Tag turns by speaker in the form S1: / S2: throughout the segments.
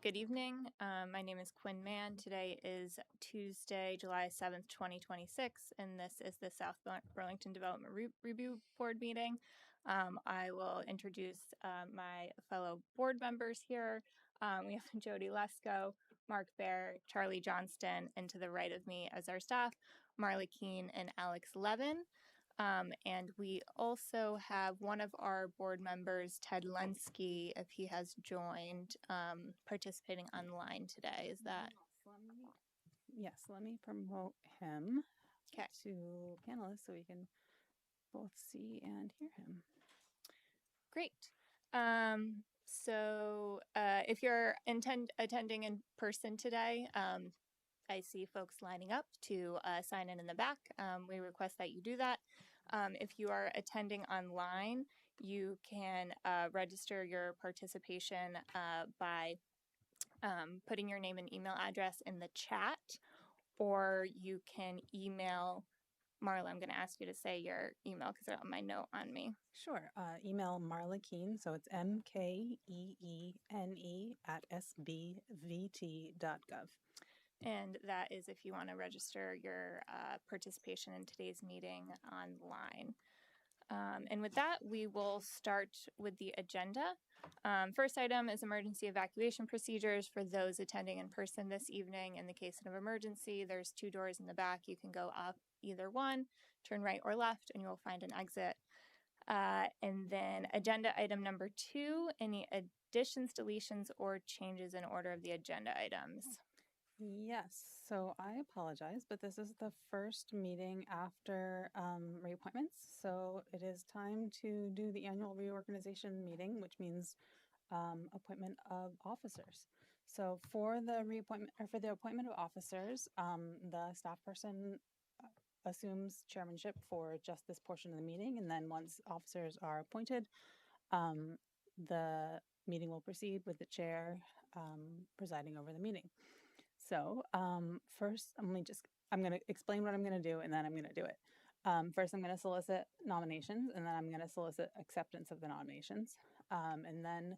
S1: Good evening. My name is Quinn Mann. Today is Tuesday, July 7th, 2026, and this is the South Burlington Development Review Board meeting. I will introduce my fellow board members here. We have Jody Lesko, Mark Baer, Charlie Johnston, and to the right of me as our staff, Marla Keene and Alex Levin. And we also have one of our board members, Ted Lenski, if he has joined, participating online today. Is that?
S2: Yes, let me promote him
S1: Okay.
S2: to panelist so we can both see and hear him.
S1: Great. So if you're attending in person today, I see folks lining up to sign in the back. We request that you do that. If you are attending online, you can register your participation by putting your name and email address in the chat, or you can email Marla. I'm going to ask you to say your email because they're on my note on me.
S2: Sure. Email Marla Keene, so it's mkeene@sbvt.gov.
S1: And that is if you want to register your participation in today's meeting online. And with that, we will start with the agenda. First item is emergency evacuation procedures for those attending in person this evening. In the case of emergency, there's 2 doors in the back. You can go up either one, turn right or left, and you will find an exit. And then agenda item number 2, any additions, deletions, or changes in order of the agenda items.
S2: Yes, so I apologize, but this is the first meeting after reappointments. So it is time to do the annual reorganization meeting, which means appointment of officers. So for the reappointment or for the appointment of officers, the staff person assumes chairmanship for just this portion of the meeting. And then once officers are appointed, the meeting will proceed with the chair presiding over the meeting. So first, I'm going to explain what I'm going to do, and then I'm going to do it. First, I'm going to solicit nominations, and then I'm going to solicit acceptance of the nominations. And then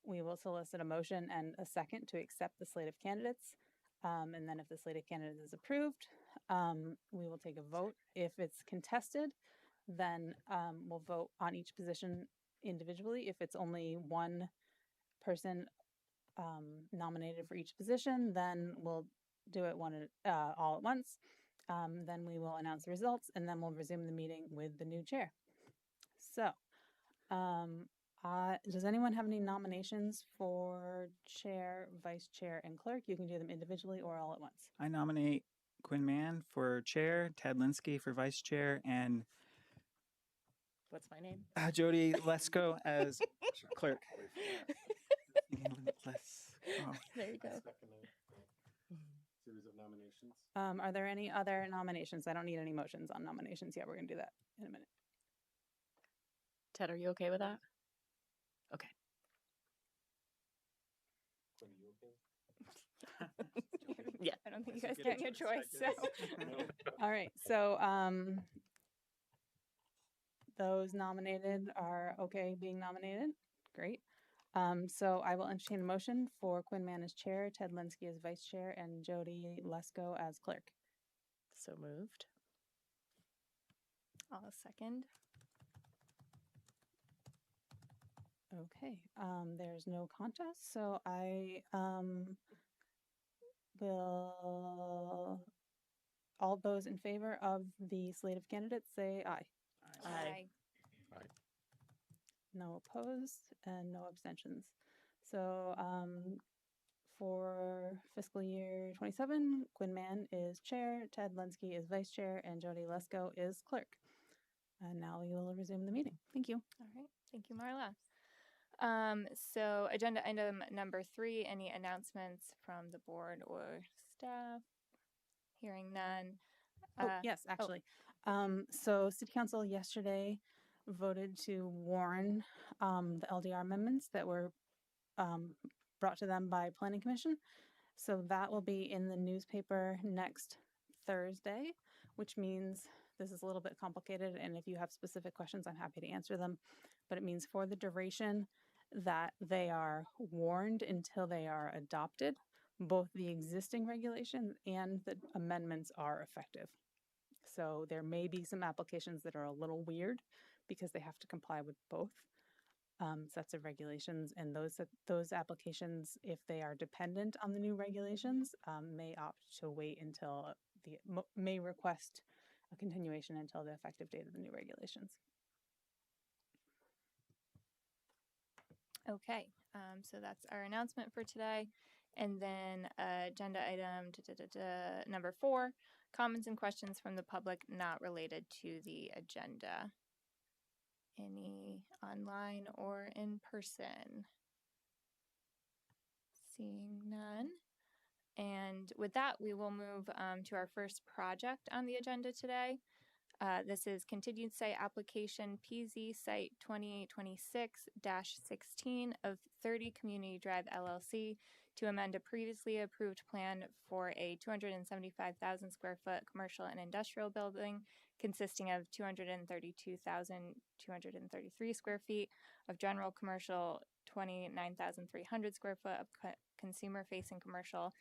S2: we will solicit a motion and a second to accept the slate of candidates. And then if the slate of candidates is approved, we will take a vote. If it's contested, then we'll vote on each position individually. If it's only one person nominated for each position, then we'll do it all at once. Then we will announce the results, and then we'll resume the meeting with the new chair. So does anyone have any nominations for chair, vice chair, and clerk? You can do them individually or all at once.
S3: I nominate Quinn Mann for chair, Ted Lenski for vice chair, and
S1: what's my name?
S3: Jody Lesko as clerk.
S1: There you go.
S4: Series of nominations.
S2: Are there any other nominations? I don't need any motions on nominations yet. We're going to do that in a minute.
S5: Ted, are you okay with that? Okay.
S4: Are you okay?
S5: Yeah.
S1: I don't think you guys get your choice. So.
S2: All right. So those nominated are okay being nominated. Great. So I will entertain a motion for Quinn Mann as chair, Ted Lenski as vice chair, and Jody Lesko as clerk.
S5: So moved.
S1: I'll second.
S2: Okay. There's no contest, so I will. All those in favor of the slate of candidates say aye.
S1: Aye.
S4: Aye.
S2: No opposed and no abstentions. So for fiscal year 27, Quinn Mann is chair, Ted Lenski is vice chair, and Jody Lesko is clerk. And now we will resume the meeting. Thank you.
S1: All right. Thank you, Marla. So agenda item number 3, any announcements from the board or staff? Hearing none.
S2: Yes, actually. So City Council yesterday voted to warn the LDR amendments that were brought to them by Planning Commission. So that will be in the newspaper next Thursday, which means this is a little bit complicated. And if you have specific questions, I'm happy to answer them. But it means for the duration that they are warned until they are adopted. Both the existing regulations and the amendments are effective. So there may be some applications that are a little weird because they have to comply with both sets of regulations, and those applications, if they are dependent on the new regulations, may opt to wait until may request a continuation until the effective date of the new regulations.
S1: Okay, so that's our announcement for today. And then agenda item number 4, comments and questions from the public not related to the agenda. Any online or in person? Seeing none. And with that, we will move to our first project on the agenda today. This is continued site application PZ Site 2826-16 of 30 Community Drive LLC to amend a previously approved plan for a 275,000 square foot commercial and industrial building consisting of 232,233 square feet of general commercial, 29,300 square foot of consumer facing commercial,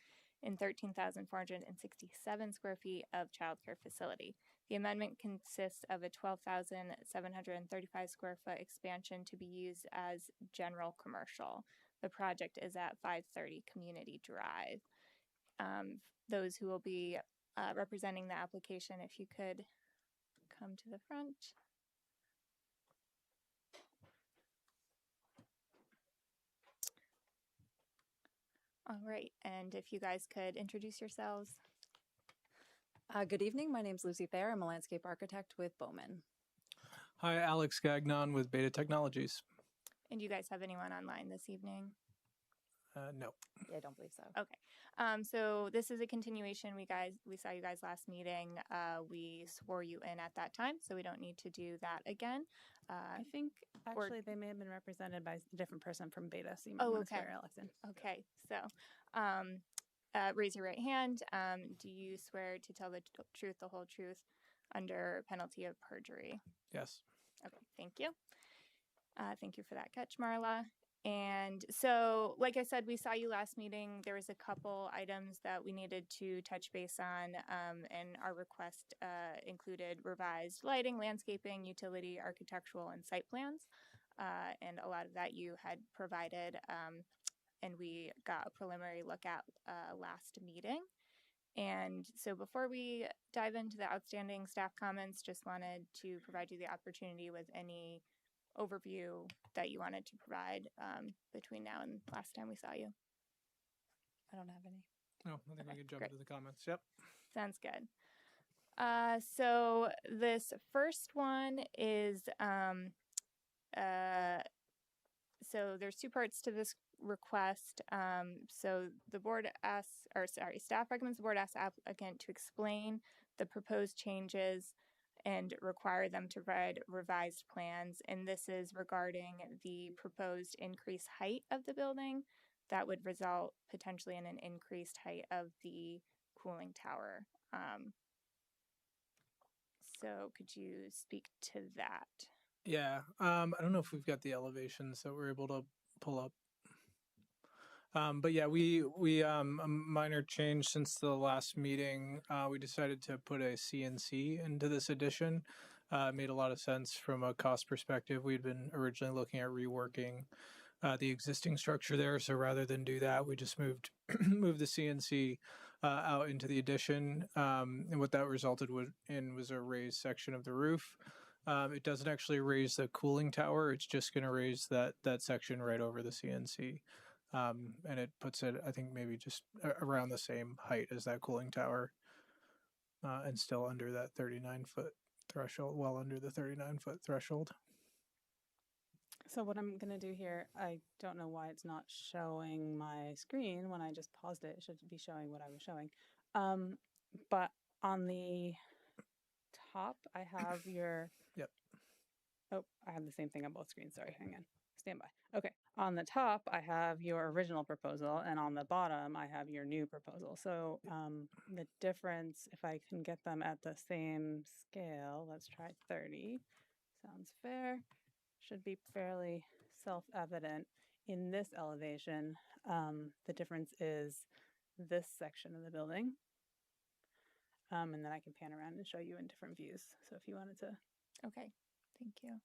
S1: and 13,467 square feet of childcare facility. The amendment consists of a 12,735 square foot expansion to be used as general commercial. The project is at 530 Community Drive. Those who will be representing the application, if you could come to the front. All right, and if you guys could introduce yourselves.
S6: Good evening. My name is Lucy Thayer. I'm a landscape architect with Bowman.
S7: Hi, Alex Gagnon with Beta Technologies.
S1: And do you guys have anyone online this evening?
S7: No.
S6: Yeah, I don't believe so.
S1: Okay. So this is a continuation. We saw you guys last meeting. We swore you in at that time, so we don't need to do that again.
S2: I think actually they may have been represented by a different person from Beta, so you might
S1: Oh,
S2: want to
S1: okay.
S2: swear Alex in.
S1: Okay. So raise your right hand. Do you swear to tell the truth, the whole truth, under penalty of perjury?
S7: Yes.
S1: Okay. Thank you. Thank you for that catch, Marla. And so, like I said, we saw you last meeting. There was a couple items that we needed to touch base on, and our request included revised lighting, landscaping, utility, architectural, and site plans. And a lot of that you had provided, and we got a preliminary look at last meeting. And so before we dive into the outstanding staff comments, just wanted to provide you the opportunity with any overview that you wanted to provide between now and last time we saw you.
S6: I don't have any.
S7: No, I think we can jump
S1: great.
S7: into the comments. Yep.
S1: Sounds good. So this first one is, so there's 2 parts to this request. So the board staff recommends the board asks the applicant to explain the proposed changes and require them to provide revised plans. And this is regarding the proposed increased height of the building that would result potentially in an increased height of the cooling tower. So could you speak to that?
S7: Yeah. I don't know if we've got the elevations that we're able to pull up. But yeah, we a minor change since the last meeting. We decided to put a CNC into this addition. It made a lot of sense from a cost perspective. We'd been originally looking at reworking the existing structure there, so rather than do that, we just moved the CNC out into the addition. And what that resulted in was a raised section of the roof. It doesn't actually raise the cooling tower. It's just going to raise that section right over the CNC. And it puts it, I think, maybe just around the same height as that cooling tower, and still under that 39-foot threshold, well under the 39-foot threshold.
S2: So what I'm going to do here, I don't know why it's not showing my screen when I just paused it. It should be showing what I was showing. But on the top, I have your...
S7: Yep.
S2: Oh, I have the same thing on both screens. Sorry, hang on. Stand by. Okay. On the top, I have your original proposal, and on the bottom, I have your new proposal. So the difference, if I can get them at the same scale, let's try 30. Sounds fair. Should be fairly self-evident. in this elevation, the difference is this section of the building. And then I can pan around and show you in different views. So if you wanted to.
S1: Okay, thank you.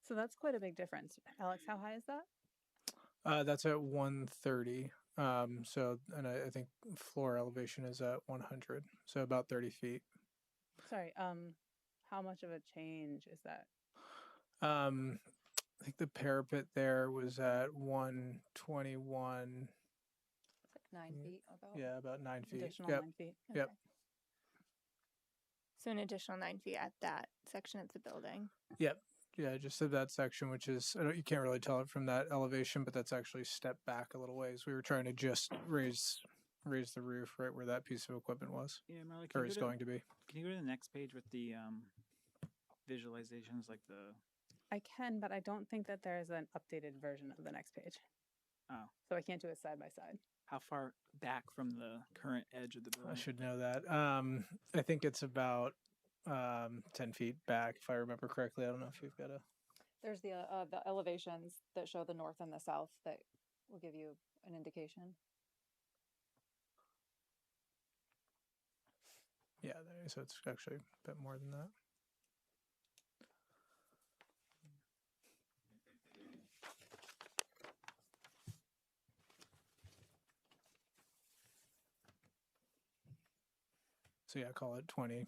S2: So that's quite a big difference. Alex, how high is that?
S7: That's at 130. And I think floor elevation is at 100, so about 30 feet.
S2: Sorry, how much of a change is that?
S7: I think the parapet there was at 121.
S6: It's like 9 feet about.
S7: Yeah, about 9 feet.
S2: Additional
S7: Yep.
S2: 9 feet.
S7: Yep.
S1: So an additional 9 feet at that section of the building.
S7: Yep. Yeah, just at that section, which is, you can't really tell it from that elevation, but that's actually stepped back a little ways. We were trying to just raise the roof right where that piece of equipment was,
S3: Yeah, Marla,
S7: or is going to be.
S3: Can you go to the next page with the visualizations, like the?
S2: I can, but I don't think that there's an updated version of the next page.
S3: Oh.
S2: So I can't do it side by side.
S3: How far back from the current edge of the building?
S7: I should know that. I think it's about 10 feet back, if I remember correctly. I don't know if you've got a.
S6: There's the elevations that show the north and the south that will give you an indication.
S7: Yeah, so it's actually a bit more than that. So yeah, call it 20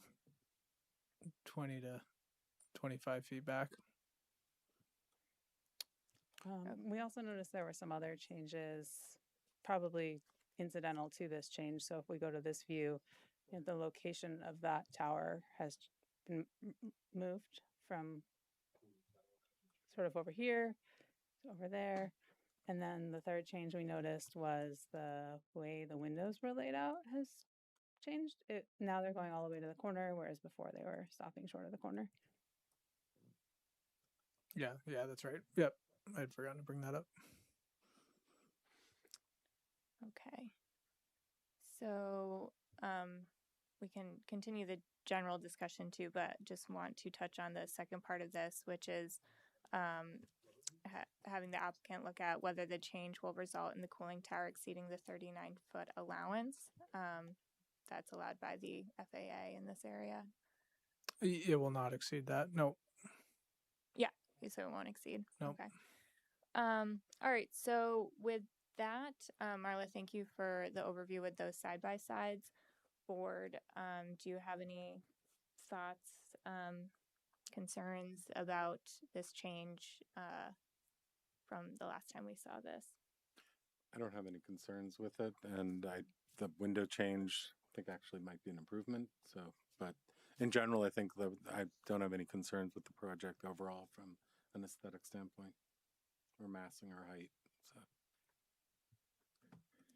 S7: to 25 feet back.
S2: We also noticed there were some other changes, probably incidental to this change. So if we go to this view, you know, the location of that tower has been moved from sort of over here to over there. And then the third change we noticed was the way the windows were laid out has changed. Now they're going all the way to the corner, whereas before they were stopping short of the corner.
S7: Yeah, that's right. Yep, I'd forgotten to bring that up.
S1: Okay. So we can continue the general discussion too, but just want to touch on the second part of this, which is having the applicant look at whether the change will result in the cooling tower exceeding the 39-foot allowance that's allowed by the FAA in this area.
S7: It will not exceed that. No.
S1: Yeah, so it won't exceed.
S7: Nope.
S1: Okay. All right. So with that, Marla, thank you for the overview with those side-by-sides. Board, do you have any thoughts, concerns about this change from the last time we saw this?
S4: I don't have any concerns with it, and the window change I think actually might be an improvement. So, but in general, I think I don't have any concerns with the project overall from an aesthetic standpoint, or massing or height. So.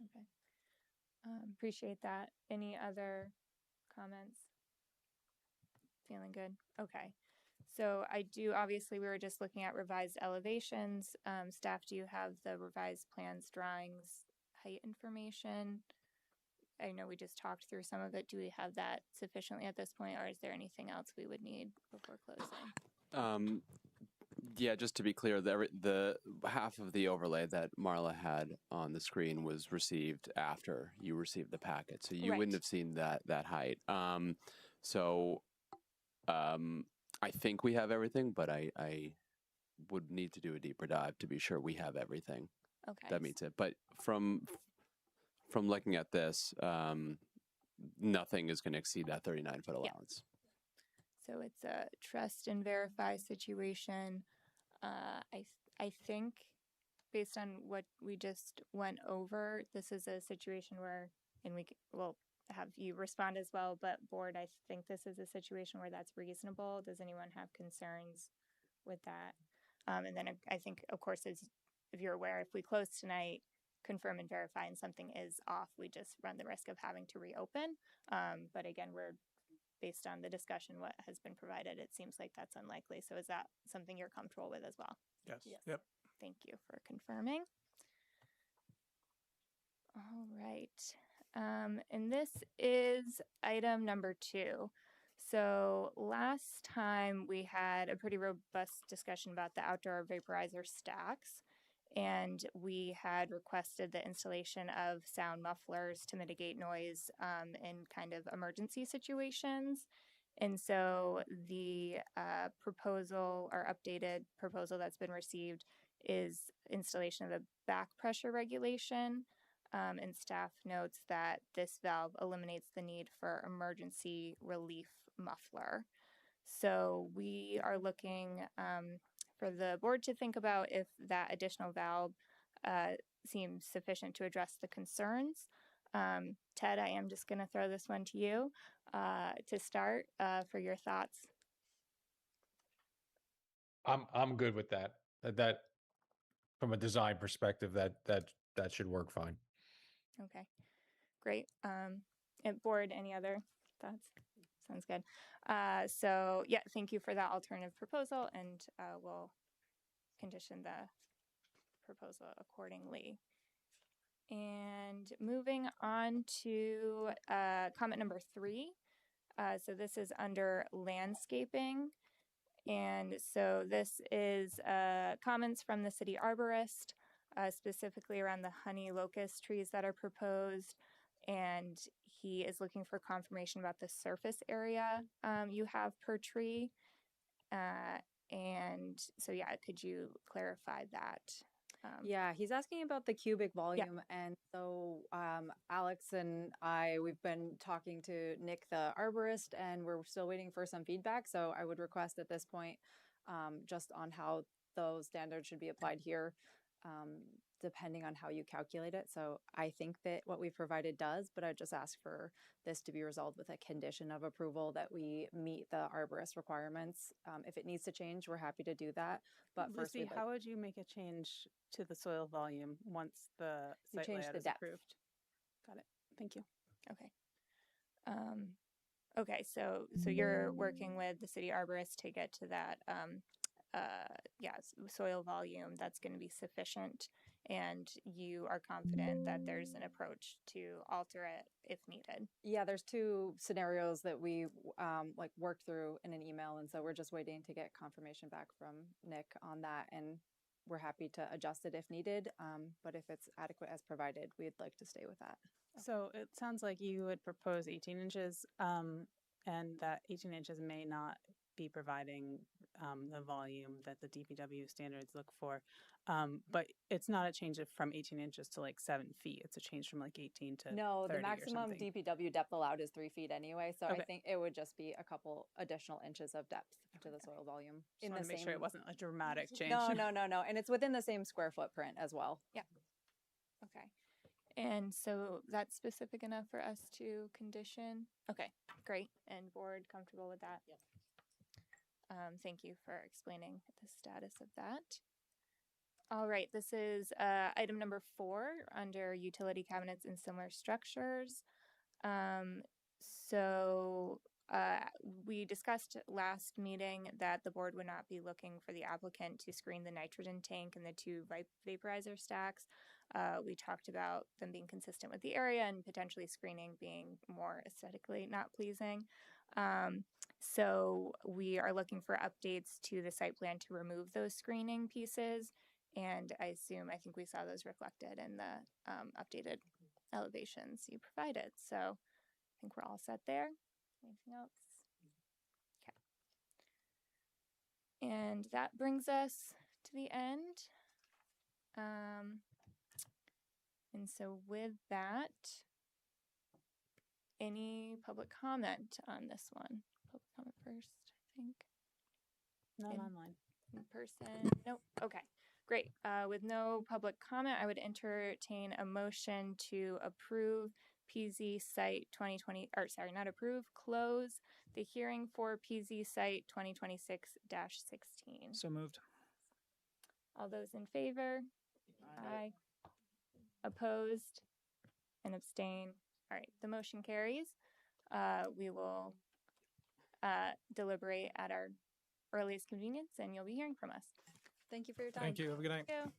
S1: Okay. Appreciate that. Any other comments? Feeling good? Okay. So I do, obviously, we were just looking at revised elevations. Staff, do you have the revised plans, drawings, height information? I know we just talked through some of it. Do we have that sufficiently at this point, or is there anything else we would need before closing?
S8: Yeah, just to be clear, the half of the overlay that Marla had on the screen was received after you received the packet, so you wouldn't have seen that height. I think we have everything, but I would need to do a deeper dive to be sure we have everything.
S1: Okay.
S8: That means it. But from looking at this, nothing is going to exceed that 39-foot allowance.
S1: So it's a trust and verify situation. I think based on what we just went over, this is a situation where, and we'll have you respond as well, but board, I think this is a situation where that's reasonable. Does anyone have concerns with that? And then I think, of course, if you're aware, if we close tonight, confirm and verify and something is off, we just run the risk of having to reopen. But again, based on the discussion, what has been provided, it seems like that's unlikely. So is that something you're comfortable with as well?
S7: Yes.
S6: Yes.
S7: Yep.
S1: Thank you for confirming. All right. And this is item number 2. So last time we had a pretty robust discussion about the outdoor vaporizer stacks, and we had requested the installation of sound mufflers to mitigate noise in kind of emergency situations. And so the proposal or updated proposal that's been received is installation of a back pressure regulation. And staff notes that this valve eliminates the need for emergency relief muffler. So we are looking for the board to think about if that additional valve seems sufficient to address the concerns. Ted, I am just going to throw this one to you to start for your thoughts.
S9: I'm good with that. That from a design perspective, that should work fine.
S1: Okay, great. And board, any other thoughts? Sounds good. So yeah, thank you for that alternative proposal, and we'll condition the proposal accordingly. And moving on to comment number 3. So this is under landscaping. And so this is comments from the city arborist, specifically around the honey locust trees that are proposed. And he is looking for confirmation about the surface area you have per tree. And so, yeah, could you clarify that?
S6: Yeah, he's asking about the cubic volume. And so Alex and we've been talking to Nick, the arborist, and we're still waiting for some feedback. So I would request at this point, just on how those standards should be applied here, depending on how you calculate it. So I think that what we've provided does, but I just ask for this to be resolved with a condition of approval that we meet the arborist requirements. If it needs to change, we're happy to do that. But first,
S2: Lucy, how would you make a change to the soil volume once the site layout is approved? Got it. Thank you.
S1: Okay. Okay, so you're working with the city arborist to get to that soil volume that's going to be sufficient, and you are confident that there's an approach to alter it if needed.
S6: Yeah, there's 2 scenarios that we worked through in an email, and so we're just waiting to get confirmation back from Nick on that, and we're happy to adjust it if needed. But if it's adequate as provided, we'd like to stay with that.
S2: So it sounds like you would propose 18 inches, and that 18 inches may not be providing the volume that the DPW standards look for. But it's not a change from 18 inches to like 7 feet. It's a change from like 18 to
S6: No,
S2: 30
S6: the maximum DPW depth allowed is 3 feet anyway. So
S2: Okay.
S6: I think it would just be a couple additional inches of depth to the soil volume.
S2: Just want to make sure it wasn't a dramatic change.
S6: No. And it's within the same square footprint as well.
S1: Yeah. Okay. And so that's specific enough for us to condition? Okay, great. And board comfortable with that?
S5: Yep.
S1: Thank you for explaining the status of that. All right, this is item number 4 under utility cabinets and similar structures. We discussed last meeting that the board would not be looking for the applicant to screen the nitrogen tank and the 2 vaporizer stacks. We talked about them being consistent with the area and potentially screening being more aesthetically not pleasing. So we are looking for updates to the site plan to remove those screening pieces. And I think we saw those reflected in the updated elevations you provided. So I think we're all set there. Anything else? Okay. And that brings us to the end. And so with that, any public comment on this one? Public comment first, I think.
S2: Not online.
S1: In person? Nope. Okay, great. With no public comment, I would entertain a motion to approve PZ Site 2020, or sorry, not approve, close the hearing for PZ Site 2026-16.
S3: So moved.
S1: All those in favor? Aye. Opposed and abstain. All right, the motion carries. We will deliberate at our earliest convenience, and you'll be hearing from us.
S6: Thank you for your time.
S7: Thank you. Have a good night.
S1: Thank you.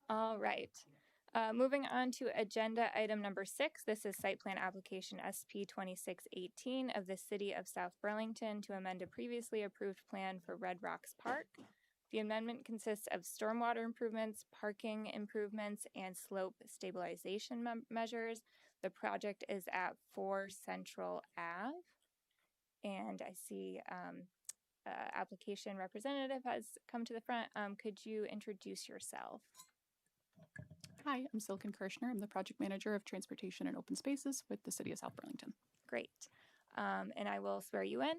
S1: All right. Moving on to agenda item number 6. This is site plan application SP 2618 of the City of South Burlington to amend a previously approved plan for Red Rocks Park. The amendment consists of stormwater improvements, parking improvements, and slope stabilization measures. The project is at 4 Central Ave. And I see application representative has come to the front. Could you introduce yourself?
S10: Hi, I'm Silken Kirshner. I'm the project manager of transportation and open spaces with the City of South Burlington.
S1: Great. And I will swear you in.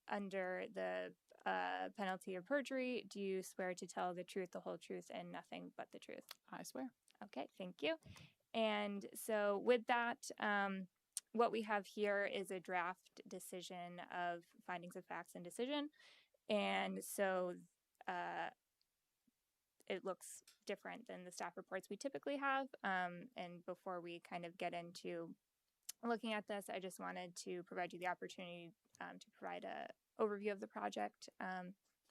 S1: Under the penalty of perjury, do you swear to tell the truth, the whole truth, and nothing but the truth?
S10: I swear.
S1: Okay, thank you. And so with that, what we have here is a draft decision of findings of facts and decision. And so it looks different than the staff reports we typically have. And before we kind of get into looking at this, I just wanted to provide you the opportunity to provide an overview of the project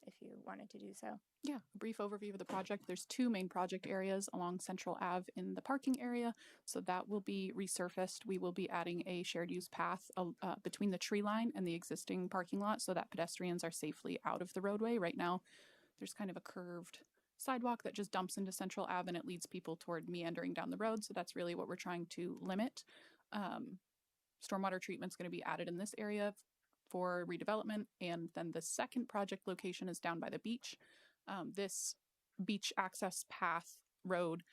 S1: if you wanted to do so.
S10: Yeah, a brief overview of the project. There's 2 main project areas along Central Ave in the parking area. So that will be resurfaced. We will be adding a shared use path between the tree line and the existing parking lot so that pedestrians are safely out of the roadway. Right now, there's kind of a curved sidewalk that just dumps into Central Ave and it leads people toward meandering down the road. So that's really what we're trying to limit. Stormwater treatment is going to be added in this area for redevelopment. And then the second project location is down by the beach. This beach access path road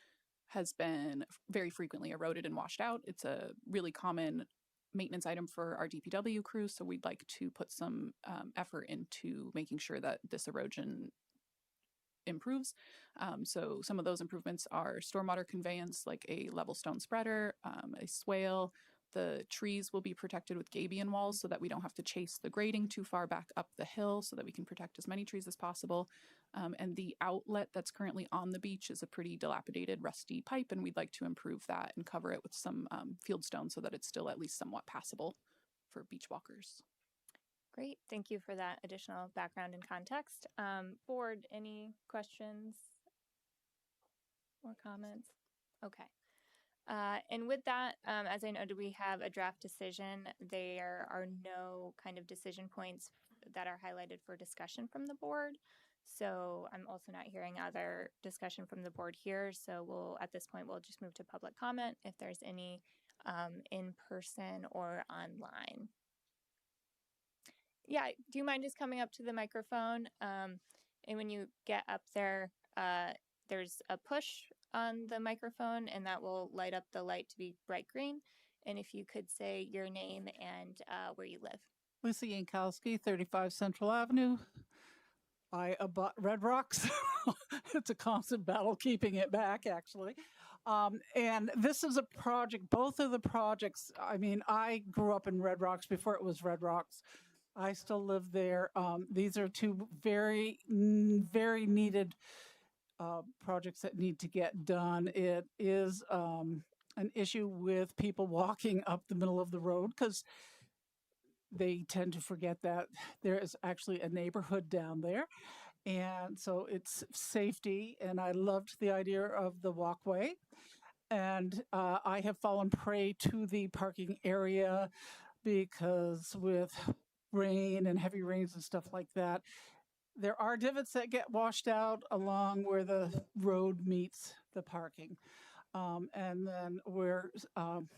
S10: has been very frequently eroded and washed out. It's a really common maintenance item for our DPW crew. So we'd like to put some effort into making sure that this erosion improves. So some of those improvements are stormwater conveyance, like a level stone spreader, a swale. The trees will be protected with gabion walls so that we don't have to chase the grading too far back up the hill so that we can protect as many trees as possible. And the outlet that's currently on the beach is a pretty dilapidated, rusty pipe, and we'd like to improve that and cover it with some field stone so that it's still at least somewhat passable for beach walkers.
S1: Great. Thank you for that additional background and context. Board, any questions or comments? Okay. And with that, as I noted, we have a draft decision. There are no kind of decision points that are highlighted for discussion from the board. So I'm also not hearing other discussion from the board here. So at this point, we'll just move to public comment if there's any in person or online. Yeah, do you mind just coming up to the microphone? And when you get up there, there's a push on the microphone and that will light up the light to be bright green. And if you could say your name and where you live.
S11: Lucy Yankowski, 35 Central Avenue. I abut Red Rocks. It's a constant battle keeping it back, actually. And this is a project, both of the projects, I mean, I grew up in Red Rocks before it was Red Rocks. I still live there. These are 2 very, very needed projects that need to get done. It is an issue with people walking up the middle of the road because they tend to forget that there is actually a neighborhood down there. And so it's safety. And I loved the idea of the walkway. And I have fallen prey to the parking area because with rain and heavy rains and stuff like that, there are divots that get washed out along where the road meets the parking. And then where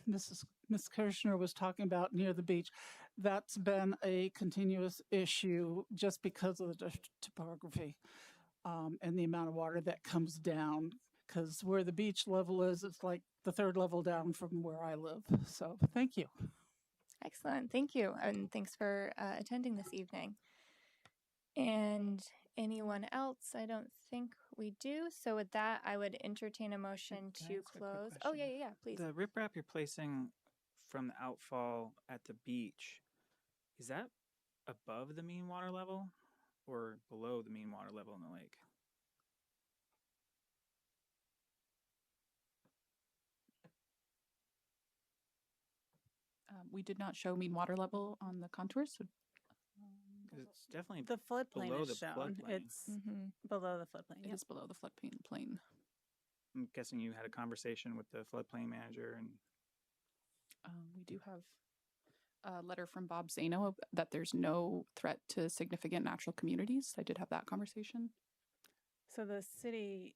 S11: Miss Kirshner was talking about near the beach, that's been a continuous issue just because of the topography and the amount of water that comes down. Because where the beach level is, it's like the 3rd level down from where I live. So thank you.
S1: Excellent. Thank you. And thanks for attending this evening. And anyone else? I don't think we do. So with that, I would entertain a motion to close. Oh, yeah, please.
S3: The riprap you're placing from the outfall at the beach, is that above the mean water level or below the mean water level in the lake?
S10: We did not show mean water level on the contours. So,
S3: It's definitely
S2: The floodplain
S3: below
S2: is
S3: the
S2: shown.
S3: floodplain.
S2: It's
S1: Mm-hmm.
S2: below the floodplain.
S10: It
S2: Yep.
S10: is below the floodplain plane.
S3: I'm guessing you had a conversation with the floodplain manager, and
S10: We do have a letter from Bob Zano that there's no threat to significant natural communities. I did have that conversation.
S2: So the city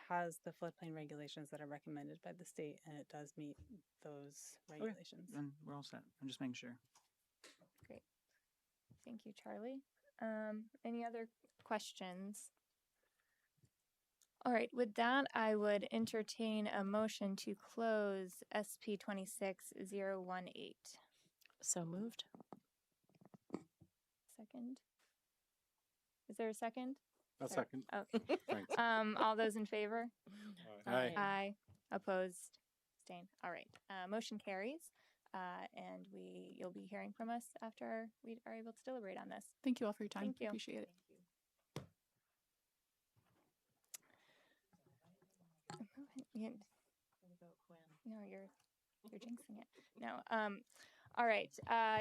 S2: has the floodplain regulations that are recommended by the state, and it does meet those regulations.
S3: then we're all set. I'm just making sure.
S1: Great. Thank you, Charlie. Any other questions? All right, with that, I would entertain a motion to close SP 26018.
S5: So moved.
S1: Second? Is there a second?
S4: A
S1: Sorry.
S4: second.
S1: Okay.
S4: Thanks.
S1: All those in favor?
S4: Aye.
S1: Aye. Opposed? Abstain. All right. Motion carries. And you'll be hearing from us after we are able to deliberate on this.
S10: Thank you all for your time.
S1: Thank you.
S10: Appreciate it.
S1: No, you're jinxing it. No. All right.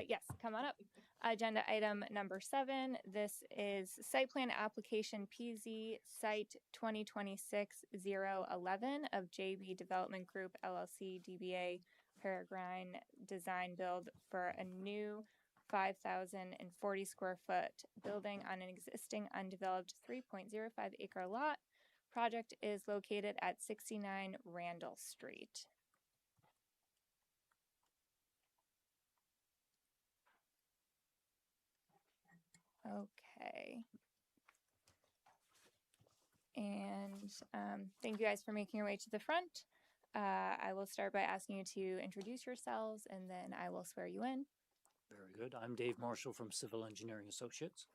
S1: Yes, come on up. Agenda item number 7. This is site plan application PZ Site 2026-011 of JB Development Group LLC DBA Peregrine Design Build for a new 5,040 square foot building on an existing undeveloped 3.05 acre lot. Project is located at 69 Randall Street. Okay. And thank you guys for making your way to the front. I will start by asking you to introduce yourselves, and then I will swear you in.
S12: Very good. I'm Dave Marshall from Civil Engineering Associates.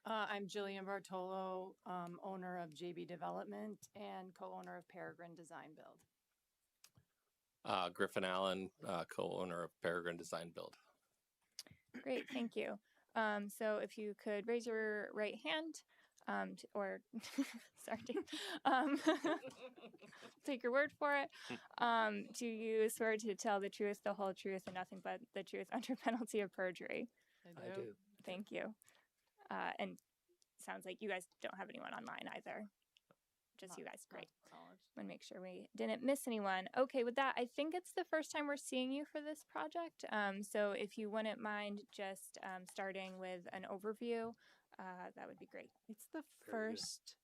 S6: I'm Jillian Bartolo, owner of JB Development and co-owner of Peregrine Design Build.
S13: Griffin Allen, co-owner of Peregrine Design Build.
S1: Great, thank you. So if you could raise your right hand, or sorry, Dave, take your word for it. Do you swear to tell the truth, the whole truth, and nothing but the truth under penalty of perjury?
S12: I do.
S1: Thank you. And sounds like you guys don't have anyone online either. Just you guys. Great. Want to make sure we didn't miss anyone. Okay, with that, I think it's the first time we're seeing you for this project. So if you wouldn't mind just starting with an overview, that would be great.
S2: It's the
S12: Very good.
S2: first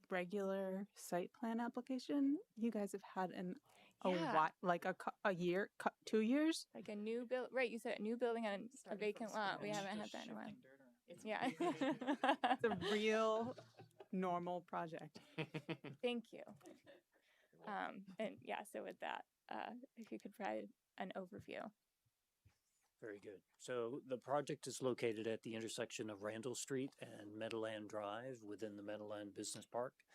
S2: regular site plan application you guys have had in a
S1: Yeah.
S2: like a year, 2 years.
S1: Like a new build, right? You said a new building on a vacant lot. We haven't had that in a while. Yeah.
S2: It's a real normal project.
S1: Thank you. And yeah, so with that, if you could provide an overview.
S12: Very good. So the project is located at the intersection of Randall Street and Meadowland Drive within the Meadowland Business Park.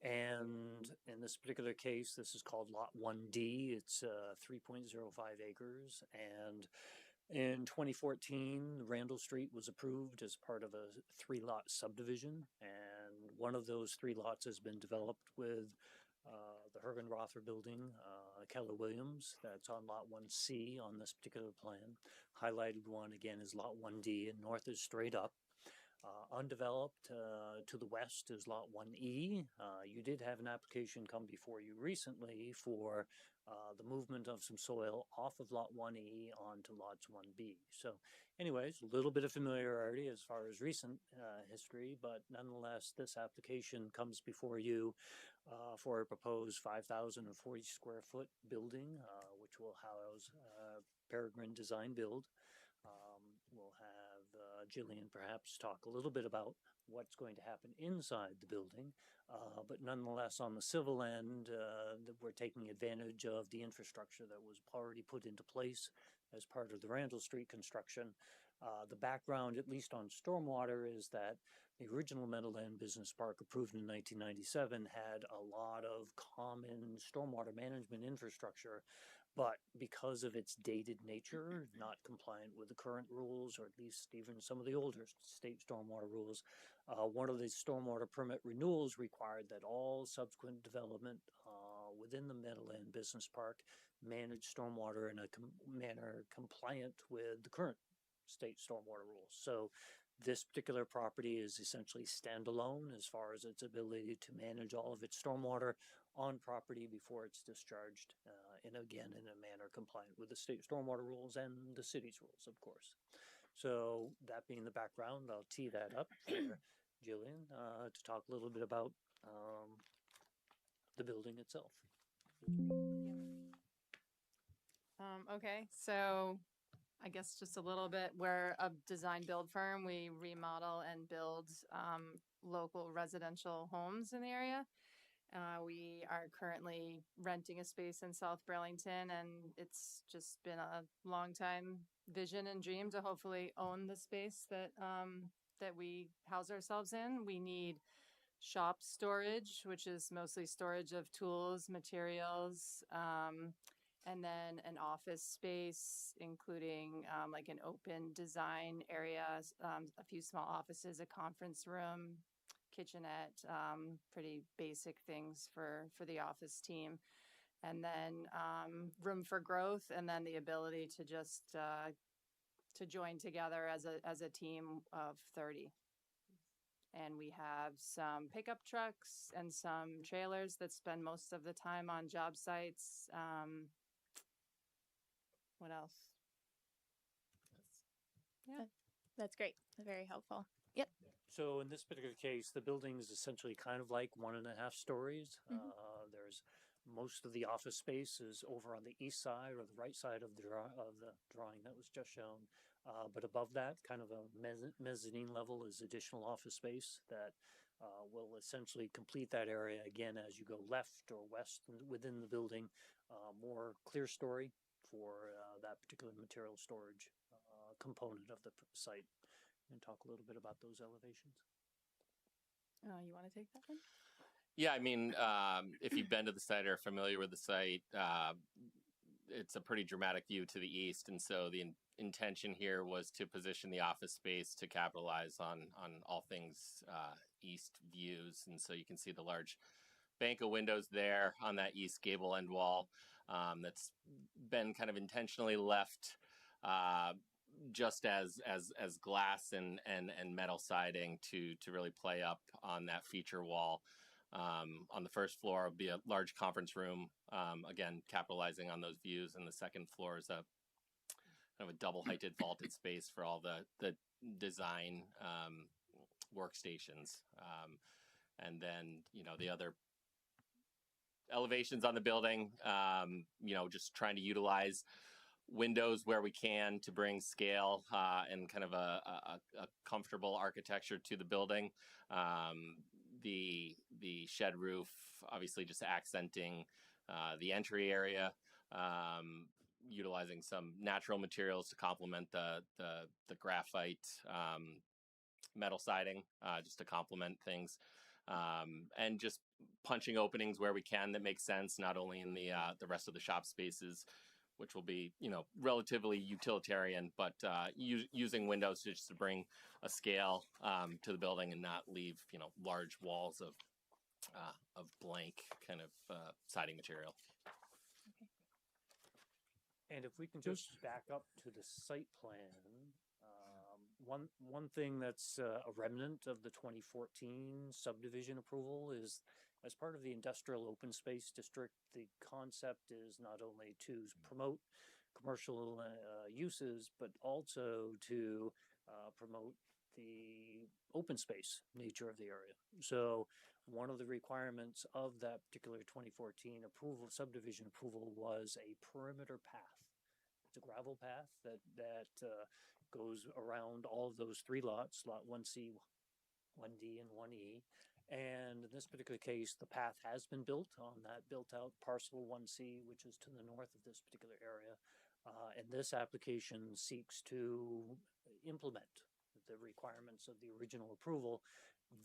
S12: And in this particular case, this is called Lot 1D. It's 3.05 acres. And in 2014, Randall Street was approved as part of a 3-lot subdivision. And one of those 3 lots has been developed with the Hergenrother building, Keller Williams, that's on Lot 1C on this particular plan. Highlighted one again is Lot 1D, and north is straight up. Undeveloped to the west is Lot 1E. You did have an application come before you recently for the movement of some soil off of Lot 1E onto Lots 1B. So anyways, a little bit of familiarity as far as recent history, but nonetheless, this application comes before you for a proposed 5,040 square foot building, which will house Peregrine Design Build. We'll have Jillian perhaps talk a little bit about what's going to happen inside the building, but nonetheless on the civil end, we're taking advantage of the infrastructure that was already put into place as part of the Randall Street construction. The background, at least on stormwater, is that the original Meadowland Business Park, approved in 1997, had a lot of common stormwater management infrastructure, but because of its dated nature, not compliant with the current rules, or at least even some of the older state stormwater rules, one of the stormwater permit renewals required that all subsequent development within the Meadowland Business Park manage stormwater in a manner compliant with the current state stormwater rules. So this particular property is essentially standalone as far as its ability to manage all of its stormwater on property before it's discharged, and again, in a manner compliant with the state stormwater rules and the city's rules, of course. So that being the background, I'll tee that up for Jillian to talk a little bit about the building itself.
S6: Okay, so I guess just a little bit, we're a design build firm. We remodel and build local residential homes in the area. We are currently renting a space in South Burlington, and it's just been a long time vision and dream to hopefully own the space that that we house ourselves in. We need shop storage, which is mostly storage of tools, materials, and then an office space, including like an open design area, a few small offices, a conference room, kitchenette, pretty basic things for the office team. And then room for growth, and then the ability to just to join together as a team of 30. And we have some pickup trucks and some trailers that spend most of the time on job sites. What else? Yeah.
S1: That's great. Very helpful. Yep.
S12: So in this particular case, the building is essentially kind of like 1.5 stories. There's most of the office space is over on the east side or the right side of the drawing that was just shown. But above that, kind of a mezzanine level is additional office space that will essentially complete that area again as you go left or west within the building. More clear story for that particular material storage component of the site. And talk a little bit about those elevations.
S6: You want to take that one?
S13: Yeah, I mean, if you've been to the site or are familiar with the site, it's a pretty dramatic view to the east, and so the intention here was to position the office space to capitalize on all things east views, and so you can see the large bank of windows there on that east gable end wall that's been kind of intentionally left just as glass and metal siding to really play up on that feature wall. On the first floor will be a large conference room, again capitalizing on those views, and the second floor is a kind of a double-heighted vaulted space for all the design workstations, and then the other elevations on the building, just trying to utilize windows where we can to bring scale and kind of a comfortable architecture to the building. The shed roof obviously just accenting the entry area, utilizing some natural materials to complement the graphite metal siding, just to complement things, and just punching openings where we can that make sense, not only in the rest of the shop spaces, which will be, relatively utilitarian, but using windows just to bring a scale to the building and not leave, large walls of blank kind of siding material.
S12: And if we can just back up to the site plan, one thing that's a remnant of the 2014 subdivision approval is, as part of the industrial open space district, the concept is not only to promote commercial uses, but also to promote the open space nature of the area. So one of the requirements of that particular 2014 approval, subdivision approval, was a perimeter path. It's a gravel path that goes around all of those 3 lots, lot 1C, 1D, and 1E. And in this particular case, the path has been built on that built out parcel 1C, which is to the north of this particular area. And this application seeks to implement the requirements of the original approval.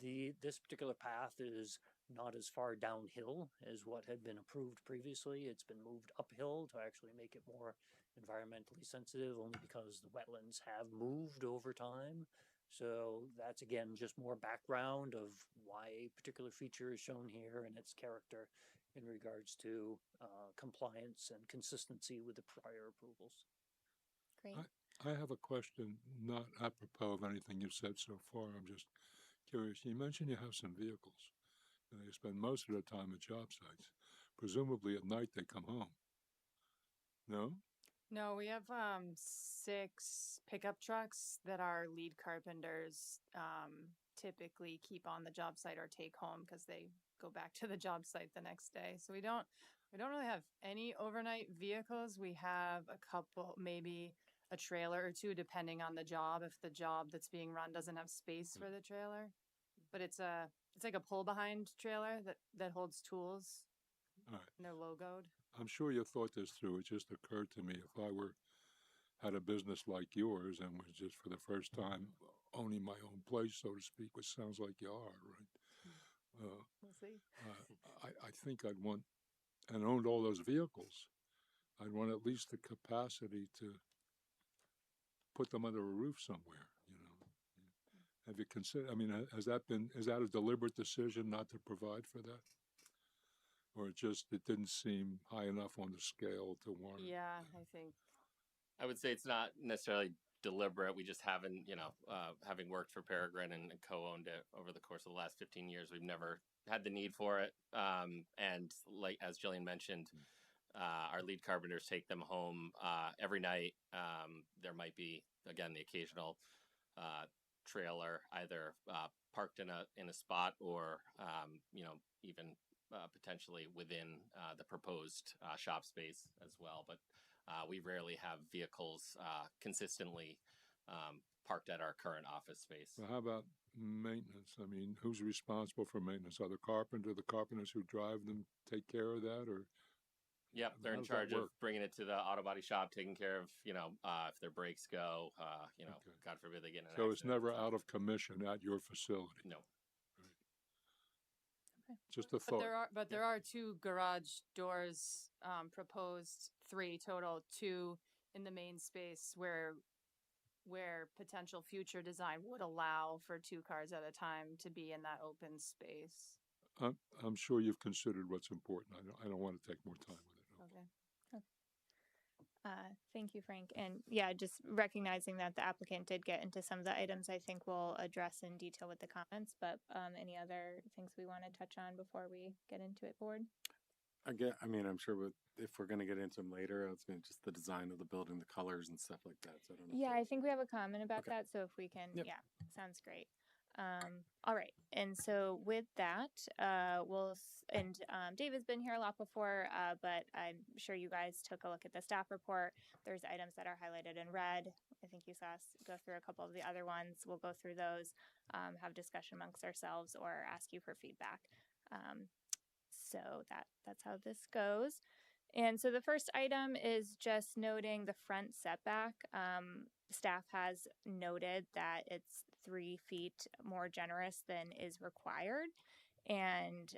S12: This particular path is not as far downhill as what had been approved previously. It's been moved uphill to actually make it more environmentally sensitive, only because the wetlands have moved over time. So that's, again, just more background of why a particular feature is shown here and its character in regards to compliance and consistency with the prior approvals.
S1: Great.
S14: I have a question, not apropos of anything you've said so far. I'm just curious. You mentioned you have some vehicles, and they spend most of their time at job sites. Presumably at night they come home. No?
S6: No, we have 6 pickup trucks that our lead carpenters typically keep on the job site or take home because they go back to the job site the next day. So we don't really have any overnight vehicles. We have a couple, maybe a trailer or two, depending on the job. If the job that's being run doesn't have space for the trailer, but it's like a pull behind trailer that holds tools.
S14: All right.
S6: And they're logoed.
S14: I'm sure you thought this through. It just occurred to me if I had a business like yours and was just for the first time owning my own place, so to speak, which sounds like you are, right?
S6: We'll see.
S14: I think I'd want, and owned all those vehicles, I'd want at least the capacity to put them under a roof somewhere, you know. Have you considered, I mean, is that a deliberate decision not to provide for that? Or it didn't seem high enough on the scale to warrant?
S6: Yeah, I think.
S13: I would say it's not necessarily deliberate. We just haven't, having worked for Peregrine and co-owned it over the course of the last 15 years, we've never had the need for it. And like, as Jillian mentioned, our lead carpenters take them home every night. There might be, again, the occasional trailer either parked in a spot or, even potentially within the proposed shop space as well. But we rarely have vehicles consistently parked at our current office space.
S14: Well, how about maintenance? I mean, who's responsible for maintenance? Are the carpenters who drive them take care of that, or?
S13: Yep, they're in charge of bringing it to the auto body shop, taking care of, if their brakes go, okay. God forbid they get in an accident.
S14: So it's never out of commission at your facility?
S13: No.
S14: Right. Just a thought.
S6: There are 2 garage doors proposed, 3 total, 2 in the main space where potential future design would allow for 2 cars at a time to be in that open space.
S14: I'm sure you've considered what's important. I don't want to take more time with it.
S6: Okay.
S1: Thank you, Frank. And yeah, just recognizing that the applicant did get into some of the items I think we'll address in detail with the comments, but any other things we want to touch on before we get into it, board?
S4: I'm sure if we're going to get into them later, it's going to just the design of the building, the colors and stuff like that. So I don't know.
S1: Yeah, I think we have a comment about that. So if we can,
S4: Yep.
S1: Yeah, sounds great. All right. And so with that, David's been here a lot before, but I'm sure you guys took a look at the staff report. There's items that are highlighted in red. I think you saw us go through a couple of the other ones. We'll go through those, have discussion amongst ourselves or ask you for feedback. So that's how this goes. And so the first item is just noting the front setback. Staff has noted that it's 3 feet more generous than is required. And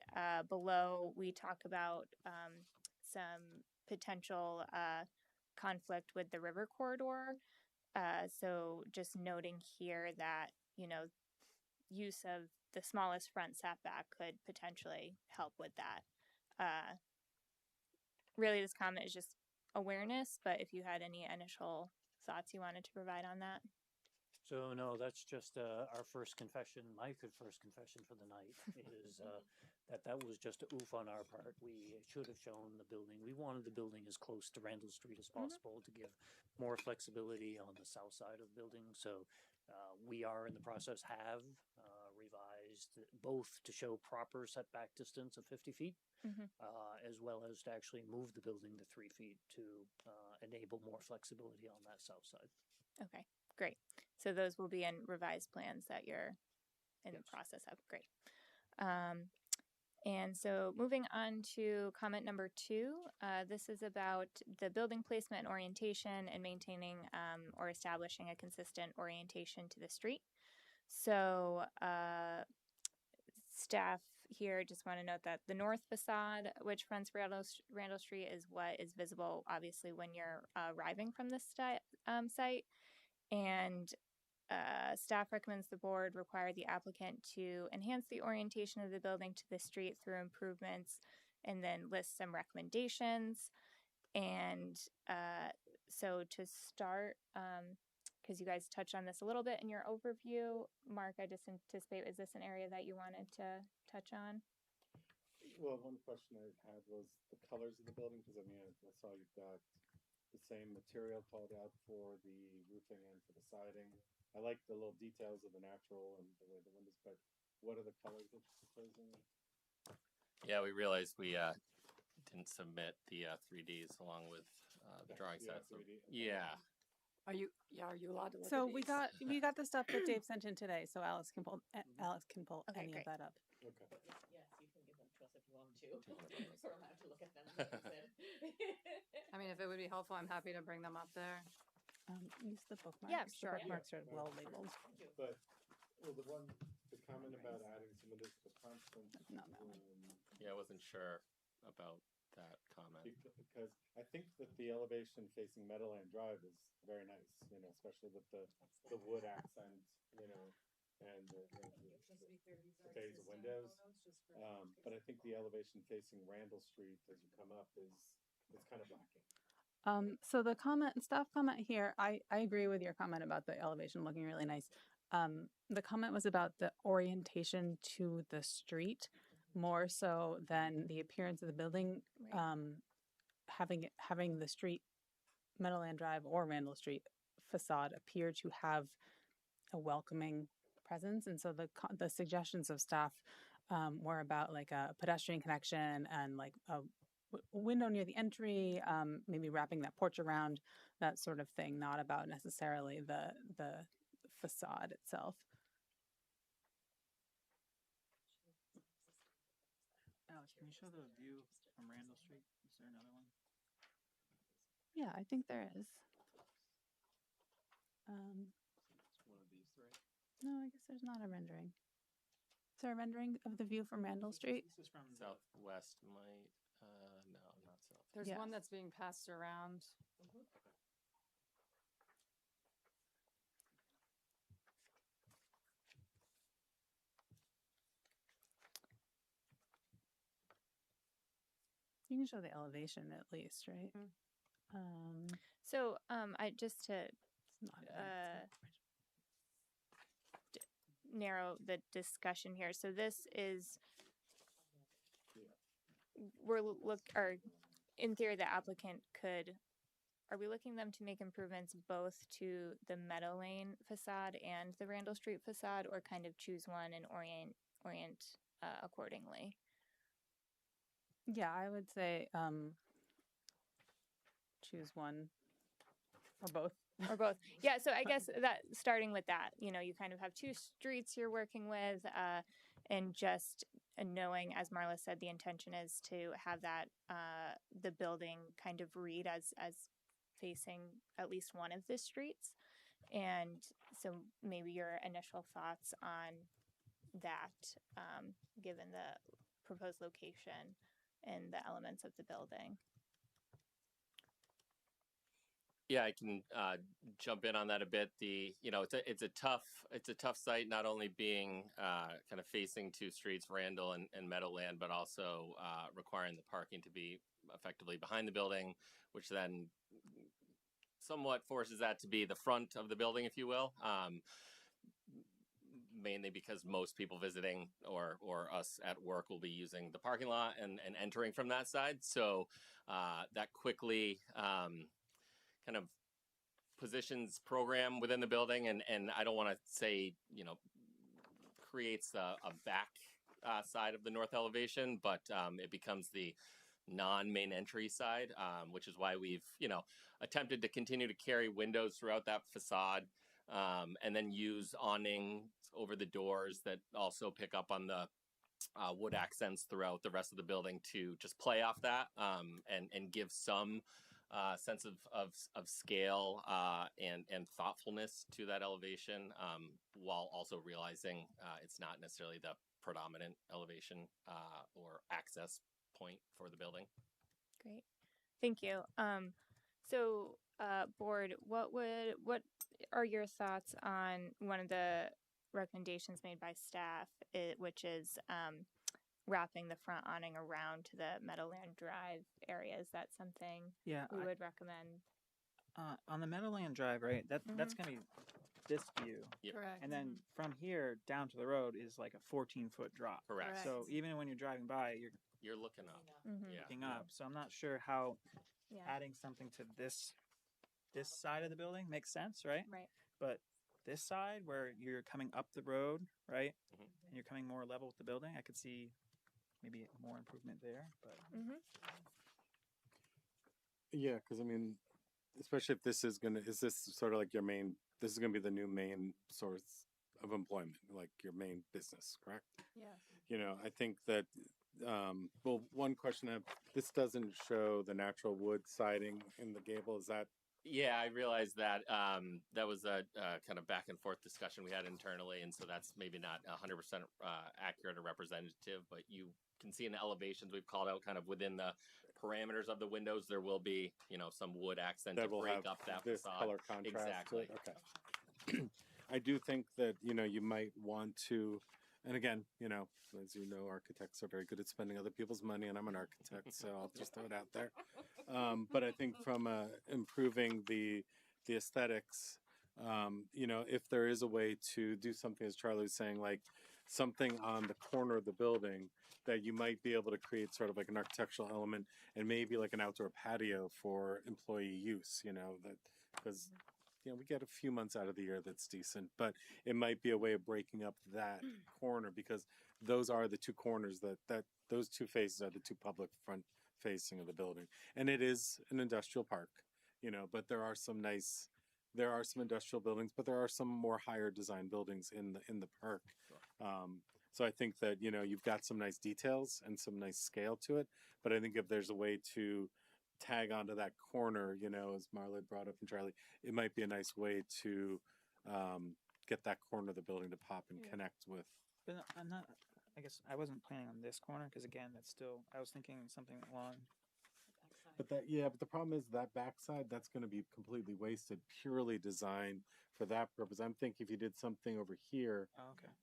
S1: below, we talk about some potential conflict with the river corridor. So just noting here that, use of the smallest front setback could potentially help with that. Really, this comment is just awareness, but if you had any initial thoughts you wanted to provide on that.
S12: So no, that's just our first confession, my first confession for the night is that was just a oof on our part. We should have shown the building. We wanted the building as close to Randall Street as possible to give more flexibility on the south side of the building. So we are in the process, have revised both to show proper setback distance of 50 feet, as well as to actually move the building to 3 feet to enable more flexibility on that south side.
S1: Okay, great. So those will be in revised plans that you're in the process of. Great. And so moving on to comment number 2, this is about the building placement and orientation and maintaining or establishing a consistent orientation to the street. So staff here just want to note that the north facade, which fronts Randall Street, is what is visible, obviously, when you're arriving from this site. And staff recommends the board require the applicant to enhance the orientation of the building to the street through improvements, and then list some recommendations. And so to start, because you guys touched on this a little bit in your overview. Mark, I just anticipate, is this an area that you wanted to touch on?
S4: Well, one question I had was the colors of the building, because I mean, I saw you've got the same material called out for the roofing and for the siding. I like the little details of the natural and the way the windows, but what are the colors that you're proposing?
S13: Yeah, we realized we didn't submit the 3Ds along with the drawing sets. Yeah.
S5: Are you allowed to look
S2: So
S5: at
S2: we
S5: these?
S2: got the stuff that Dave sent in today, so Alex can pull
S1: Okay,
S2: any
S1: great.
S2: of that up.
S4: Okay.
S5: Yes, you can give them to us if you want to. We're allowed to look at them.
S6: I mean, if it would be helpful, I'm happy to bring them up there.
S2: Use the bookmarks.
S1: Yeah,
S2: The
S1: sure.
S2: bookmarks are well labeled.
S4: But well, the comment about adding some of this to conference
S2: Not that one.
S4: room,
S13: Yeah, I wasn't sure about that comment.
S4: because I think that the elevation facing Meadowland Drive is very nice, you know, especially with the wood accent, you know, and the bays of windows. But I think the elevation facing Randall Street as you come up is kind of lacking.
S2: So the staff comment here, I agree with your comment about the elevation looking really nice. The comment was about the orientation to the street more so than the appearance of the building.
S1: Right.
S2: Having the street, Meadowland Drive or Randall Street facade appear to have a welcoming presence, and so the suggestions of staff were about like a pedestrian connection and like a window near the entry, maybe wrapping that porch around, that sort of thing, not about necessarily the facade itself.
S3: Alex, can you show the view from Randall Street? Is there another one?
S2: Yeah, I think there is.
S8: It's one of these three.
S2: No, I guess there's not a rendering. Is there a rendering of the view from Randall Street?
S3: This is from
S13: Southwest might, no, not south.
S6: There's
S2: Yes.
S6: one that's being passed around.
S2: You can show the elevation at least, right?
S1: So I just to
S2: It's not
S1: narrow the discussion here. So this is or in theory the applicant could, are we looking them to make improvements both to the Meadow Lane facade and the Randall Street facade, or kind of choose one and orient accordingly?
S2: Yeah, I would say choose one or both.
S1: Or both. Yeah, so I guess that starting with that, you know, you kind of have two streets you're working with, and just knowing, as Marla said, the intention is to have that the building kind of read as facing at least one of the streets. And so maybe your initial thoughts on that, given the proposed location and the elements of the building.
S13: Yeah, I can jump in on that a bit. It's a tough site, not only being kind of facing two streets, Randall and Meadowland, but also requiring the parking to be effectively behind the building, which then somewhat forces that to be the front of the building, if you will. Mainly because most people visiting or us at work will be using the parking lot and entering from that side. So that quickly kind of positions program within the building, and I don't want to say, creates a back side of the north elevation, but it becomes the non-main entry side, which is why we've, attempted to continue to carry windows throughout that facade, and then use awnings over the doors that also pick up on the wood accents throughout the rest of the building to just play off that, and give some sense of scale and thoughtfulness to that elevation, while also realizing it's not necessarily the predominant elevation or access point for the building.
S1: Great, thank you. So board, what are your thoughts on one of the recommendations made by staff, which is wrapping the front awning around to the Meadowland Drive area? Is that something we would recommend?
S3: On the Meadowland Drive, right? That's gonna be this view,
S13: Yep.
S10: Correct.
S3: and then from here down to the road is like a 14-foot drop.
S13: Correct.
S3: So even when you're driving by,
S13: You're looking up.
S1: Mhm.
S13: Yeah.
S3: looking up. So I'm not sure how
S1: Yeah.
S3: adding something to this side of the building makes sense, right?
S1: Right.
S3: But this side where you're coming up the road, right,
S13: Mhm.
S3: and you're coming more level with the building, I could see maybe more improvement there. But
S1: Mhm.
S4: Yeah, because I mean, especially if this is this sort of like your main, this is gonna be the new main source of employment, like your main business, correct?
S1: Yes.
S4: You know, I think that, well, one question I have, this doesn't show the natural wood siding in the gable, is that?
S13: Yeah, I realized that that was a kind of back and forth discussion we had internally, and so that's maybe not 100% accurate or representative. But you can see in the elevations we've called out, kind of within the parameters of the windows, there will be some wood accent
S4: That
S13: to
S4: will
S13: break
S4: have
S13: up that
S4: this
S13: facade.
S4: color contrast to
S13: Exactly.
S4: it? Okay. I do think that, you might want to, and again, as you know, architects are very good at spending other people's money, and I'm an architect, so I'll just throw it out there. But I think from improving the aesthetics, if there is a way to do something, as Charlie was saying, like something on the corner of the building that you might be able to create sort of like an architectural element and maybe like an outdoor patio for employee use, that because we get a few months out of the year that's decent, but it might be a way of breaking up that corner because those are the two corners that those two faces are the two public front facing of the building, and it is an industrial park, but there are some industrial buildings, but there are some more higher design buildings in the park. So I think that you've got some nice details and some nice scale to it, but I think if there's a way to tag onto that corner, as Marla brought up and Charlie, it might be a nice way to get that corner of the building to pop and connect with.
S3: But I'm not. I guess I wasn't planning on this corner because again, that's still. I was thinking something along.
S4: But but the problem is that backside that's going to be completely wasted, purely designed for that purpose. I'm thinking if you did something over here,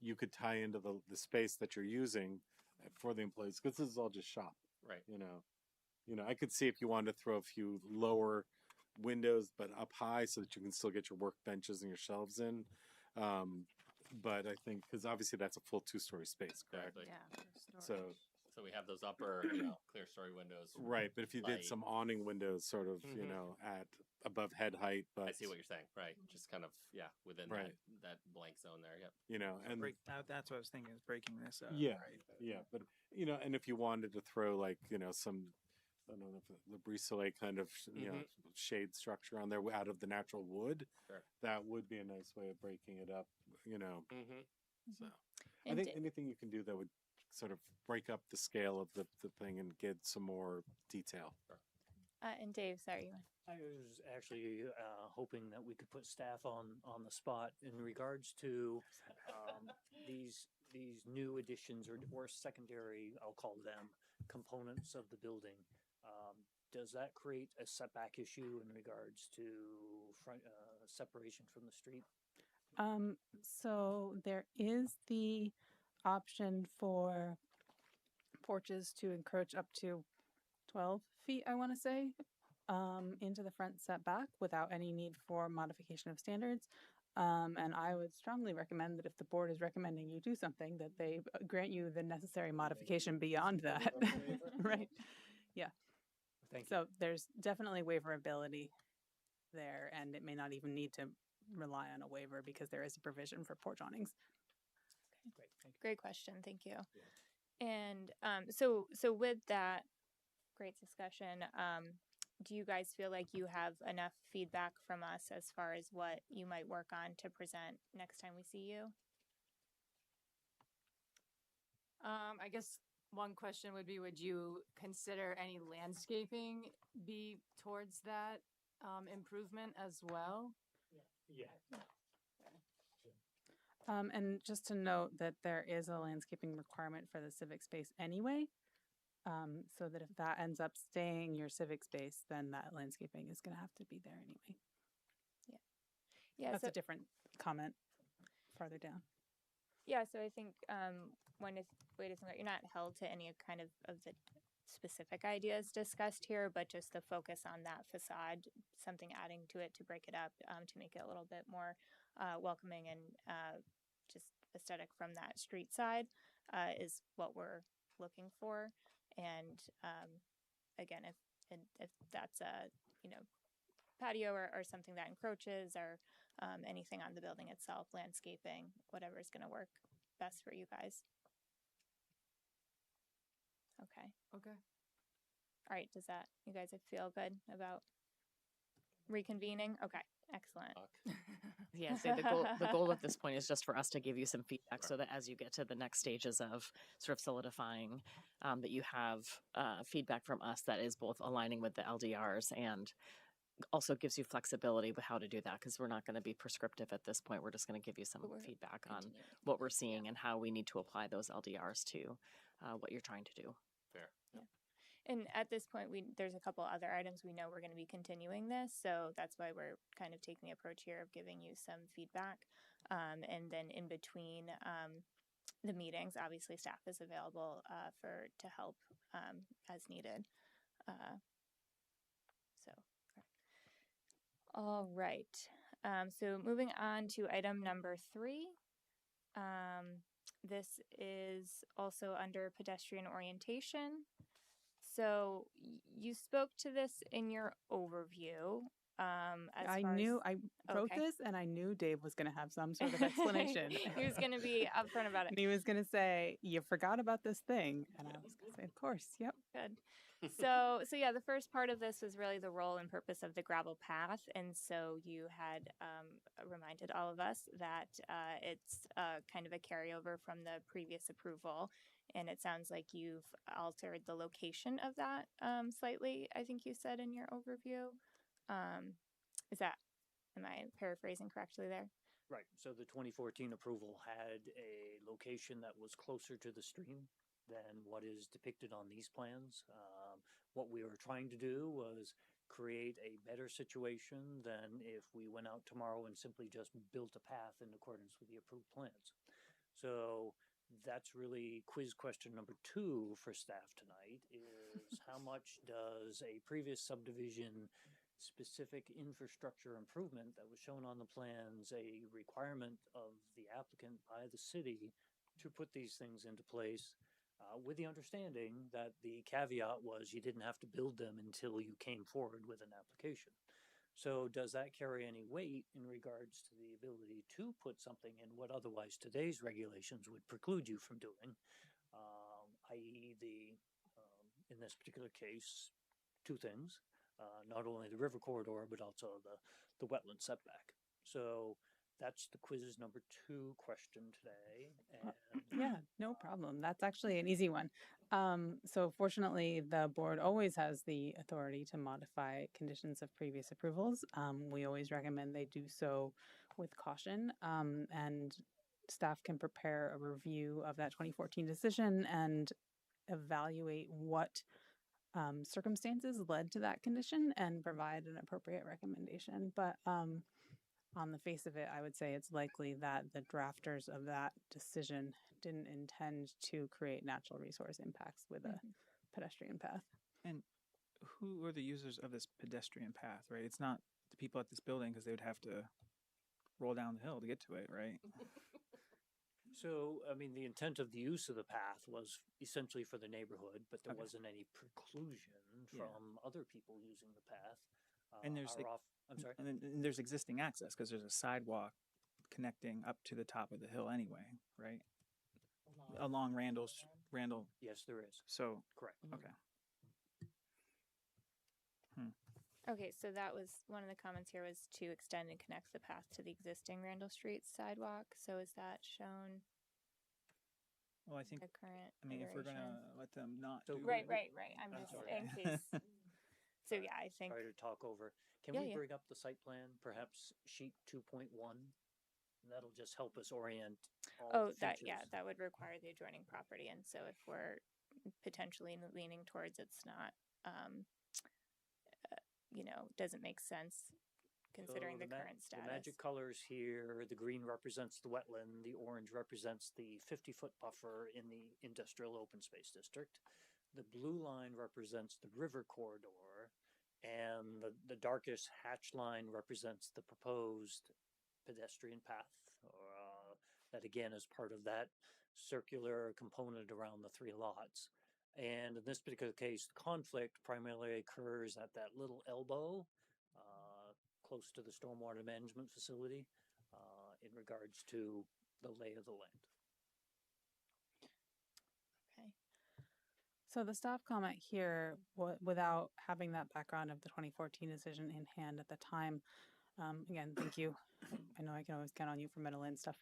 S4: you could tie into the space that you're using for the employees because this is all just shop.
S13: Right.
S4: I could see if you wanted to throw a few lower windows, but up high so that you can still get your workbenches and your shelves in. But I think because obviously that's a full 2-story space, correct?
S13: Exactly.
S1: Yeah.
S4: So
S13: we have those upper, clear story windows.
S4: right, but if you did some awning windows, sort of, at above head height, but
S13: I see what you're saying. Right, just kind of within that blank zone there. Yep.
S4: And
S3: that's what I was thinking is breaking this up.
S4: Yeah,
S3: right?
S4: yeah, but and if you wanted to throw like some, I don't know, if the brise soleil kind of shade structure on there out of the natural wood,
S13: Sure.
S4: that would be a nice way of breaking it up. So I
S1: And
S4: think anything you can do that would sort of break up the scale of the thing and get some more detail.
S1: And Dave, sorry.
S12: I was actually hoping that we could put staff on the spot in regards to these new additions or secondary, I'll call them, components of the building. Does that create a setback issue in regards to front separation from the street?
S2: So there is the option for porches to encroach up to 12 feet, I want to say, into the front setback without any need for modification of standards. And I would strongly recommend that if the board is recommending you do something, that they grant you the necessary modification beyond that. Right. Yeah.
S12: Thank you.
S2: So there's definitely waiverability there, and it may not even need to rely on a waiver because there is a provision for porch awnings.
S1: Great question. Thank you. And so with that great discussion, do you guys feel like you have enough feedback from us as far as what you might work on to present next time we see you?
S5: I guess one question would be, would you consider any landscaping be towards that improvement as well?
S12: Yeah.
S2: And just to note that there is a landscaping requirement for the civic space anyway, so that if that ends up staying your civic space, then that landscaping is going to have to be there anyway.
S1: Yeah.
S2: That's a different comment farther down.
S1: Yeah, so I think wait a second, you're not held to any kind of the specific ideas discussed here, but just the focus on that facade, something adding to it to break it up, to make it a little bit more welcoming and just aesthetic from that street side is what we're looking for. And again, if that's a patio or something that encroaches or anything on the building itself, landscaping, whatever is going to work best for you guys. Okay.
S5: Okay.
S1: All right. Does that, you guys feel good about reconvening? Okay. Excellent.
S15: Yeah, so the goal at this point is just for us to give you some feedback so that as you get to the next stages of sort of solidifying, that you have feedback from us that is both aligning with the LDRs and also gives you flexibility with how to do that, because we're not going to be prescriptive at this point. We're just going to give you some feedback on what we're seeing and how we need to apply those LDRs to what you're trying to do.
S13: Fair.
S1: Yeah. And at this point, there's a couple other items we know we're going to be continuing this, so that's why we're kind of taking the approach here of giving you some feedback. And then in between the meetings, obviously staff is available to help as needed. All right. So moving on to item number 3. This is also under pedestrian orientation. So you spoke to this in your overview.
S2: I wrote this and I knew Dave was going to have some sort of explanation.
S1: He was going to be upfront about it.
S2: And he was going to say, you forgot about this thing. And I was going to say, of course. Yep.
S1: Good. So yeah, the first part of this was really the role and purpose of the gravel path. And so you had reminded all of us that it's kind of a carryover from the previous approval. And it sounds like you've altered the location of that slightly, I think you said in your overview. Am I paraphrasing correctly there?
S12: Right. So the 2014 approval had a location that was closer to the stream than what is depicted on these plans. What we were trying to do was create a better situation than if we went out tomorrow and simply just built a path in accordance with the approved plans. So that's really quiz question number 2 for staff tonight is how much does a previous subdivision specific infrastructure improvement that was shown on the plans a requirement of the applicant by the city to put these things into place, with the understanding that the caveat was you didn't have to build them until you came forward with an application. So does that carry any weight in regards to the ability to put something in what otherwise today's regulations would preclude you from doing, i.e. in this particular case, 2 things, not only the river corridor, but also the wetland setback. So that's the quiz's number 2 question today. And
S2: yeah, no problem. That's actually an easy one. So fortunately, the board always has the authority to modify conditions of previous approvals. We always recommend they do so with caution, and staff can prepare a review of that 2014 decision and evaluate what circumstances led to that condition and provide an appropriate recommendation. But on the face of it, I would say it's likely that the drafters of that decision didn't intend to create natural resource impacts with a pedestrian path.
S3: And who are the users of this pedestrian path, right? It's not the people at this building, because they would have to roll down the hill to get to it, right?
S12: So, I mean, the intent of the use of the path was essentially for the neighborhood, but there wasn't any preclusion from other people using the path.
S3: And there's
S12: I'm sorry.
S3: And there's existing access because there's a sidewalk connecting up to the top of the hill anyway, right? Along Randall.
S12: Yes, there is.
S3: So
S12: correct.
S3: Okay.
S1: Okay, so that was one of the comments here, was to extend and connect the path to the existing Randall Street sidewalk. So is that shown?
S3: Well, I think
S1: the current.
S3: I mean, if we're gonna let them not do
S1: right.
S3: it,
S1: I'm just in case. So yeah, I think.
S12: Sorry to talk over. Can we bring up the site plan, perhaps sheet 2.1? That'll just help us orient. All the features.
S1: That would require the adjoining property, and so if we're potentially leaning towards it's not, doesn't make sense considering
S12: So
S1: the current status.
S12: The magic colors here, the green represents the wetland, the orange represents the 50-foot buffer in the industrial open space district. The blue line represents the river corridor, and the darkest hatch line represents the proposed pedestrian path, that again is part of that circular component around the three lots. And in this particular case, the conflict primarily occurs at that little elbow, close to the stormwater management facility, in regards to the lay of the land.
S1: Okay.
S2: So the staff comment here, without having that background of the 2014 decision in hand at the time, again, thank you. I know I can always count on you for Meadowland stuff.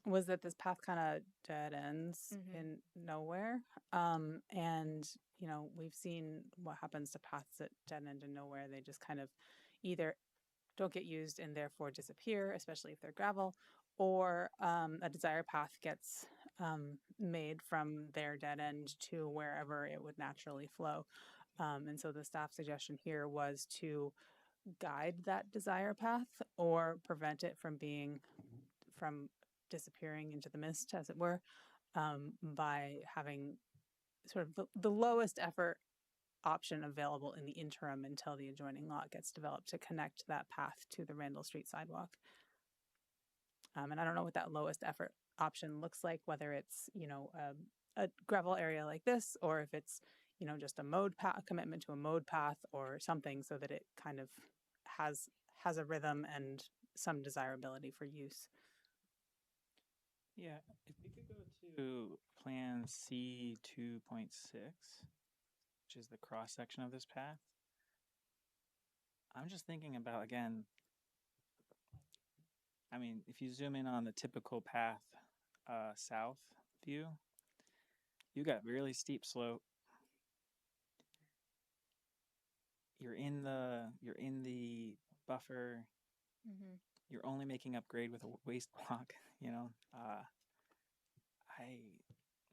S2: Was that this path kind of dead ends in nowhere? And, you know, we've seen what happens to paths that dead end in nowhere. They just kind of either don't get used and therefore disappear, especially if they're gravel, or a desired path gets made from their dead end to wherever it would naturally flow. And so the staff suggestion here was to guide that desire path or prevent it from disappearing into the mist, as it were, by having sort of the lowest effort option available in the interim until the adjoining lot gets developed to connect that path to the Randall Street sidewalk. And I don't know what that lowest effort option looks like, whether it's, you know, a gravel area like this, or if it's, you know, just a mode path, a commitment to a mode path or something, so that it kind of has a rhythm and some desirability for use.
S3: Yeah, if we could go to Plan C 2.6, which is the cross section of this path. I'm just thinking about, again, I mean, if you zoom in on the typical path south view, you got really steep slope. You're in the buffer. You're only making up grade with a waste block, you know. I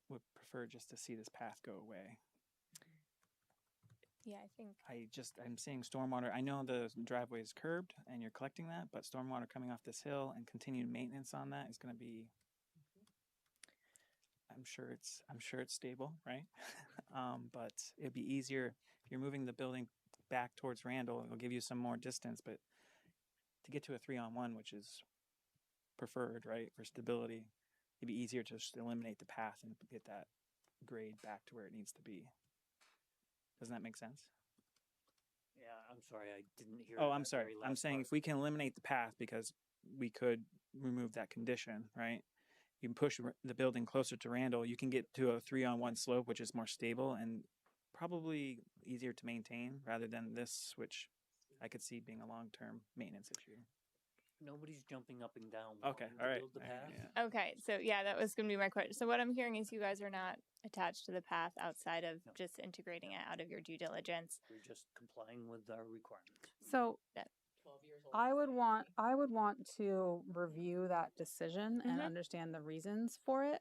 S3: would prefer just to see this path go away.
S1: Yeah, I think
S3: I'm seeing stormwater. I know the driveway is curbed and you're collecting that, but stormwater coming off this hill and continued maintenance on that is going to be, I'm sure it's stable, right? But it'd be easier if you're moving the building back towards Randall. It'll give you some more distance, but to get to a 3-on-1, which is preferred, right, for stability, it'd be easier to just eliminate the path and get that grade back to where it needs to be. Doesn't that make sense?
S12: Yeah, I'm sorry, I didn't hear.
S3: Oh, I'm sorry. I'm saying if we can eliminate the path, because we could remove that condition, right? You can push the building closer to Randall. You can get to a 3-on-1 slope, which is more stable and probably easier to maintain rather than this, which I could see being a long-term maintenance issue.
S12: Nobody's jumping up and down.
S3: Okay, all right.
S12: Build the path.
S3: Yeah.
S1: Okay, so yeah, that was going to be my question. So what I'm hearing is you guys are not attached to the path outside of just integrating it out of your due diligence.
S12: We're just complying with our requirements.
S2: So I would want to review that decision and understand the reasons for it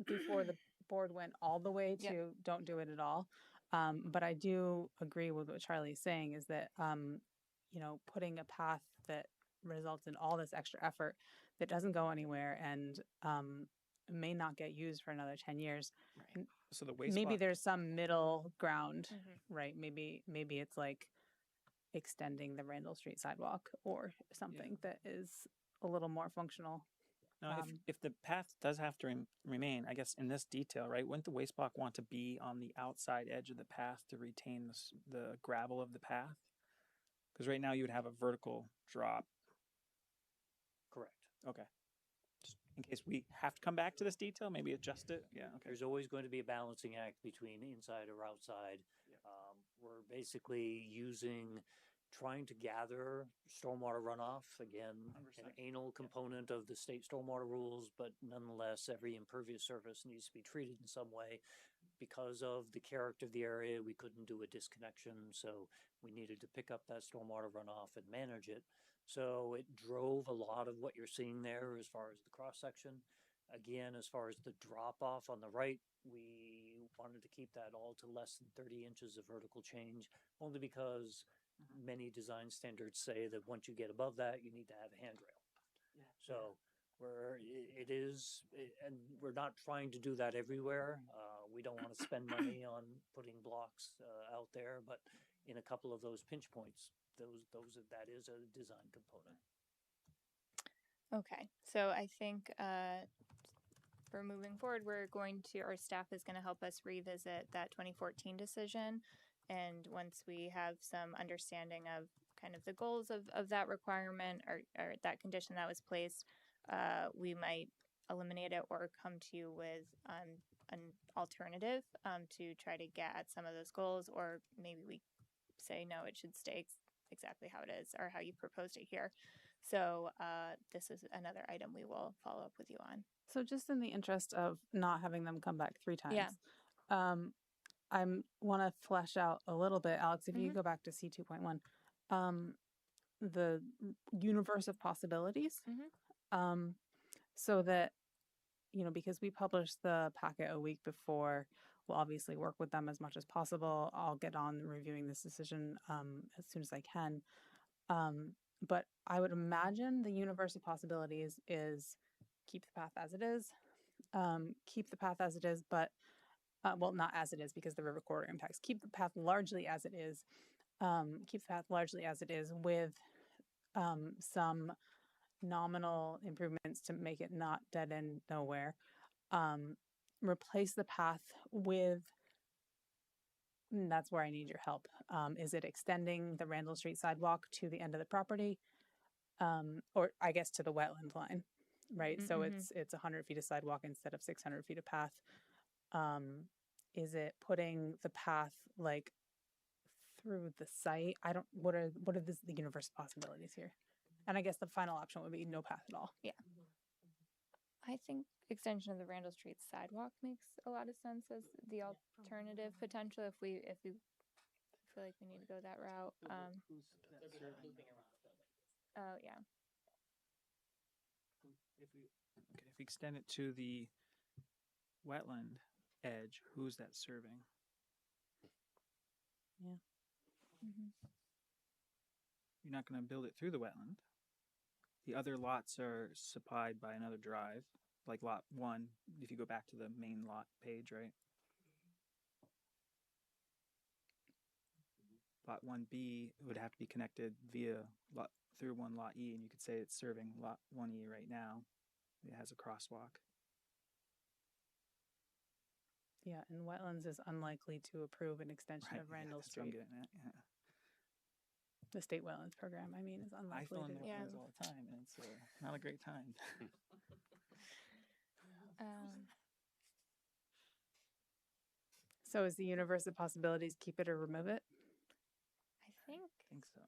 S2: before the board went all the way to don't do it at all. But I do agree with what Charlie's saying, is that you know, putting a path that results in all this extra effort that doesn't go anywhere and may not get used for another 10 years.
S3: Right. So the waste
S2: maybe
S3: block,
S2: there's some middle ground, right? Maybe it's like extending the Randall Street sidewalk or something that is a little more functional.
S3: now, if the path does have to remain, I guess in this detail, right, wouldn't the waste block want to be on the outside edge of the path to retain the gravel of the path? Because right now you would have a vertical drop.
S12: Correct.
S3: Okay. Just in case we have to come back to this detail, maybe adjust it. Yeah, okay.
S12: There's always going to be a balancing act between inside or outside. We're basically trying to gather stormwater runoff, again,
S3: 100%.
S12: an anal component of the state stormwater rules, but nonetheless, every impervious surface needs to be treated in some way. Because of the character of the area, we couldn't do a disconnection, so we needed to pick up that stormwater runoff and manage it. So it drove a lot of what you're seeing there as far as the cross-section. Again, as far as the drop-off on the right, we wanted to keep that all to less than 30 inches of vertical change, only because many design standards say that once you get above that, you need to have a handrail. So and we're not trying to do that everywhere. we don't want to spend money on putting blocks out there, but in a couple of those pinch points, that is a design component.
S1: Okay, so I think for moving forward, our staff is going to help us revisit that 2014 decision. And once we have some understanding of kind of the goals of that requirement or that condition that was placed, we might eliminate it or come to you with an alternative to try to get at some of those goals, or maybe we say no, it should stay exactly how it is or how you proposed it here. So this is another item we will follow up with you on.
S2: So just in the interest of not having them come back 3 times,
S1: Yeah.
S2: I want to flesh out a little bit, Alex, if you go back to C2.1, the universe of possibilities, so that, because we publish the packet a week before, we'll obviously work with them as much as possible. I'll get on reviewing this decision as soon as I can. But I would imagine the universe of possibilities is keep the path as it is, but well, not as it is because the river corridor impacts. Keep the path largely as it is. With some nominal improvements to make it not dead end nowhere. Replace the path with, that's where I need your help. Is it extending the Randall Street sidewalk to the end of the property? Or I guess to the wetland line, right? So it's 100 feet of sidewalk instead of 600 feet of path. Is it putting the path like through the site? What are the universe of possibilities here? And I guess the final option would be no path at all.
S1: Yeah. I think extension of the Randall Street sidewalk makes a lot of sense as the alternative potential if we feel like we need to go that route. Oh yeah.
S3: If we extend it to the wetland edge, who's that serving?
S2: Yeah.
S3: You're not going to build it through the wetland. The other lots are supplied by another drive, like lot 1, if you go back to the main lot page, right? Lot 1B would have to be connected through one lot E, and you could say it's serving lot 1E right now. It has a crosswalk.
S2: Yeah, and wetlands is unlikely to approve an extension of Randall Street.
S3: Yeah.
S2: The state wetlands program, I mean, is unlikely.
S3: I fill in
S2: to
S3: the wetlands all the time, and it's not a great time.
S2: So is the universe of possibilities keep it or remove it?
S1: I think
S3: so.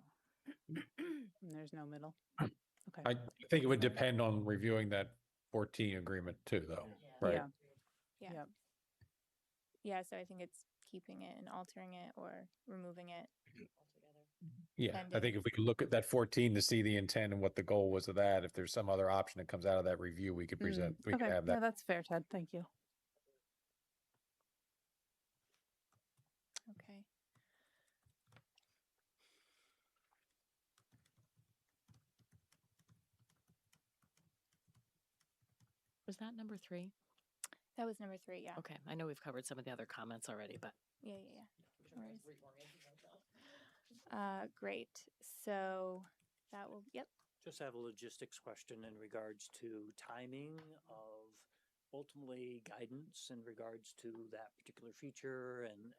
S2: And there's no middle. Okay.
S9: I think it would depend on reviewing that 14 agreement too, though, right?
S1: Yeah.
S2: Yep.
S1: Yeah, so I think it's keeping it and altering it or removing it.
S9: Yeah, I think if we could look at that 14 to see the intent and what the goal was of that, if there's some other option that comes out of that review, we could present, we could have that.
S2: Yeah, that's fair, Ted. Thank you.
S1: Okay.
S15: Was that number 3?
S1: That was number 3, yeah.
S15: Okay, I know we've covered some of the other comments already, but
S1: Yeah. No worries. Great. So that will,
S12: Just have a logistics question in regards to timing of ultimately guidance in regards to that particular feature and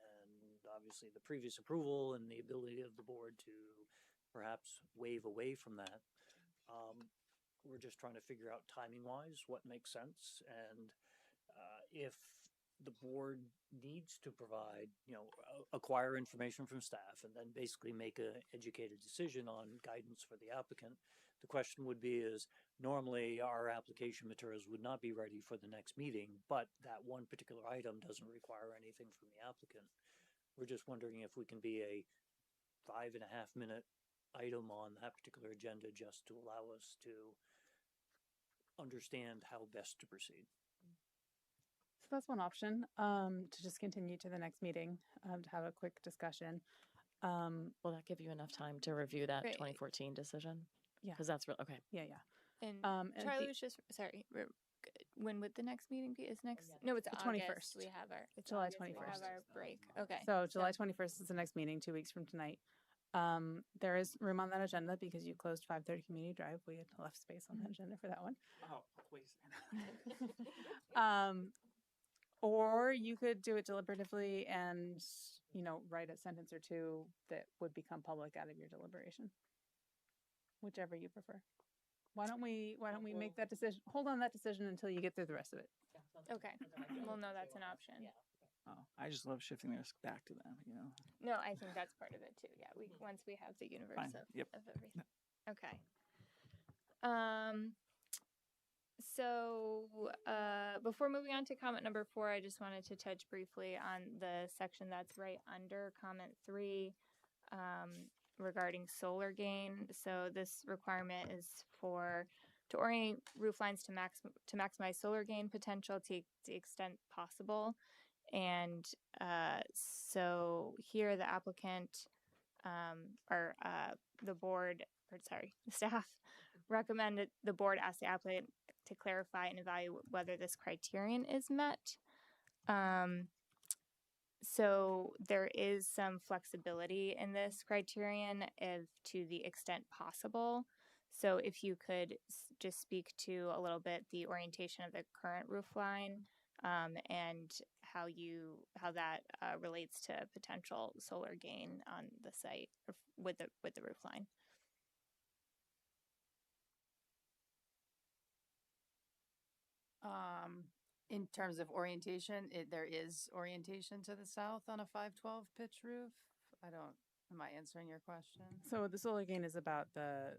S12: obviously the previous approval and the ability of the board to perhaps wave away from that. We're just trying to figure out timing wise what makes sense, and if the board needs to provide, acquire information from staff and then basically make an educated decision on guidance for the applicant. The question would be is normally our application materials would not be ready for the next meeting, but that one particular item doesn't require anything from the applicant. We're just wondering if we can be a 5.5-minute item on that particular agenda just to allow us to understand how best to proceed.
S2: So that's one option, to just continue to the next meeting, to have a quick discussion.
S15: Will that give you enough time to review that
S1: Great.
S15: 2014 decision?
S2: Yeah.
S15: Because that's real. Okay.
S2: Yeah.
S1: And
S2: And
S1: Charlie
S2: the-
S1: was just, sorry, when would the next meeting be? Is next? No, it's
S2: The
S1: August.
S2: 21st.
S1: We have our it's
S2: July
S1: August, we
S2: 21st.
S1: have our break. Okay.
S2: So July 21st is the next meeting, 2 weeks from tonight. There is room on that agenda because you closed 5:30 Community Drive. We had left space on the agenda for that one.
S3: Oh, please.
S2: Or you could do it deliberatively and, write a sentence or two that would become public out of your deliberation. Whichever you prefer. Why don't we make that decision? Hold on that decision until you get through the rest of it.
S1: Okay. Well, no, that's an option.
S3: Oh, I just love shifting this back to them,
S1: No, I think that's part of it too. Yeah, once we have the universe
S3: Fine.
S1: of,
S3: Yep.
S1: of everything. Okay. So before moving on to comment number 4, I just wanted to touch briefly on the section that's right under comment 3 regarding solar gain. So this requirement is to orient roof lines to maximize solar gain potential to the extent possible. And so here the applicant or the board, or sorry, the staff recommended the board ask the applicant to clarify and evaluate whether this criterion is met. So there is some flexibility in this criterion to the extent possible. So if you could just speak to a little bit the orientation of the current roof line and how that relates to potential solar gain on the site or with the roof line.
S5: In terms of orientation, there is orientation to the south on a 512 pitch roof. Am I answering your question?
S2: So the solar gain is about the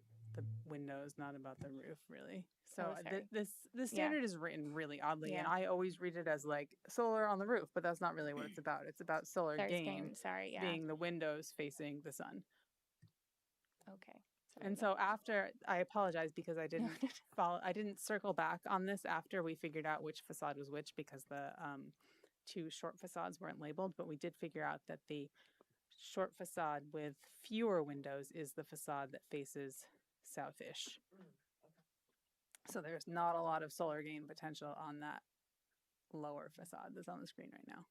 S2: windows, not about the roof, really. So this standard is written really oddly, and I always read it as like solar on the roof, but that's not really what it's about. It's about solar gain being the windows facing the sun.
S1: Okay.
S2: And so after, I apologize because I didn't circle back on this after we figured out which facade was which because the 2 short facades weren't labeled, but we did figure out that the short facade with fewer windows is the facade that faces southish. So there's not a lot of solar gain potential on that lower facade that's on the screen right now.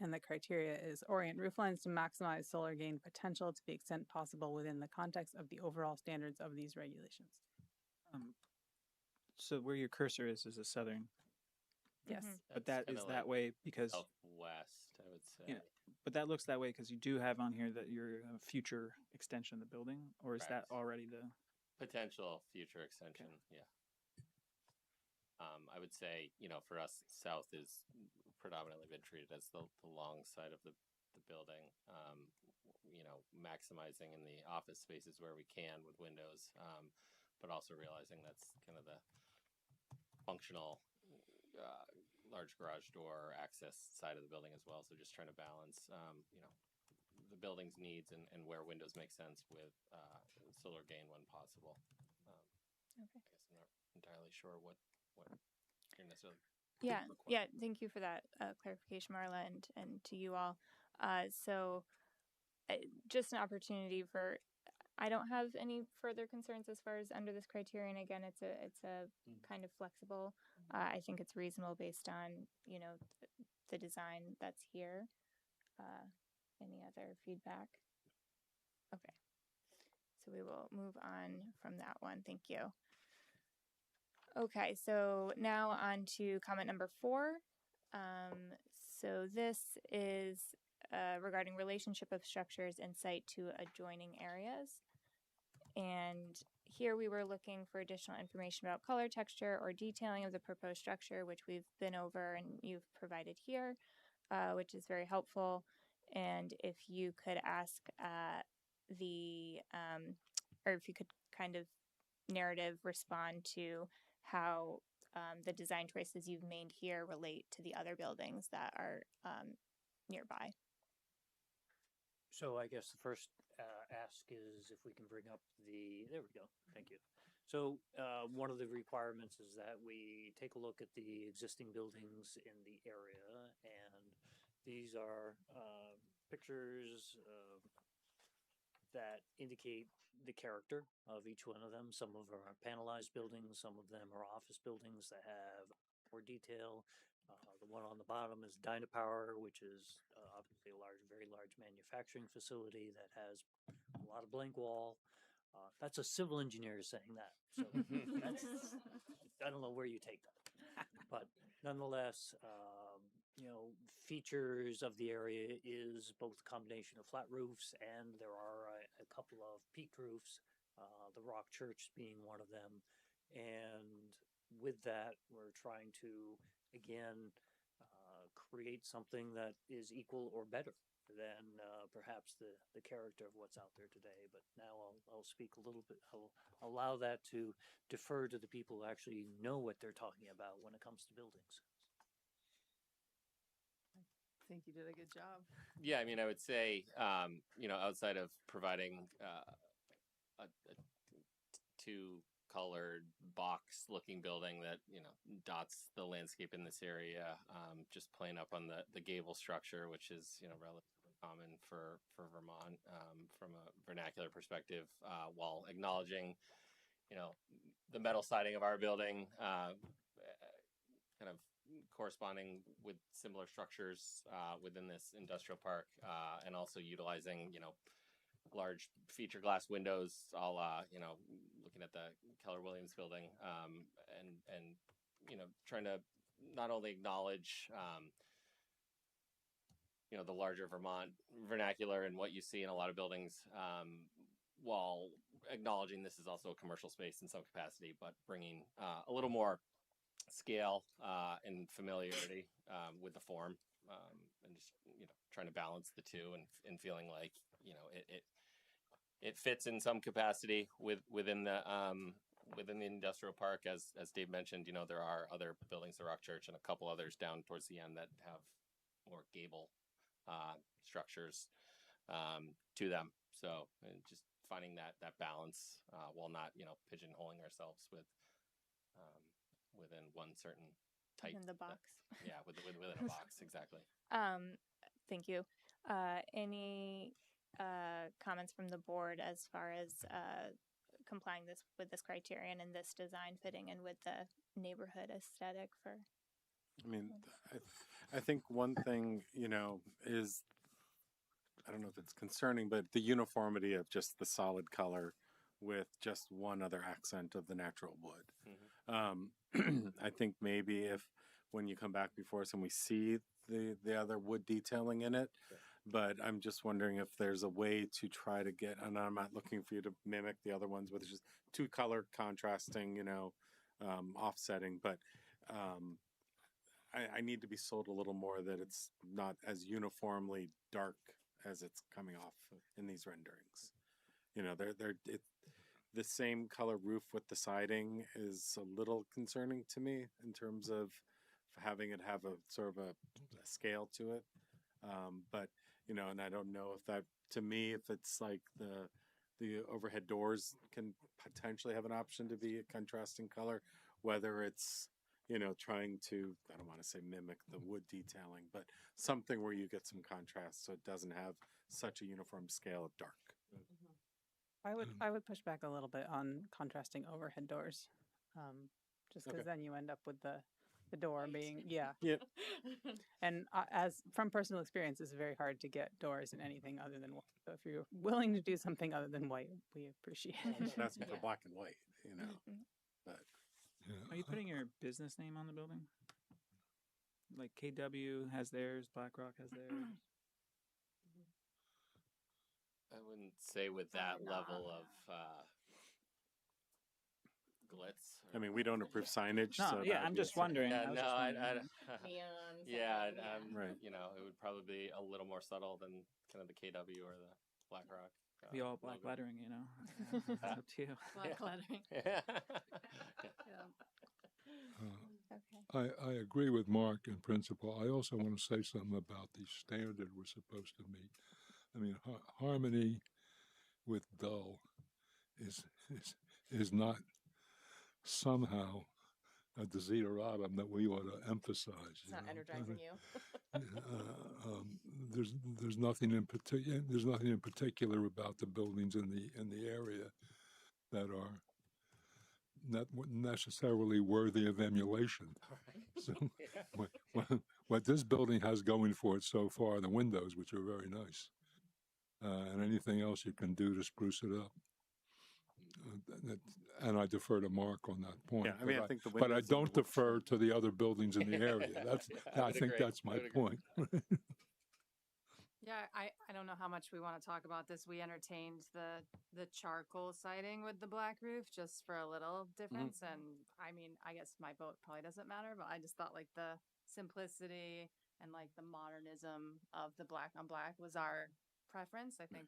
S2: And the criteria is orient roof lines to maximize solar gain potential to the extent possible within the context of the overall standards of these regulations.
S3: So where your cursor is a southern.
S2: Yes.
S3: But that is that way because
S13: southwest, I would say.
S3: Yeah, but that looks that way because you do have on here that your future extension of the building, or is that already the
S13: potential future extension? Okay. Yeah. I would say, for us, south is predominantly been treated as the long side of the building. Maximizing in the office spaces where we can with windows, but also realizing that's kind of the functional large garage door access side of the building as well. So just trying to balance, the building's needs and where windows make sense with solar gain when possible.
S1: Okay.
S13: I guess I'm not entirely sure what you're necessarily.
S1: Yeah. Thank you for that clarification, Marla, and to you all. So just an opportunity for. I don't have any further concerns as far as under this criterion. Again, it's a kind of flexible. I think it's reasonable based on the design that's here. Any other feedback? Okay, so we will move on from that one. Thank you. Okay, so now on to comment number 4. So this is regarding relationship of structures in site to adjoining areas. And here we were looking for additional information about color, texture, or detailing of the proposed structure, which we've been over and you've provided here, which is very helpful. And if you could ask or if you could kind of narrative respond to how the design choices you've made here relate to the other buildings that are nearby.
S12: So I guess the first ask is if we can bring up there we go. Thank you. So one of the requirements is that we take a look at the existing buildings in the area, and these are pictures that indicate the character of each one of them. Some of them are panelized buildings, some of them are office buildings that have more detail. The one on the bottom is Dynapower, which is obviously a large, very large manufacturing facility that has a lot of blank wall. That's a civil engineer saying that. So that's, I don't know where you take that. But nonetheless, features of the area is both a combination of flat roofs and there are a couple of peaked roofs, the Rock Church being one of them. And with that, we're trying to, again, create something that is equal or better than perhaps the character of what's out there today. But now I'll speak a little bit, I'll allow that to defer to the people who actually know what they're talking about when it comes to buildings.
S5: I think you did a good job.
S13: Yeah, I mean, I would say, outside of providing a two-colored box-looking building that dots the landscape in this area, just playing up on the gable structure, which is relatively common for Vermont from a vernacular perspective, while acknowledging the metal siding of our building, kind of corresponding with similar structures within this industrial park, and also utilizing large feature glass windows, all looking at the Keller Williams building, and trying to not only acknowledge the larger Vermont vernacular and what you see in a lot of buildings, while acknowledging this is also a commercial space in some capacity, but bringing a little more scale and familiarity with the form, and just trying to balance the two, and feeling like it fits in some capacity within the industrial park. As Dave mentioned, there are other buildings, the Rock Church and a couple others down towards the end that have more gable structures to them. So just finding that balance while not pigeonholing ourselves within one certain type.
S1: In the box.
S13: Yeah, within a box, exactly.
S1: Thank you. Any comments from the board as far as complying with this criterion and this design fitting in with the neighborhood aesthetic for?
S4: I mean, I think one thing, is, I don't know if it's concerning, but the uniformity of just the solid color with just one other accent of the natural wood.
S13: Mm-hmm.
S4: I think maybe if when you come back before us and we see the other wood detailing in it, but I'm just wondering if there's a way to try to get, and I'm not looking for you to mimic the other ones, but it's just two color contrasting, offsetting, but I need to be sold a little more that it's not as uniformly dark as it's coming off in these renderings. The same color roof with the siding is a little concerning to me in terms of having it have a sort of a scale to it. But, and I don't know if that, to me, if it's like the overhead doors can potentially have an option to be a contrasting color, whether it's, trying to, I don't want to say mimic the wood detailing, but something where you get some contrast so it doesn't have such a uniform scale of dark.
S2: I would push back a little bit on contrasting overhead doors, just because then you end up with the door being
S4: Yep.
S2: And as from personal experience, it's very hard to get doors in anything other than white. So if you're willing to do something other than white, we appreciate it.
S4: That's for black and white, But
S3: Are you putting your business name on the building? Like KW has theirs, BlackRock has theirs.
S13: I wouldn't say with that level of glitz.
S4: I mean, we don't approve signage.
S3: No,
S4: so
S3: yeah, I'm just wondering.
S13: Yeah,
S3: I was
S13: no,
S3: just wondering.
S4: Right.
S13: It would probably be a little more subtle than kind of the KW or the BlackRock.
S3: Be all black
S13: logo.
S3: lettering, It's up to you.
S5: Black lettering.
S13: Yeah.
S1: Okay.
S14: I agree with Mark in principle. I also want to say something about the standard we're supposed to meet. I mean, harmony with dull is not somehow a desideratum that we ought to emphasize.
S15: It's not energizing you.
S14: there's nothing in particular about the buildings in the area that are not necessarily worthy of emulation. So what this building has going for it so far, the windows, which are very nice, and anything else you can do to spruce it up. And I defer to Mark on that point.
S4: Yeah, I mean, I think the
S14: but I
S4: windows and
S14: don't
S4: the
S14: defer to the other buildings in the area. I think that's my point.
S5: Yeah, I don't know how much we want to talk about this. We entertained the charcoal siding with the black roof just for a little difference. And I mean, I guess my vote probably doesn't matter, but I just thought like the simplicity and like the modernism of the black on black was our preference. I think,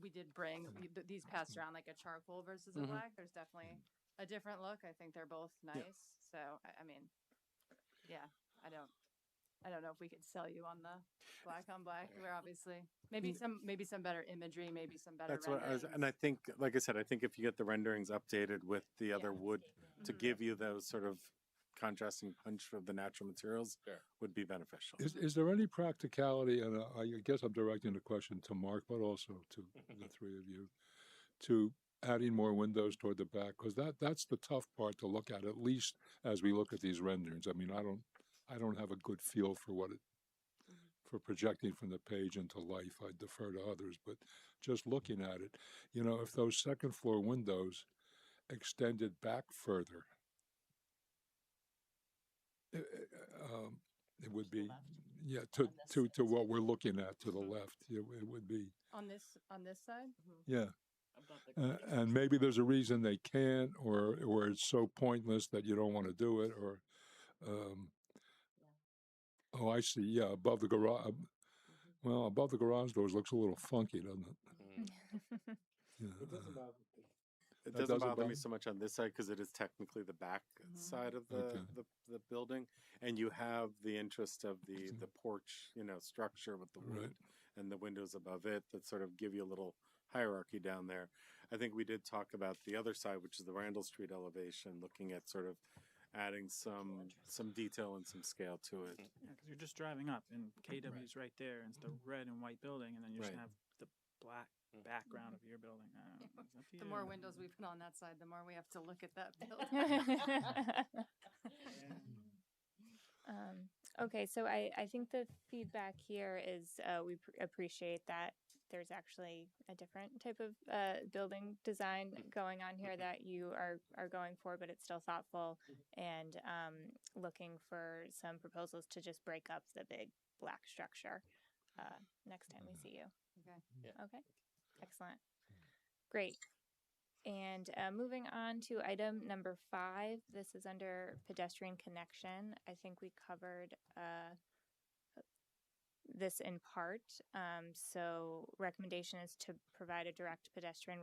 S5: we did bring these passed around like a charcoal versus a black. There's definitely a different look. I think they're both nice. So, I mean, yeah, I don't know if we could sell you on the black on black. We're obviously maybe some better imagery, maybe some better.
S4: That's what I was, and I think, like I said, I think if you get the renderings updated with the other wood to give you those sort of contrasting punch of the natural materials would be beneficial.
S14: Is there any practicality, and I guess I'm directing the question to Mark, but also to the three of you, to adding more windows toward the back? Because that's the tough part to look at least as we look at these renderings. I mean, I don't have a good feel for for projecting from the page into life. I defer to others, but just looking at it, if those second floor windows extended back further, it would be, to what we're looking at to the left. It would be
S5: on this side.
S14: Yeah. And maybe there's a reason they can't, or it's so pointless that you don't want to do it, or oh, I see. Yeah, above the garage. Well, above the garage doors looks a little funky, doesn't it?
S4: It doesn't bother me so much on this side because it is technically the back side of the building, and you have the interest of the porch, structure with the wood and the windows above it that sort of give you a little hierarchy down there. I think we did talk about the other side, which is the Randall Street elevation, looking at sort of adding some detail and some scale to it.
S3: Yeah, because you're just driving up, and KW's right there, and it's the red and white building, and then you're just gonna have the black background of your building.
S5: The more windows we put on that side, the more we have to look at that building.
S1: Okay, so I think the feedback here is we appreciate that there's actually a different type of building design going on here that you are going for, but it's still thoughtful and looking for some proposals to just break up the big black structure next time we see you.
S5: Okay.
S13: Yeah.
S1: Okay. Excellent. Great. And moving on to item number 5, this is under pedestrian connection. I think we covered this in part. So recommendation is to provide a direct pedestrian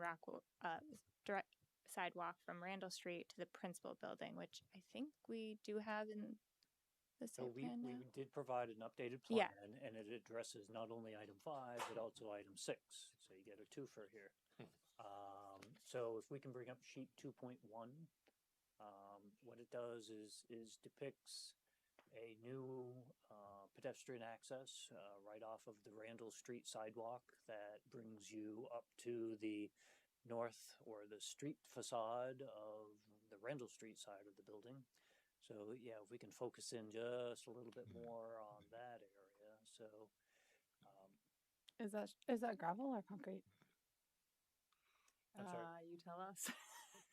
S1: direct sidewalk from Randall Street to the principal building, which I think we do have in the site plan now.
S12: We did provide an updated plan, and it addresses not only item 5, but also item 6. So you get a twofer here. So if we can bring up sheet 2.1, what it does is depicts a new pedestrian access right off of the Randall Street sidewalk that brings you up to the north or the street facade of the Randall Street side of the building. So yeah, if we can focus in just a little bit more on that area. So
S2: is that gravel or concrete?
S12: I'm sorry.
S5: You tell us.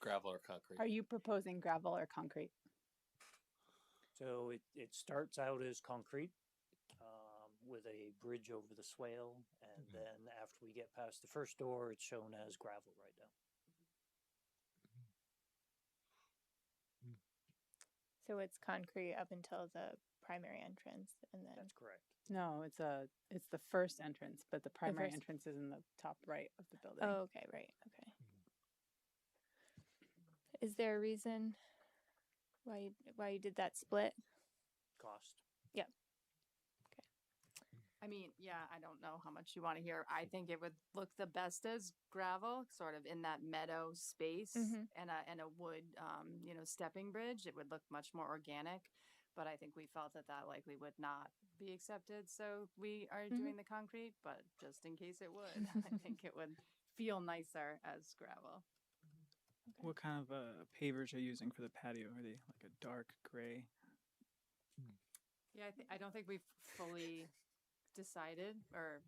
S13: Gravel or concrete?
S2: Are you proposing gravel or concrete?
S12: So it starts out as concrete with a bridge over the swale, and then after we get past the first door, it's shown as gravel right now.
S1: So it's concrete up until the primary entrance, and then
S12: That's correct.
S2: No, it's the first entrance, but the primary entrance is in the top right of the building.
S1: Oh, okay, right, okay. Is there a reason why you did that split?
S12: Cost.
S1: Yep. Okay.
S5: I mean, yeah, I don't know how much you want to hear. I think it would look the best as gravel, sort of in that meadow space, and a wood, stepping bridge. It would look much more organic. but I think we felt that that likely would not be accepted. So we are doing the concrete, but just in case it would, I think it would feel nicer as gravel.
S3: What kind of pavers are you using for the patio? Are they like a dark gray?
S5: Yeah, I don't think we've fully decided or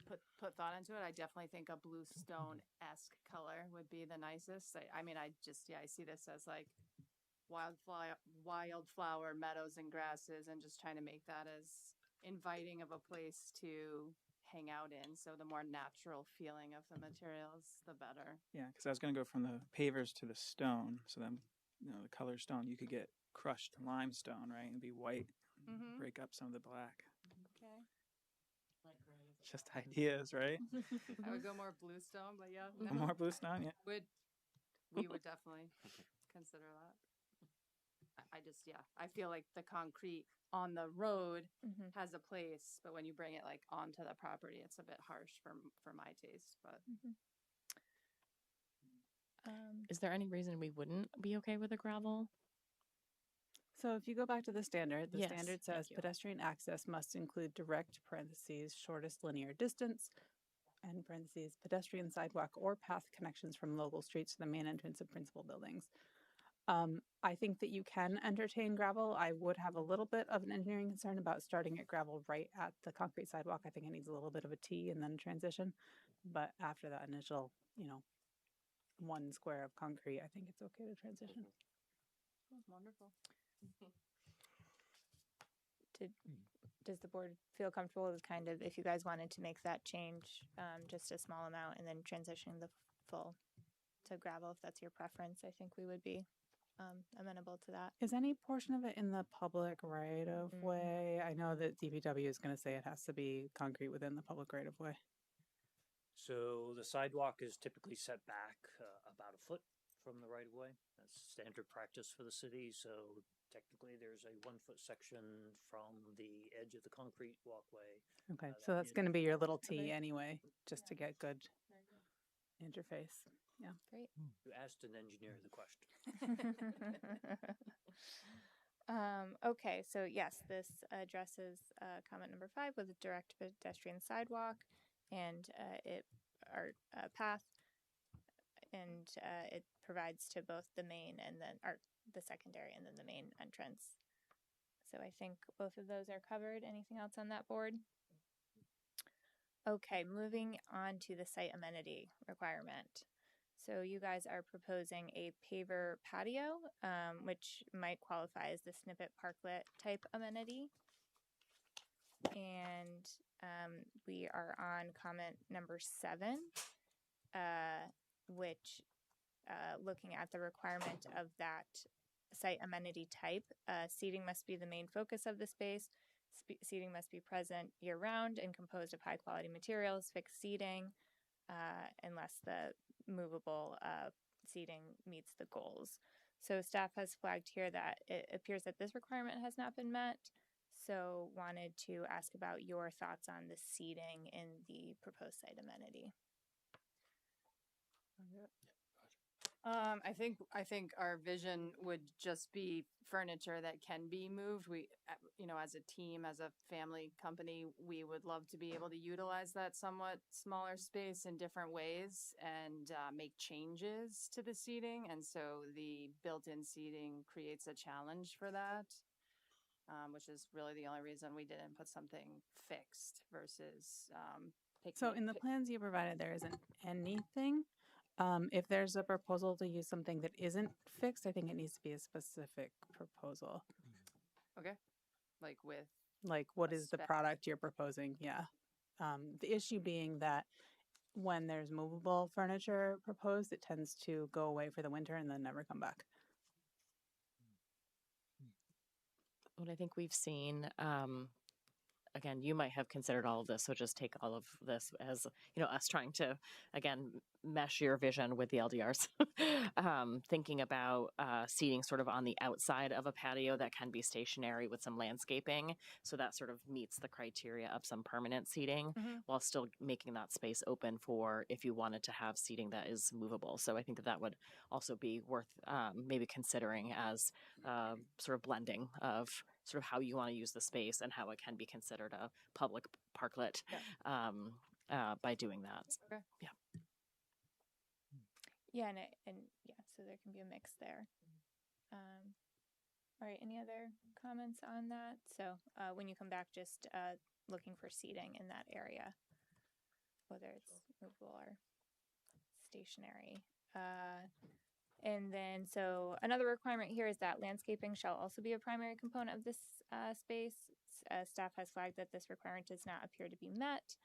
S5: put thought into it. I definitely think a bluestone-esque color would be the nicest. I mean, I see this as like wildflower meadows and grasses, and just trying to make that as inviting of a place to hang out in. So the more natural feeling of the materials, the better.
S3: Yeah, because I was going to go from the pavers to the stone. So then, the color stone, you could get crushed limestone, right? And be white, break up some of the black.
S5: Okay.
S3: Just ideas, right?
S5: I would go more bluestone, but yeah.
S3: More bluestone, yeah.
S5: We would definitely consider that. I feel like the concrete on the road has a place, but when you bring it like onto the property, it's a bit harsh for my taste. But
S15: is there any reason we wouldn't be okay with a gravel?
S2: So if you go back to the standard
S15: Yes,
S2: standard says pedestrian access must include direct parentheses shortest linear distance and parentheses pedestrian sidewalk or path connections from local streets to the main entrance of principal buildings. I think that you can entertain gravel. I would have a little bit of an engineering concern about starting at gravel right at the concrete sidewalk. I think it needs a little bit of a T and then a transition. But after that initial, 1 square of concrete, I think it's okay to transition.
S5: wonderful.
S1: Does the board feel comfortable with kind of, if you guys wanted to make that change, just a small amount and then transitioning the full to gravel, if that's your preference? I think we would be amenable to that.
S2: Is any portion of it in the public right of way? I know that DPW is going to say it has to be concrete within the public right of way.
S12: So the sidewalk is typically set back about a foot from the right of way. That's standard practice for the city. So technically there's a 1 foot section from the edge of the concrete walkway.
S2: Okay, so that's going to be your little T anyway, just to get good interface. Yeah.
S1: Great.
S12: You asked an engineer the question.
S1: Okay, so yes, this addresses comment number 5 with a direct pedestrian sidewalk and our path, and it provides to both the main and then the secondary and then the main entrance. So I think both of those are covered. Anything else on that board? Okay, moving on to the site amenity requirement. So you guys are proposing a paver patio, which might qualify as the snippet parklet type amenity. And we are on comment number 7, which looking at the requirement of that site amenity type, seating must be the main focus of the space. Seating must be present year-round and composed of high-quality materials, fixed seating, unless the movable seating meets the goals. So staff has flagged here that it appears that this requirement has not been met. So wanted to ask about your thoughts on the seating in the proposed site amenity.
S5: I think our vision would just be furniture that can be moved. We, as a team, as a family company, we would love to be able to utilize that somewhat smaller space in different ways and make changes to the seating. And so the built-in seating creates a challenge for that, which is really the only reason we didn't put something fixed versus
S2: So in the plans you provided, there isn't anything. If there's a proposal to use something that isn't fixed, I think it needs to be a specific proposal.
S5: Okay.
S2: Like what is the product you're proposing? Yeah. The issue being that when there's movable furniture proposed, it tends to go away for the winter and then never come back.
S15: What I think we've seen, again, you might have considered all of this, so just take all of this as, us trying to, again, mesh your vision with the LDRs. Thinking about seating sort of on the outside of a patio that can be stationary with some landscaping. So that sort of meets the criteria of some permanent seating while still making that space open for if you wanted to have seating that is movable. So I think that would also be worth maybe considering as sort of blending of sort of how you want to use the space and how it can be considered a public parklet by doing that.
S5: Okay.
S15: Yeah.
S1: Yeah, and yeah, so there can be a mix there. All right, any other comments on that? So when you come back, just looking for seating in that area, whether it's movable or stationary. And then, so another requirement here is that landscaping shall also be a primary component of this space. Staff has flagged that this requirement does not appear to be met.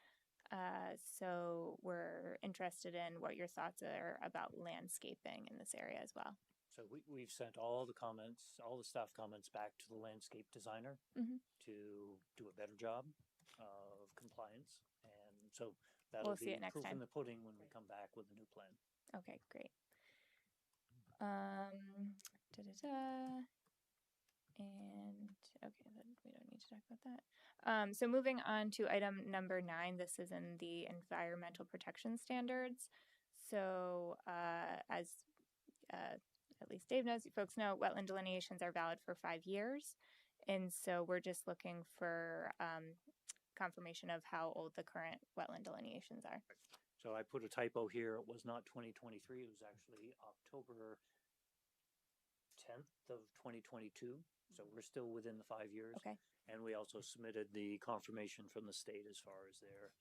S1: So we're interested in what your thoughts are about landscaping in this area as well.
S12: So we've sent all the comments, all the staff comments back to the landscape designer to do a better job of compliance. And so that'll
S1: see
S12: be
S1: it next
S12: proof
S1: time.
S12: in the pudding when we come back with a new plan.
S1: Okay, great. And okay, then we don't need to talk about that. So moving on to item number 9, this is in the environmental protection standards. So as at least Dave knows, you folks know, wetland delineations are valid for 5 years. And so we're just looking for confirmation of how old the current wetland delineations are.
S12: So I put a typo here. It was not 2023. It was actually October 10th of 2022. So we're still within the 5 years.
S1: Okay.
S12: And we also submitted the confirmation from the state as far as their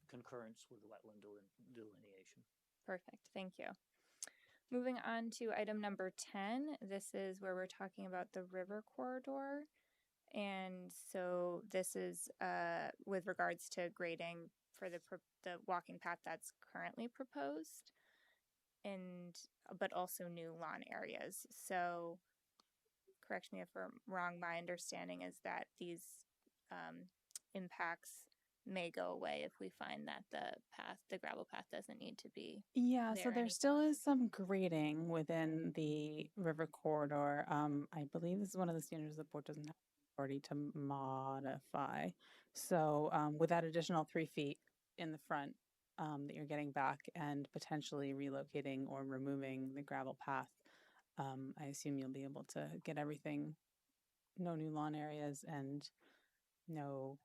S12: concurrence with wetland delineation.
S1: Perfect. Thank you. Moving on to item number 10. This is where we're talking about the river corridor. And so this is with regards to grading for the walking path that's currently proposed, but also new lawn areas. So correct me if I'm wrong, my understanding is that these impacts may go away if we find that the gravel path doesn't need to be.
S2: Yeah, so there
S1: anymore.
S2: still is some grading within the river corridor. I believe this is one of the standards the board doesn't have authority to modify. So with that additional 3 feet in the front that you're getting back and potentially relocating or removing the gravel path, I assume you'll be able to get everything, no new lawn areas and no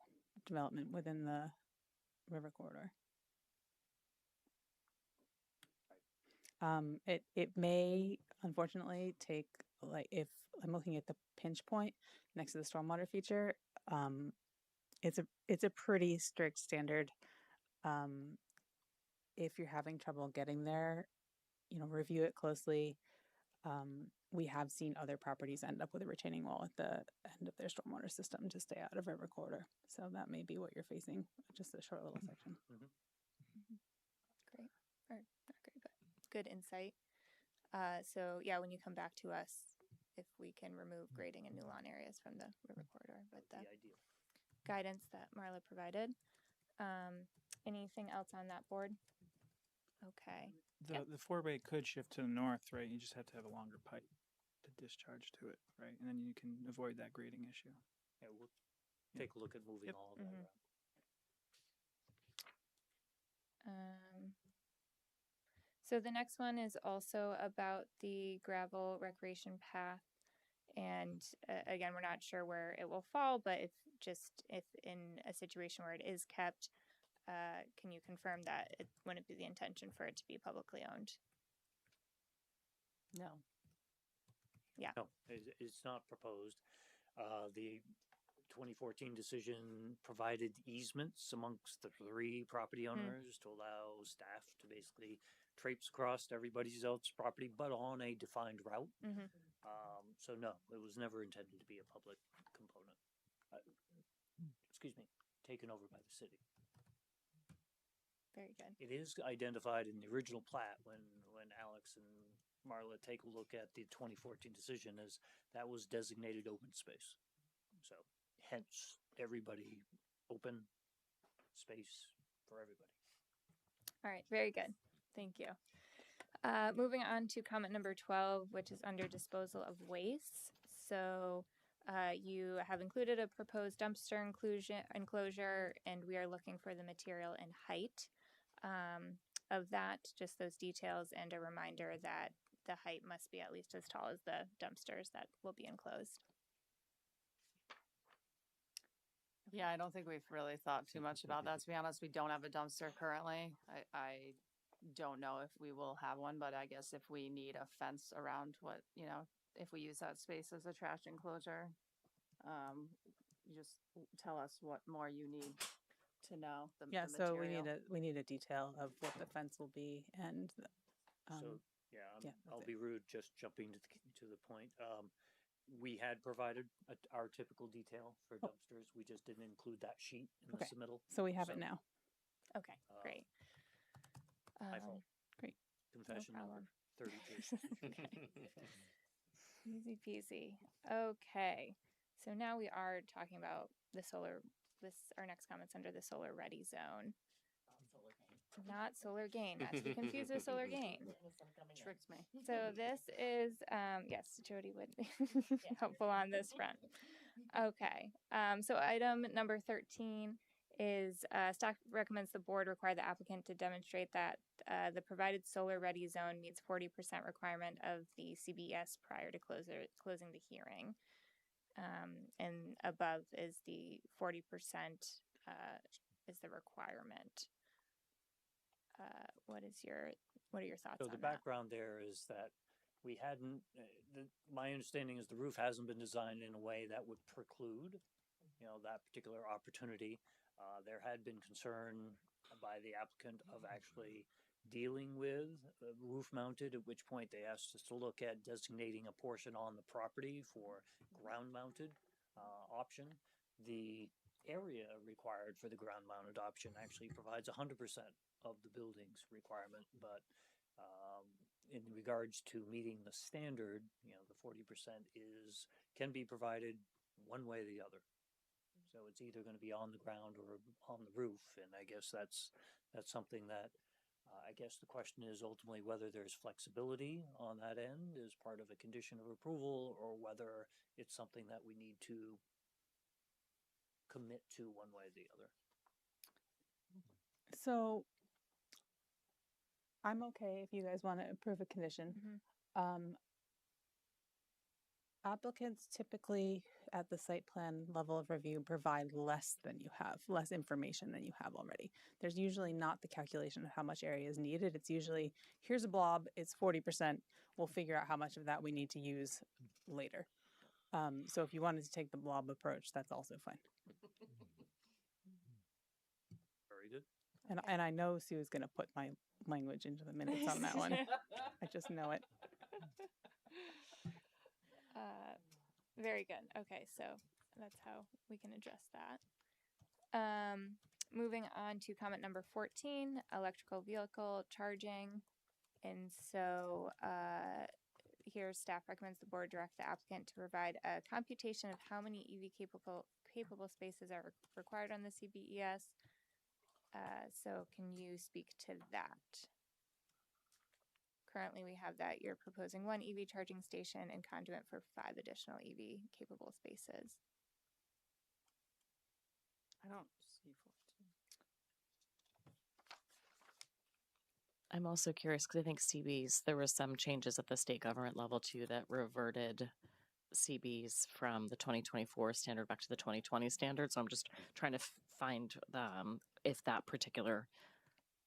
S2: development within the river corridor. It may unfortunately take, like, if I'm looking at the pinch point next to the stormwater feature, it's a pretty strict standard. If you're having trouble getting there, review it closely. We have seen other properties end up with a retaining wall at the end of their stormwater system to stay out of river corridor. So that may be what you're facing, just a short little section.
S1: Great, or not great, but good insight. So yeah, when you come back to us, if we can remove grading and new lawn areas from the river corridor with the guidance that Marla provided. Anything else on that board? Okay.
S3: The 4-way could shift to the north, right? You just have to have a longer pipe to discharge to it, right? And then you can avoid that grading issue.
S12: Yeah, we'll take a look at moving all of that around.
S1: So the next one is also about the gravel recreation path. And again, we're not sure where it will fall, but if in a situation where it is kept, can you confirm that it wouldn't be the intention for it to be publicly owned?
S2: No.
S1: Yeah.
S12: No, it's not proposed. The 2014 decision provided easements amongst the 3 property owners to allow staff to basically traipse across everybody's else property, but on a defined route. So no, it was never intended to be a public component. Taken over by the city.
S1: Very good.
S12: It is identified in the original plat when Alex and Marla take a look at the 2014 decision as that was designated open space. So hence everybody open space for everybody.
S1: All right, very good. Thank you. Moving on to comment number 12, which is under disposal of waste. So you have included a proposed dumpster enclosure, and we are looking for the material and height of that, just those details, and a reminder that the height must be at least as tall as the dumpsters that will be enclosed.
S5: Yeah, I don't think we've really thought too much about that. To be honest, we don't have a dumpster currently. I don't know if we will have one, but I guess if we need a fence around what, if we use that space as a trash enclosure, you just tell us what more you need to know.
S2: Yeah,
S5: the
S2: so
S5: material.
S2: we need a detail of what the fence will be and
S12: So, yeah,
S2: yeah,
S12: I'll
S2: that's
S12: be rude, just jumping to the point. We had provided our typical detail for dumpsters. We just didn't include that sheet in the
S2: Okay.
S12: submittal.
S2: So we have it now.
S1: Okay, great.
S12: My fault.
S2: Great.
S12: Confession number
S1: problem.
S12: 32.
S1: Easy peasy. Okay. So now we are talking about our next comments under the solar ready zone. Not solar gain, not to be confused with solar gain.
S5: Tricked me.
S1: So this is, yes, Jody would be helpful on this front. Okay. So item number 13 is staff recommends the board require the applicant to demonstrate that the provided solar ready zone meets 40% requirement of the CBS prior to closing the hearing. And above is the 40% is the requirement. What are your thoughts
S12: So
S1: on
S12: the
S1: that?
S12: background there is that we hadn't, my understanding is the roof hasn't been designed in a way that would preclude, that particular opportunity. There had been concern by the applicant of actually dealing with roof mounted, at which point they asked us to look at designating a portion on the property for ground mounted option. The area required for the ground mounted option actually provides 100% of the building's requirement, but in regards to meeting the standard, the 40% can be provided one way or the other. So it's either going to be on the ground or on the roof, and I guess that's something that I guess the question is ultimately whether there's flexibility on that end as part of a condition of approval, or whether it's something that we need to commit to one way or the other.
S2: So I'm okay if you guys want to approve a condition. Applicants typically at the site plan level of review provide less information than you have already. There's usually not the calculation of how much area is needed. It's usually, here's a blob, it's 40%. We'll figure out how much of that we need to use later. So if you wanted to take the blob approach, that's also fine.
S12: Very good.
S2: And I know Sue is going to put my language into the minutes on that one. I just know it.
S1: Very good. Okay, so that's how we can address that. Moving on to comment number 14, electrical vehicle charging. And so here staff recommends the board direct the applicant to provide a computation of how many EV capable spaces are required on the CBES. So can you speak to that? Currently, we have that you're proposing 1 EV charging station and conduit for 5 additional EV capable spaces.
S5: I don't see 14.
S15: I'm also curious because I think CBs, there was some changes at the state government level too that reverted CBs from the 2024 standard back to the 2020 standard. So I'm just trying to find if that particular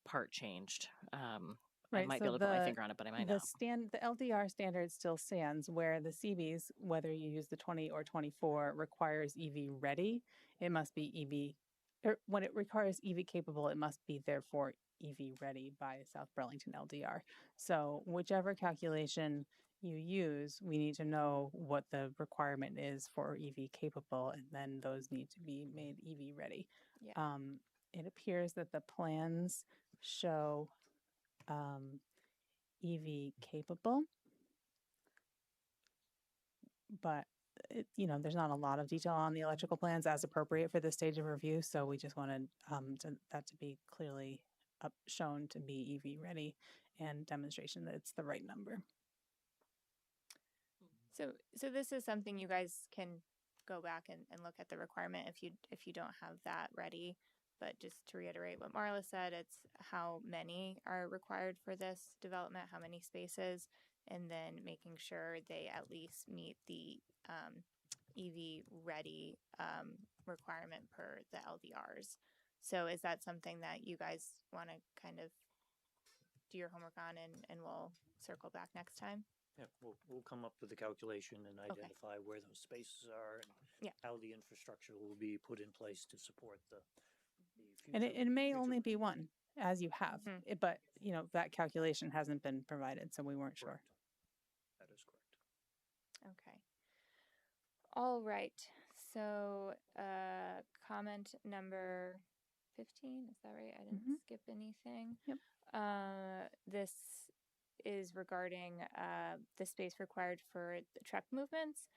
S15: part changed.
S2: Right,
S15: I might
S2: so
S15: be able to put my finger on it, but I might not.
S2: The LDR standard still stands, where the CBs, whether you use the 20 or 24, requires EV ready. It must be when it requires EV capable, it must be therefore EV ready by South Burlington LDR. So whichever calculation you use, we need to know what the requirement is for EV capable, and then those need to be made EV ready.
S1: Yeah.
S2: It appears that the plans show EV capable, but there's not a lot of detail on the electrical plans as appropriate for this stage of review. So we just wanted that to be clearly shown to be EV ready and demonstration that it's the right number.
S1: So this is something you guys can go back and look at the requirement if you don't have that ready. But just to reiterate what Marla said, it's how many are required for this development, how many spaces, and then making sure they at least meet the EV ready requirement per the LDRs. So is that something that you guys want to kind of do your homework on, and we'll circle back next time?
S12: Yeah, we'll come up with a calculation and identify where those spaces are and how the infrastructure will be put in place to support the future.
S2: And it may only be one, as you have, but you know that calculation hasn't been provided, so we weren't sure.
S12: That is correct.
S1: Okay. All right. So, comment number 15, is that right? I didn't skip anything.
S2: Yep.
S1: This is regarding the space required for the truck movements.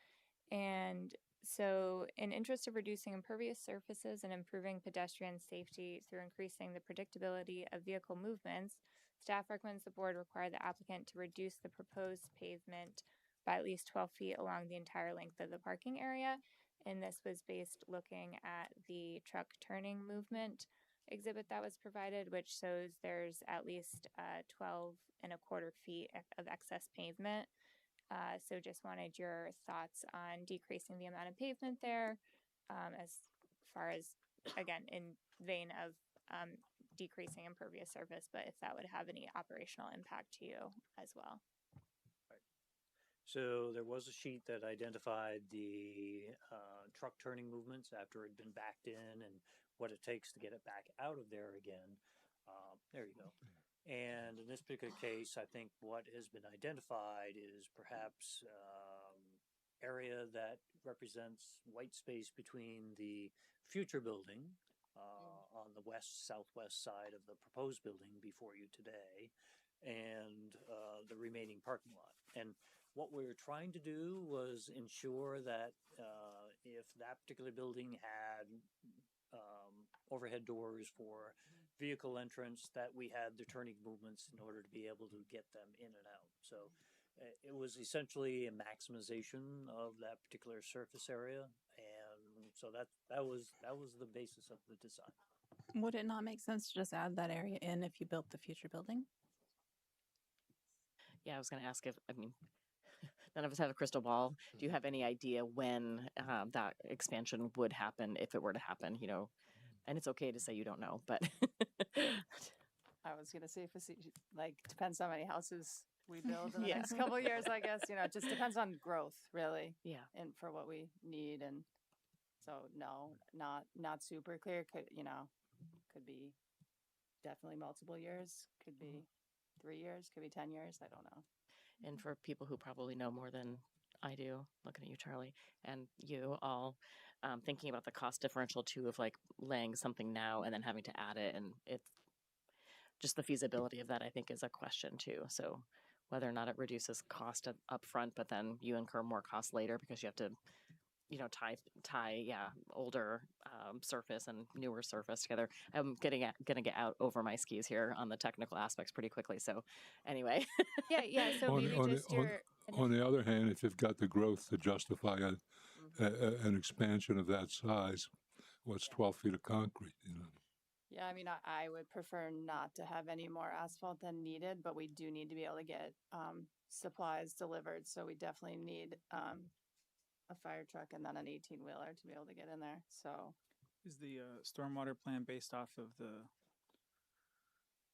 S1: And so, in interest of reducing impervious surfaces and improving pedestrian safety through increasing the predictability of vehicle movements, staff recommends the board require the applicant to reduce the proposed pavement by at least 12 feet along the entire length of the parking area. And this was based looking at the truck turning movement exhibit that was provided, which shows there's at least 12.25 feet of excess pavement. So just wanted your thoughts on decreasing the amount of pavement there, as far as, again, in vein of decreasing impervious surface, but if that would have any operational impact to you as well.
S12: So there was a sheet that identified the truck turning movements after it had been backed in and what it takes to get it back out of there again. There you go. And in this particular case, I think what has been identified is perhaps area that represents white space between the future building on the southwest side of the proposed building before you today and the remaining parking lot. And what we were trying to do was ensure that if that particular building had overhead doors for vehicle entrance, that we had the turning movements in order to be able to get them in and out. So it was essentially a maximization of that particular surface area, and so that was the basis of the design.
S2: Would it not make sense to just add that area in if you built the future building?
S15: Yeah, I was going to ask if, I mean, none of us have a crystal ball. Do you have any idea when that expansion would happen, if it were to happen, you know? And it's okay to say you don't know, but.
S5: I was going to say, like, depends how many houses we build in the next couple of years, I guess. You know, it just depends on growth, really.
S15: Yeah.
S5: And for what we need. And so, no, not super clear. Could be definitely multiple years. Could be 3 years. Could be 10 years. I don't know.
S15: And for people who probably know more than I do, looking at you, Charlie, and you all, thinking about the cost differential too of like laying something now and then having to add it, and it's just the feasibility of that, I think, is a question too. So whether or not it reduces cost up front, but then you incur more costs later because you have to, you know, tie older surface and newer surface together. I'm gonna get out over my skis here on the technical aspects pretty quickly. So anyway.
S1: Yeah. So maybe
S14: on the other hand, if you've got the growth to justify an expansion of that size, what's 12 feet of concrete, you know?
S5: Yeah, I mean, I would prefer not to have any more asphalt than needed, but we do need to be able to get supplies delivered. So we definitely need a fire truck and then an 18-wheeler to be able to get in there. So
S3: is the stormwater plan based off of the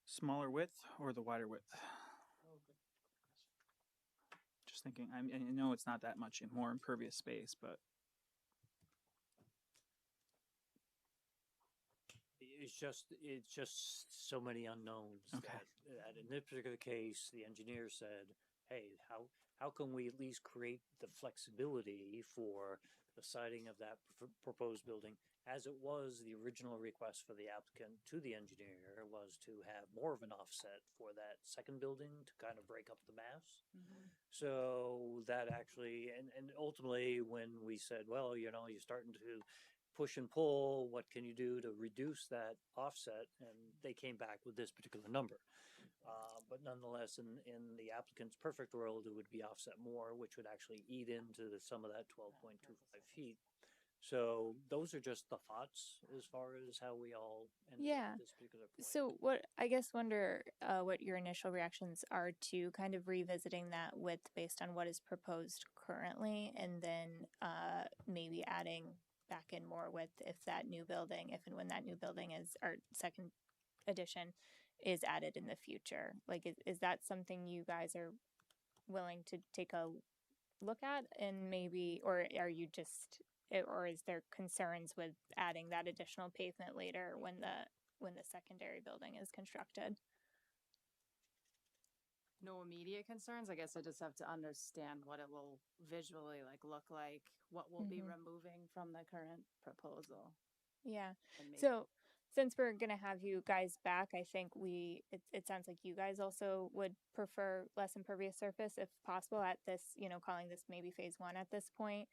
S3: smaller width or the wider width? Just thinking, I know it's not that much more impervious space, but
S12: it's just so many unknowns.
S3: Okay.
S12: That in this particular case, the engineer said, "Hey, how can we at least create the flexibility for the siding of that proposed building, as it was the original request for the applicant to the engineer was to have more of an offset for that second building to kind of break up the mass." So that actually, and ultimately when we said, well, you know, you're starting to push and pull, what can you do to reduce that offset? And they came back with this particular number. But nonetheless, in the applicant's perfect world, it would be offset more, which would actually eat into some of that 12.25 feet. So those are just the thoughts as far as how we all ended up at this particular point.
S1: So wonder what your initial reactions are to kind of revisiting that width based on what is proposed currently, and then maybe adding back in more with if that new building, if and when that new building is, our second addition is added in the future. Like, is that something you guys are willing to take a look at, and maybe, or are you just, or is there concerns with adding that additional pavement later when the secondary building is constructed?
S5: No immediate concerns. I guess I just have to understand what it will visually look like, what we'll be removing from the current proposal.
S1: Yeah. So since we're gonna have you guys back, I think it sounds like you guys also would prefer less impervious surface if possible at this, calling this maybe phase 1 at this point.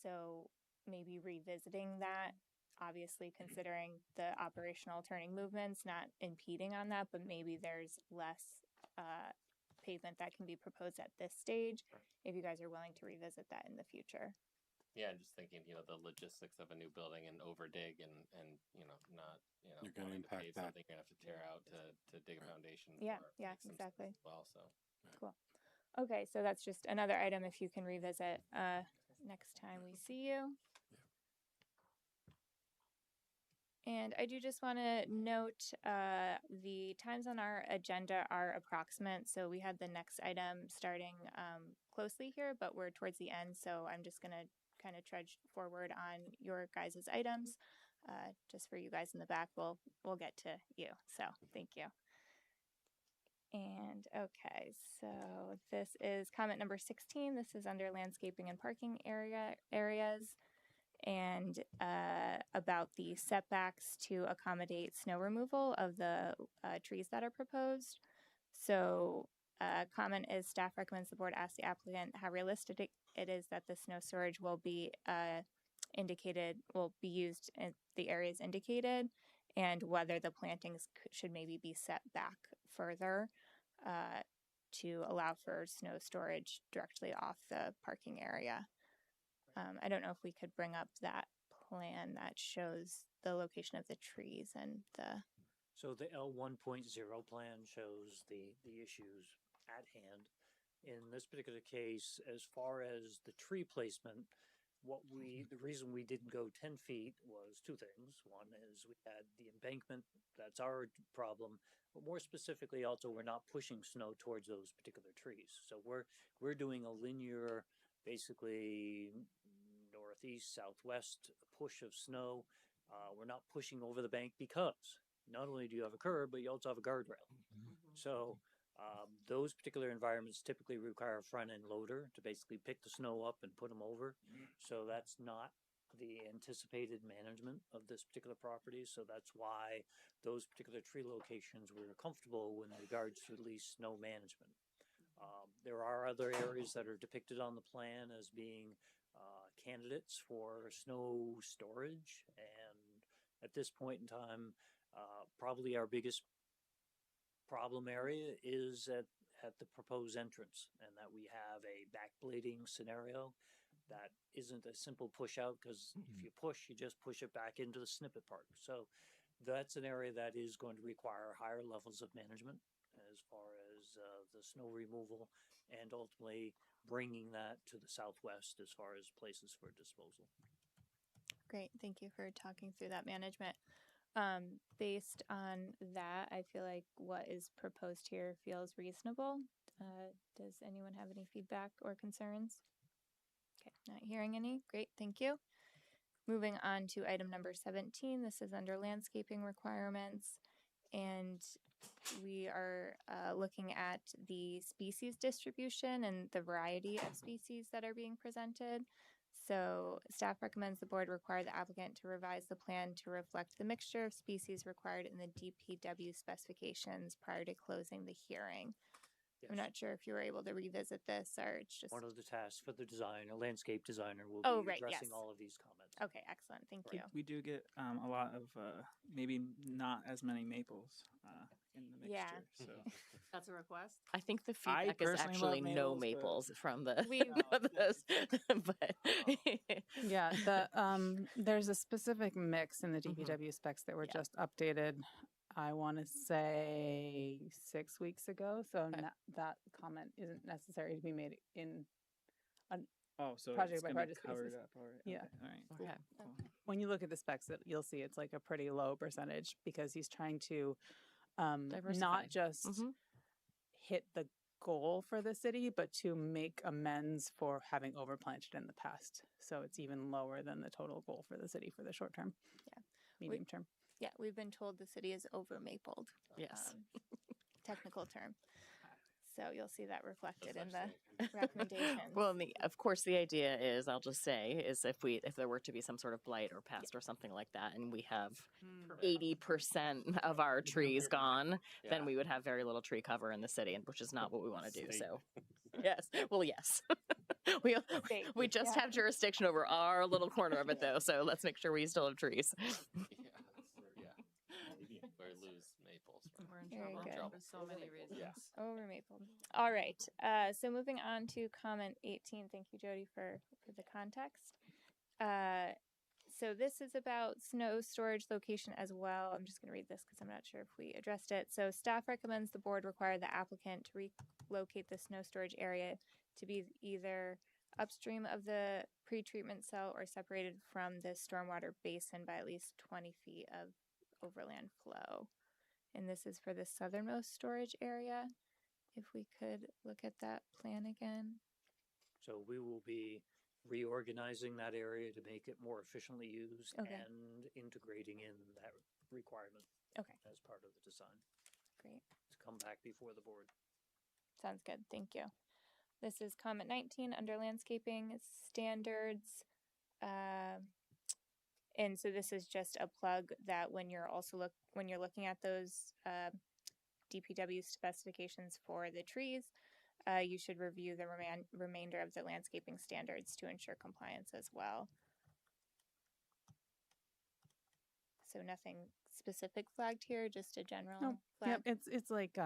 S1: So maybe revisiting that, obviously considering the operational turning movements, not impeding on that, but maybe there's less pavement that can be proposed at this stage, if you guys are willing to revisit that in the future.
S13: Yeah, I'm just thinking, the logistics of a new building and overdig and not,
S4: You're going to
S13: wanting
S4: impact
S13: pave
S4: that.
S13: something you have to tear out to dig a foundation.
S1: Yeah,
S13: for
S1: yeah,
S13: makes some sense
S1: exactly.
S13: as well, so.
S1: Cool. Okay, so that's just another item if you can revisit next time we see you. And I do just want to note the times on our agenda are approximate. So we had the next item starting closely here, but we're towards the end. So I'm just going to kind of trudge forward on your guys' items. Just for you guys in the back, we'll get to you. So thank you. And okay, so this is comment number 16. This is under landscaping and parking areas. And about the setbacks to accommodate snow removal of the trees that are proposed. So comment is staff recommends the board ask the applicant how realistic it is that the snow storage will be used in the areas indicated, and whether the plantings should maybe be set back further to allow for snow storage directly off the parking area. I don't know if we could bring up that plan that shows the location of the trees and the.
S12: So the L 1.0 plan shows the issues at hand. In this particular case, as far as the tree placement, the reason we didn't go 10 feet was two things. One is we had the embankment, that's our problem, but more specifically also we're not pushing snow towards those particular trees. So we're doing a linear, basically northeast, southwest push of snow. We're not pushing over the bank because not only do you have a curb, but you also have a guardrail. So those particular environments typically require a front end loader to basically pick the snow up and put them over. So that's not the anticipated management of this particular property. So that's why those particular tree locations were comfortable in regards to at least snow management. There are other areas that are depicted on the plan as being candidates for snow storage, and at this point in time, probably our biggest problem area is at the proposed entrance, and that we have a backblading scenario that isn't a simple push out, because if you push, you just push it back into the snippet park. So that's an area that is going to require higher levels of management as far as the snow removal, and ultimately bringing that to the southwest as far as places for disposal.
S1: Great, thank you for talking through that management. Based on that, I feel like what is proposed here feels reasonable. Does anyone have any feedback or concerns? Okay, not hearing any. Great, thank you. Moving on to item number 17. This is under landscaping requirements, and we are looking at the species distribution and the variety of species that are being presented. So staff recommends the board require the applicant to revise the plan to reflect the mixture of species required in the DPW specifications prior to closing the hearing. Yes. I'm not sure if you were able to revisit this, or it's just
S12: one of the tasks for the designer, landscape designer, will be addressing all of these comments.
S1: Okay, excellent. Thank you.
S3: We do get a lot of maybe not as many maples in the mixture.
S1: Yeah.
S3: So
S5: that's a request.
S15: I think the feedback is actually no maples from the this, but
S2: yeah, there's a specific mix in the DPW specs that were just updated. I want to say 6 weeks ago, so that comment isn't necessary to be made in
S3: Oh, so
S2: project
S3: it's
S2: by
S3: gonna be
S2: project
S3: covered
S2: basis.
S3: up already.
S2: Yeah.
S3: Okay. All right. Cool.
S15: Okay.
S3: Cool.
S2: When you look at the specs, you'll see it's like a pretty low percentage because he's trying to
S15: Diversify.
S2: not just
S15: Mhm.
S2: hit the goal for the city, but to make amends for having overplanted in the past. So it's even lower than the total goal for the city for the short term.
S1: Yeah.
S2: Medium term.
S1: Yeah, we've been told the city is over mapled.
S15: Yes.
S1: Technical term. So you'll see that reflected in the recommendations.
S15: Well, of course, the idea is, I'll just say, is if there were to be some sort of blight or pest or something like that, and we have 80% of our trees gone, then we would have very little tree cover in the city, and which is not what we want to do. So, yes, well, yes, we just have jurisdiction over our little corner of it, though. So let's make sure we still have trees.
S13: Or lose maples.
S5: We're in
S1: Very
S5: trouble
S1: good.
S5: for so many reasons.
S13: Yes.
S1: Over mapled. All right. So moving on to comment 18. Thank you, Jody, for the context. So this is about snow storage location as well. I'm just going to read this because I'm not sure if we addressed it. So staff recommends the board require the applicant to relocate the snow storage area to be either upstream of the pre-treatment cell or separated from the stormwater basin by at least 20 feet of overland flow. And this is for the southernmost storage area. If we could look at that plan again.
S12: So we will be reorganizing that area to make it more efficiently used
S1: Okay.
S12: and integrating in that requirement
S1: Okay,
S12: as part of the design
S1: great.
S12: to come back before the board.
S1: Sounds good. Thank you. This is comment 19 under landscaping standards. And so this is just a plug that when you're looking at those DPW specifications for the trees, you should review the remainder of the landscaping standards to ensure compliance as well. So nothing specific flagged here, just a general flag.
S2: Yep, it's like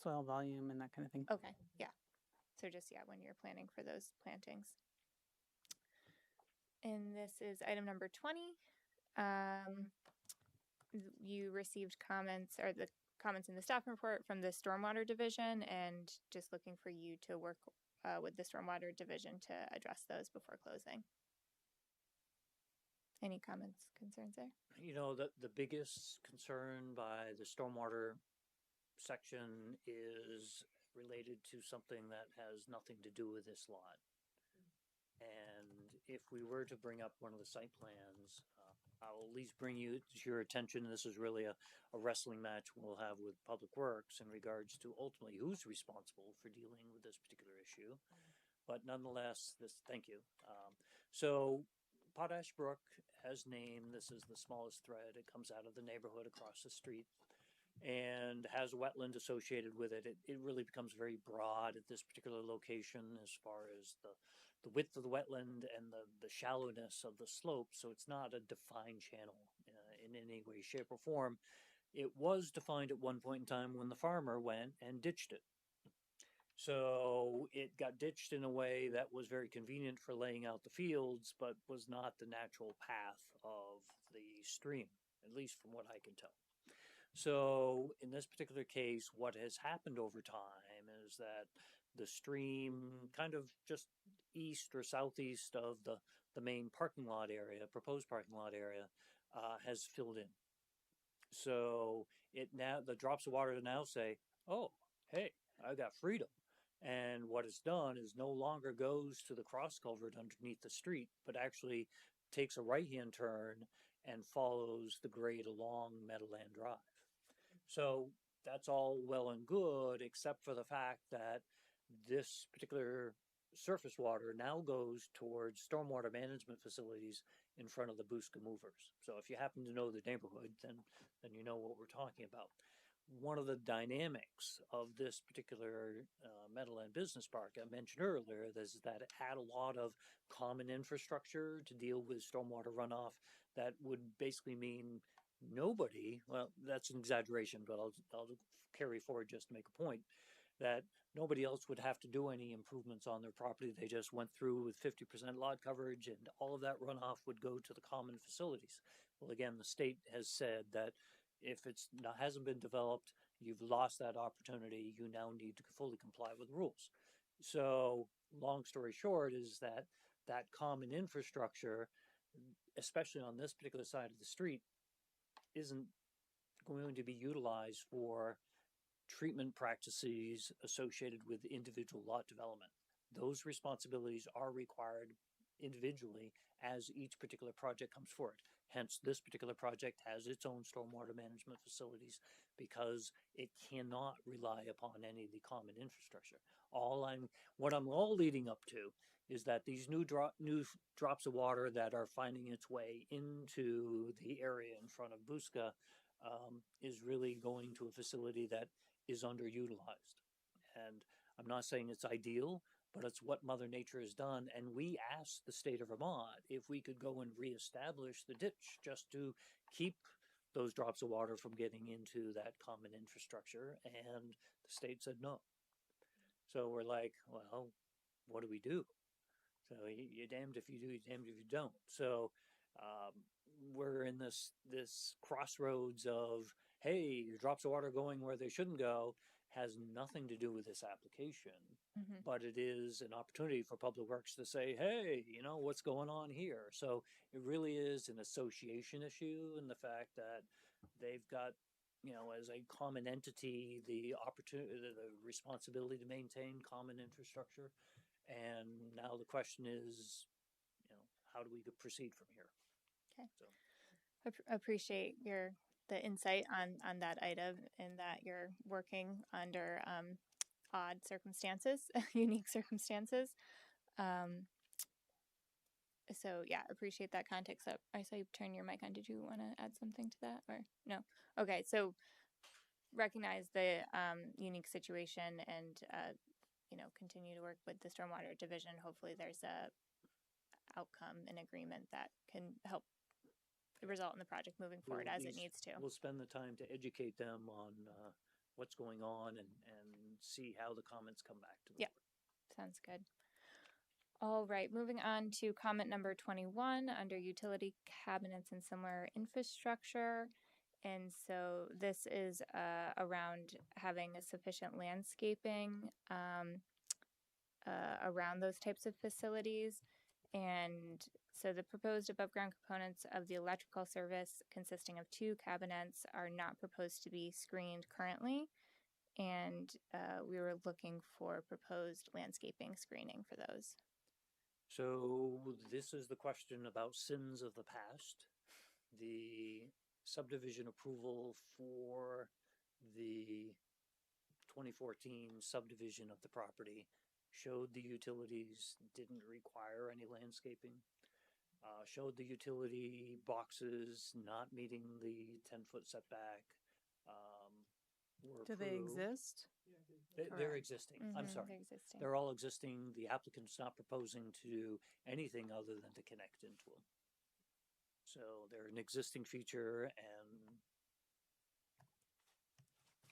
S2: soil volume and that kind of thing.
S1: Okay, yeah. So just, when you're planning for those plantings. And this is item number 20. You received comments or the comments in the staff report from the stormwater division, and just looking for you to work with the stormwater division to address those before closing. Any comments, concerns there?
S12: You know, the biggest concern by the stormwater section is related to something that has nothing to do with this lot. And if we were to bring up one of the site plans, I'll at least bring you to your attention. This is really a wrestling match we'll have with Public Works in regards to ultimately who's responsible for dealing with this particular issue. But nonetheless, thank you. So Potash Brook has named, this is the smallest thread. It comes out of the neighborhood across the street and has wetland associated with it. It really becomes very broad at this particular location as far as the width of the wetland and the shallowness of the slope. So it's not a defined channel in any way, shape, or form. It was defined at one point in time when the farmer went and ditched it. So it got ditched in a way that was very convenient for laying out the fields, but was not the natural path of the stream, at least from what I can tell. So in this particular case, what has happened over time is that the stream kind of just east or southeast of the main parking lot area, proposed parking lot area, has filled in. So the drops of water now say, oh, hey, I got freedom. And what it's done is no longer goes to the cross culvert underneath the street, but actually takes a right-hand turn and follows the grade along Meadowland Drive. So that's all well and good, except for the fact that this particular surface water now goes towards stormwater management facilities in front of the Buska movers. So if you happen to know the neighborhood, then you know what we're talking about. One of the dynamics of this particular Meadowland Business Park I mentioned earlier is that it had a lot of common infrastructure to deal with stormwater runoff that would basically mean nobody, well, that's an exaggeration, but I'll carry forward just to make a point, that nobody else would have to do any improvements on their property. They just went through with 50% lot coverage and all of that runoff would go to the common facilities. Well, again, the state has said that if hasn't been developed, you've lost that opportunity. You now need to fully comply with rules. So long story short is that that common infrastructure, especially on this particular side of the street, isn't going to be utilized for treatment practices associated with individual lot development. Those responsibilities are required individually as each particular project comes forward. Hence, this particular project has its own stormwater management facilities because it cannot rely upon any of the common infrastructure. What I'm all leading up to is that these new drops of water that are finding its way into the area in front of Busca is really going to a facility that is underutilized. And I'm not saying it's ideal, but it's what Mother Nature has done. And we asked the state of Vermont if we could go and reestablish the ditch just to keep those drops of water from getting into that common infrastructure. And the state said no. So we're like, well, what do we do? So you're damned if you do, you're damned if you don't. So we're in this crossroads of, hey, your drops of water going where they shouldn't go has nothing to do with this application, but it is an opportunity for Public Works to say, hey, what's going on here? So it really is an association issue, and the fact that they've got, as a common entity, the opportunity, the responsibility to maintain common infrastructure. And now the question is, how do we proceed from here?
S1: Okay. So. Appreciate the insight on that item, and that you're working under odd circumstances, unique circumstances. So yeah, appreciate that context. So I saw you turn your mic on. Did you want to add something to that, or no? Okay, so recognize the unique situation, and continue to work with the Stormwater Division. Hopefully there's a outcome and agreement that can help result in the project moving forward as it needs to.
S12: We'll spend the time to educate them on what's going on and see how the comments come back to the board.
S1: Sounds good. All right, moving on to comment number 21 under utility cabinets and similar infrastructure. And so this is around having a sufficient landscaping around those types of facilities. And so the proposed above ground components of the electrical service consisting of 2 cabinets are not proposed to be screened currently. And we were looking for proposed landscaping screening for those.
S12: So this is the question about sins of the past. The subdivision approval for the 2014 subdivision of the property showed the utilities didn't require any landscaping, showed the utility boxes not meeting the 10-foot setback.
S2: Do they exist?
S12: They're existing. I'm sorry.
S1: They're existing.
S12: They're all existing. The applicant's not proposing to do anything other than to connect into them. So they're an existing feature, and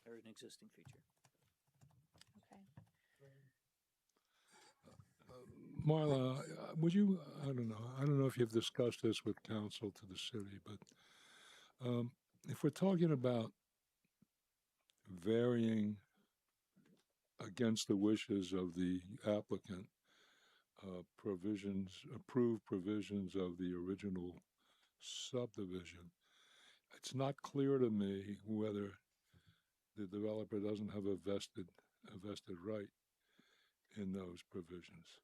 S12: they're an existing feature.
S1: Okay.
S14: Marla, would you, I don't know if you've discussed this with council to the city, but if we're talking about varying against the wishes of the applicant, approved provisions of the original subdivision, it's not clear to me whether the developer doesn't have a vested right in those provisions.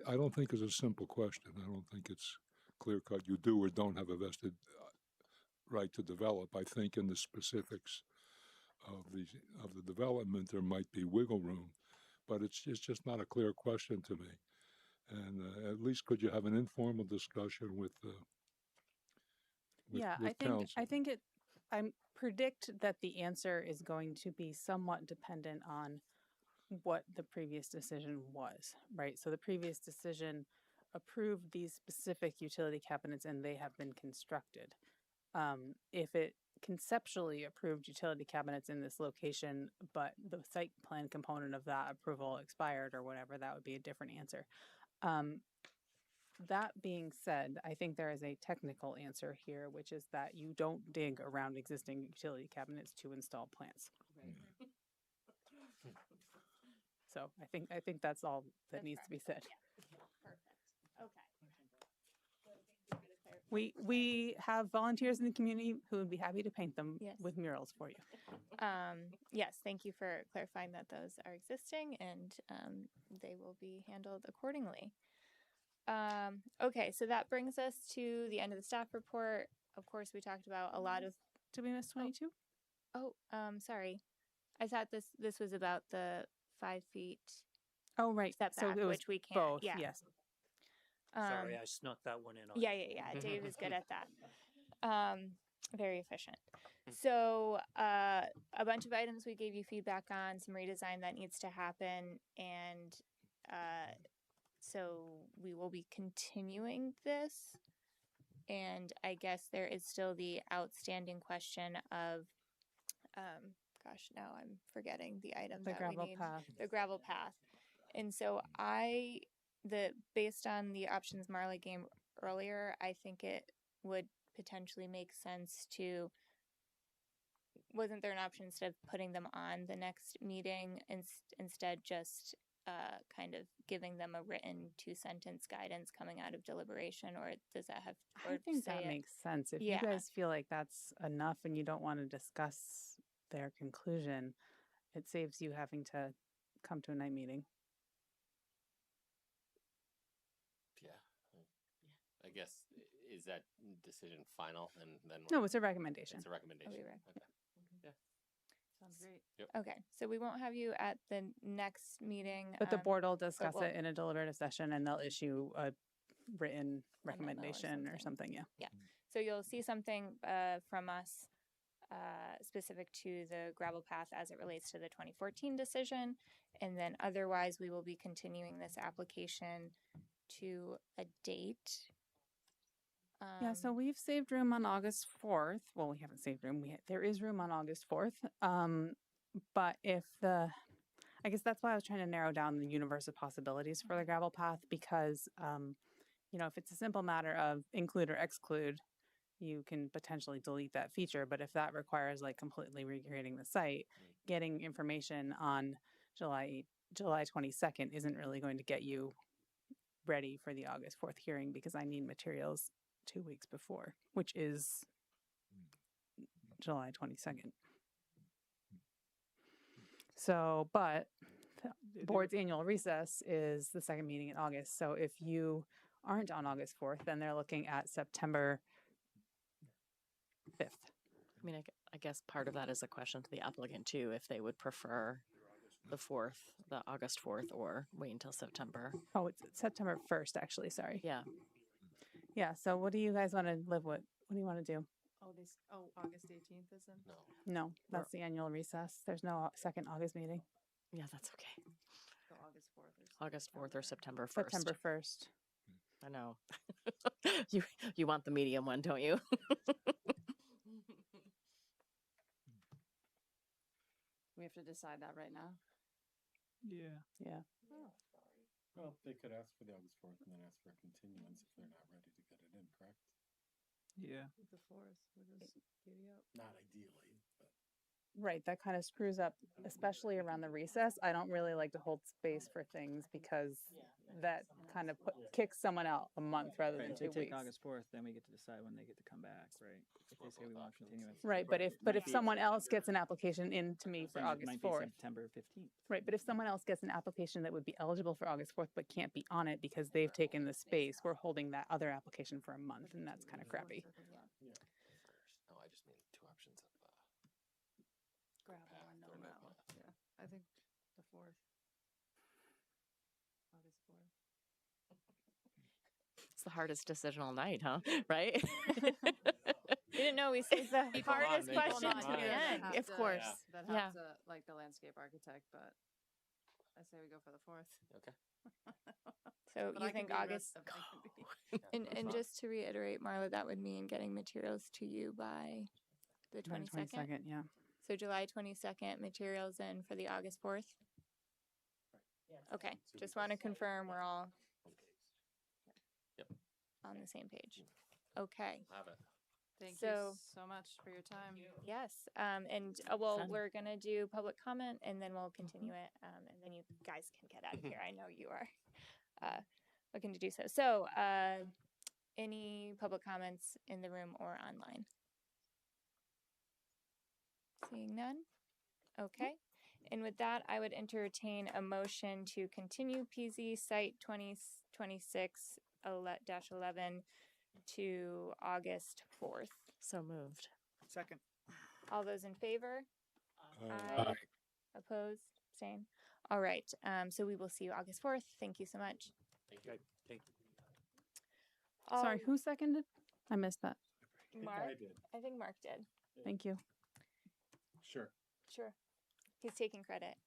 S14: I don't think it's a simple question. I don't think it's clear cut. You do or don't have a vested right to develop. I think in the specifics of the development there might be wiggle room, but it's just not a clear question to me. And at least could you have an informal discussion with council?
S2: I predict that the answer is going to be somewhat dependent on what the previous decision was, right? So the previous decision approved these specific utility cabinets and they have been constructed. If it conceptually approved utility cabinets in this location, but the site plan component of that approval expired or whatever, that would be a different answer. That being said, I think there is a technical answer here, which is that you don't dig around existing utility cabinets to install plants. So I think that's all that needs to be said.
S1: Yeah. Perfect. Okay.
S2: We have volunteers in the community who would be happy to paint them
S1: Yes.
S2: with murals for you.
S1: Yes, thank you for clarifying that those are existing and they will be handled accordingly. Okay, so that brings us to the end of the staff report. Of course, we talked about a lot of.
S2: Did we miss 22?
S1: Sorry. I thought this was about the 5 feet
S2: Oh, right.
S1: setback,
S2: so it was
S1: which we can't.
S2: both.
S1: Yeah.
S2: Yes.
S12: Sorry, I snuck that one in on
S1: Yeah,
S12: you.
S1: yeah, yeah. Dave is good at that. Very efficient. So a bunch of items we gave you feedback on, some redesign that needs to happen, and so we will be continuing this. And I guess there is still the outstanding question of, gosh, now I'm forgetting the item
S2: The
S1: that
S2: gravel
S1: we need.
S2: path.
S1: The gravel path. And so based on the options Marla gave earlier, I think it would potentially make sense to, wasn't there an option instead of putting them on the next meeting, instead just kind of giving them a written 2-sentence guidance coming out of deliberation, or does that have, or
S2: I think
S1: say
S2: that
S1: it?
S2: makes sense. If
S1: Yeah.
S2: you guys feel like that's enough and you don't want to discuss their conclusion, it saves you having to come to a night meeting.
S13: I guess, is that decision final? And then
S2: No, it's a recommendation.
S13: It's a recommendation.
S1: Okay.
S13: Yeah.
S5: Sounds great.
S13: Yep.
S1: Okay, so we won't have you at the next meeting.
S2: But the board will discuss
S1: we'll-
S2: it in a deliberative session and they'll issue a written
S1: memo or
S2: recommendation or something. Yeah.
S1: Yeah. So you'll see something from us specific to the gravel path as it relates to the 2014 decision. And then otherwise, we will be continuing this application to a date.
S2: Yeah, so we've saved room on August 4th. Well, we haven't saved room. There is room on August 4th. But I guess that's why I was trying to narrow down the universe of possibilities for the gravel path, because, if it's a simple matter of include or exclude, you can potentially delete that feature. But if that requires like completely recreating the site, getting information on July 22nd isn't really going to get you ready for the August 4th hearing, because I need materials 2 weeks before, which is July 22nd. So, but the board's annual recess is the second meeting in August. So if you aren't on August 4th, then they're looking at September 5th.
S15: I mean, I guess part of that is a question to the applicant too, if they would prefer the August 4th, or wait until September.
S2: Oh, it's September 1st, actually. Sorry.
S15: Yeah.
S2: Yeah. So what do you guys want to live with? What do you want to do?
S5: August 18th isn't?
S2: No, that's the annual recess. There's no second August meeting.
S15: Yeah, that's okay.
S5: So August 4th.
S15: August 4th or September 1st.
S2: September 1st.
S15: I know. You want the medium one, don't you?
S5: We have to decide that right now.
S7: Yeah.
S2: Yeah.
S4: Well, they could ask for the August 4th and then ask for a continuance if they're not ready to get it in, correct?
S7: Yeah.
S5: The 4th, we'll just giddy up.
S4: Not ideally, but.
S2: Right. That kind of screws up, especially around the recess. I don't really like to hold space for things because that kind of kicks someone out a month rather than
S3: Right, if
S2: 2
S3: they take
S2: weeks.
S3: August 4th, then we get to decide when they get to come back, right? If they say we want continuance.
S2: Right, but if someone else gets an application in to me for
S3: Then it
S2: August
S3: might be
S2: 4th,
S3: September 15th.
S2: right, but if someone else gets an application that would be eligible for August 4th but can't be on it because they've taken the space, we're holding that other application for a month, and that's kind of crappy.
S13: No, I just mean 2 options of
S5: Gravel
S13: path
S5: and no
S13: or no
S5: gravel.
S13: path.
S5: Yeah, I think the 4th. August 4th.
S15: It's the hardest decision all night, huh? Right?
S1: You didn't know we saved the
S13: People
S1: hardest
S13: on, make
S1: question
S13: people
S1: to
S13: on.
S1: the
S13: Yeah.
S1: end. Of course.
S5: That
S1: Yeah.
S5: have to, like the landscape architect, but I say we go for the 4th.
S13: Okay.
S1: So
S5: But
S1: you
S5: I can
S1: think
S5: be
S1: August?
S5: I can be-
S1: And just to reiterate, Marla, that would mean getting materials to you by the 22nd.
S2: Yeah.
S1: So July 22nd, materials in for the August 4th. Okay, just want to confirm we're all
S13: Yep.
S1: on the same page. Okay.
S13: Have it.
S5: Thank
S1: So-
S5: you so much for your time.
S1: Yes, and well,
S15: Fun.
S1: we're gonna do public comment and then we'll continue it, and then you guys can get out of here. I know you are looking to do so. So, Any public comments in the room or online? Seeing none? Okay. And with that, I would entertain a motion to continue PZ Site 2026-11 to August 4th.
S15: So moved.
S3: Second.
S1: All those in favor?
S14: Aye.
S1: Opposed? Abstain? All right. So we will see you August 4th. Thank you so much.
S12: Thank you.
S2: Sorry, who seconded? I missed that.
S1: Mark?
S4: I did.
S1: I think Mark did.
S2: Thank you.
S4: Sure.
S1: Sure. He's taking credit.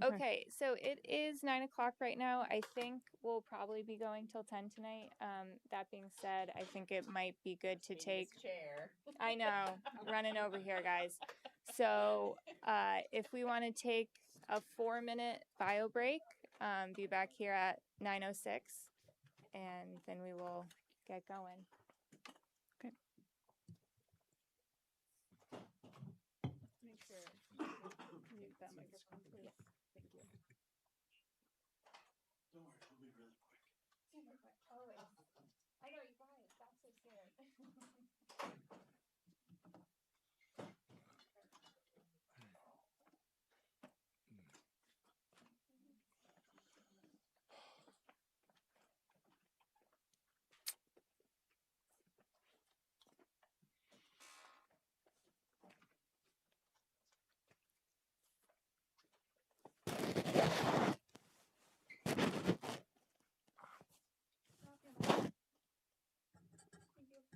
S1: Okay, so it is 9 o'clock right now. I think we'll probably be going till 10 tonight. That being said, I think it might be good to take.
S15: Chair.
S1: I know, running over here, guys. So if we want to take a 4-minute bio break, be back here at 9:06, and then we will get going.
S2: Okay.
S1: Make sure mute that microphone, please. Thank you.
S3: Don't worry, it'll be really quick.
S1: Super quick, always. I know, you guys, that's so soon.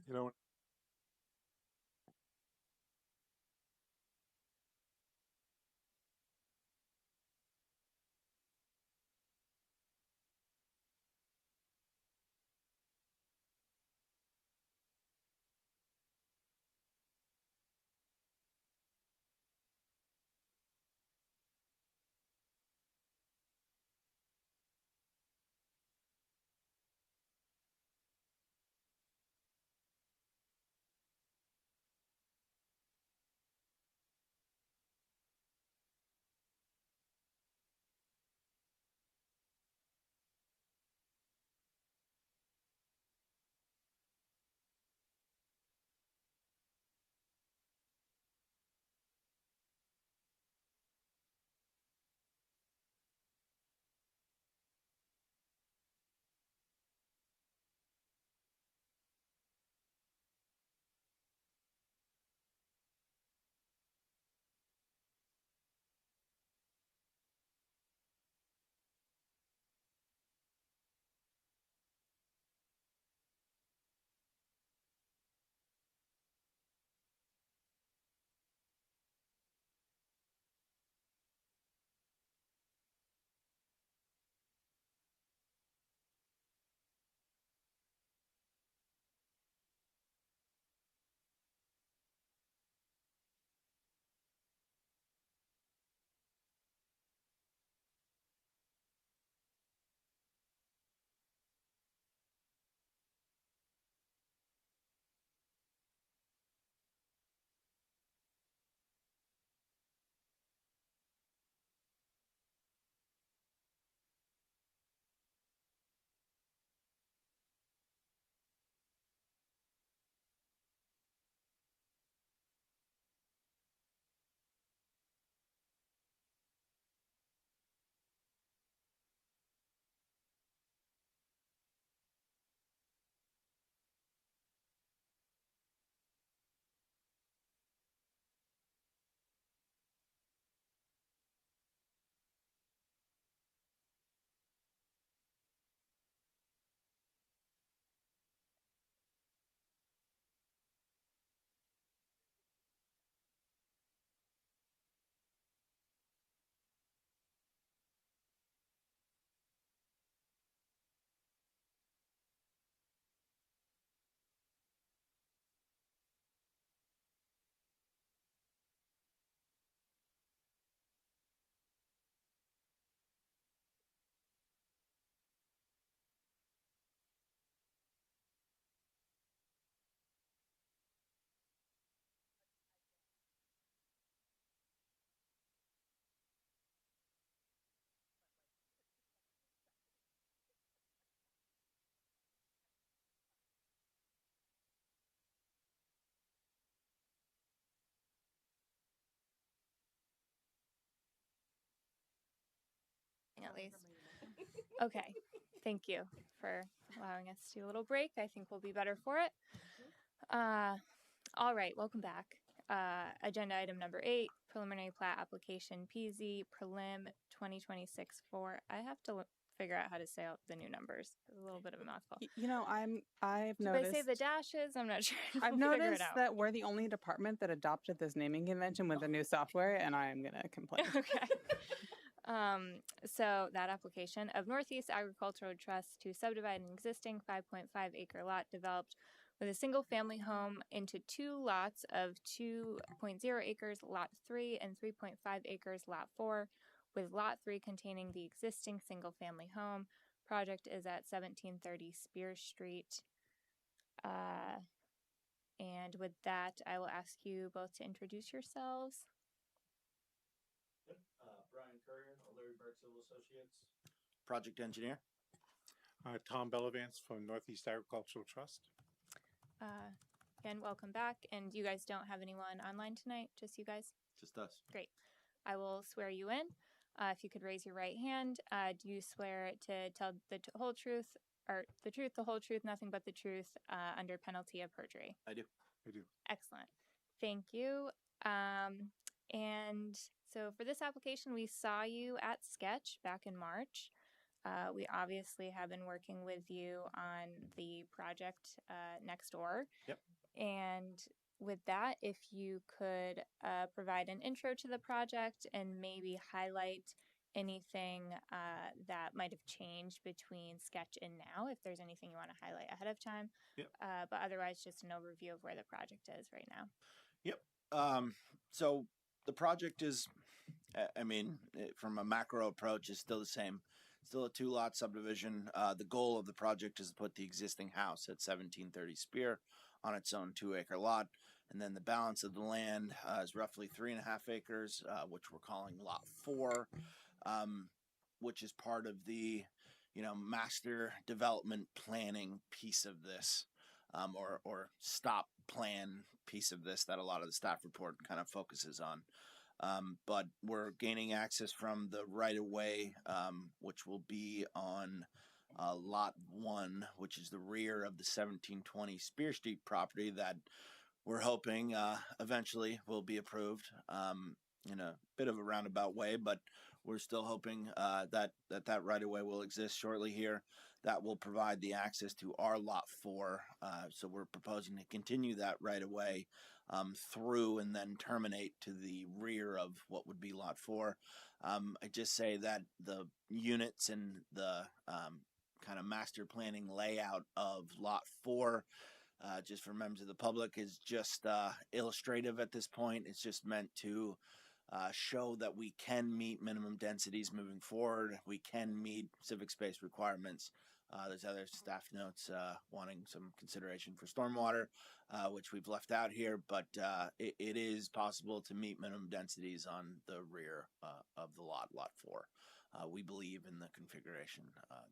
S14: You know,
S1: least. Okay. Thank you for allowing us to do a little break. I think we'll be better for it. All right. Welcome back. Agenda item number 8, preliminary plat application PZ Prelim 2026 for, I have to figure out how to say out the new numbers. It's a little bit of a mouthful.
S2: You know, I've
S1: Did
S2: noticed.
S1: I say the dashes? I'm not sure.
S2: I've
S1: We'll figure it
S2: noticed
S1: out.
S2: that we're the only department that adopted this naming convention with the new software, and I am gonna complain.
S1: Okay. So that application of Northeast Agricultural Trust to subdivide an existing 5.5 acre lot developed with a single family home into 2 lots of 2.0 acres, lot 3, and 3.5 acres, lot 4, with lot 3 containing the existing single family home. Project is at 1730 Spear Street. And with that, I will ask you both to introduce yourselves.
S16: Brian Courier, O'Leary Burke Civil Associates. Project engineer.
S17: Tom Bellavance from Northeast Agricultural Trust.
S1: Again, welcome back. And you guys don't have anyone online tonight, just you guys?
S16: Just us.
S1: Great. I will swear you in. If you could raise your right hand, do you swear to tell the whole truth, or the truth, the whole truth, nothing but the truth, under penalty of perjury?
S16: I do.
S17: I do.
S1: Excellent. Thank you. And so for this application, we saw you at Sketch back in March. We obviously have been working with you on the project next door.
S16: Yep.
S1: And with that, if you could provide an intro to the project and maybe highlight anything that might have changed between Sketch and now, if there's anything you want to highlight ahead of time.
S16: Yep.
S1: But otherwise, just an overview of where the project is right now.
S16: Yep. So the project is, I mean, from a macro approach, is still the same. Still a 2-lot subdivision. The goal of the project is to put the existing house at 1730 Spear on its own 2-acre lot. And then the balance of the land is roughly 3.5 acres, which we're calling Lot 4, which is part of the, master development planning piece of this, or stop plan piece of this that a lot of the staff report kind of focuses on. But we're gaining access from the right-of-way, which will be on Lot 1, which is the rear of the 1720 Spear Street property that we're hoping eventually will be approved in a bit of a roundabout way, but we're still hoping that right-of-way will exist shortly here. That will provide the access to our Lot 4. So we're proposing to continue that right-of-way through and then terminate to the rear of what would be Lot 4. I just say that the units and the kind of master planning layout of Lot 4, just for members of the public, is just illustrative at this point. It's just meant to show that we can meet minimum densities moving forward. We can meet civic space requirements. There's other staff notes wanting some consideration for stormwater, which we've left out here, but it is possible to meet minimum densities on the rear of the lot, Lot 4. We believe in the configuration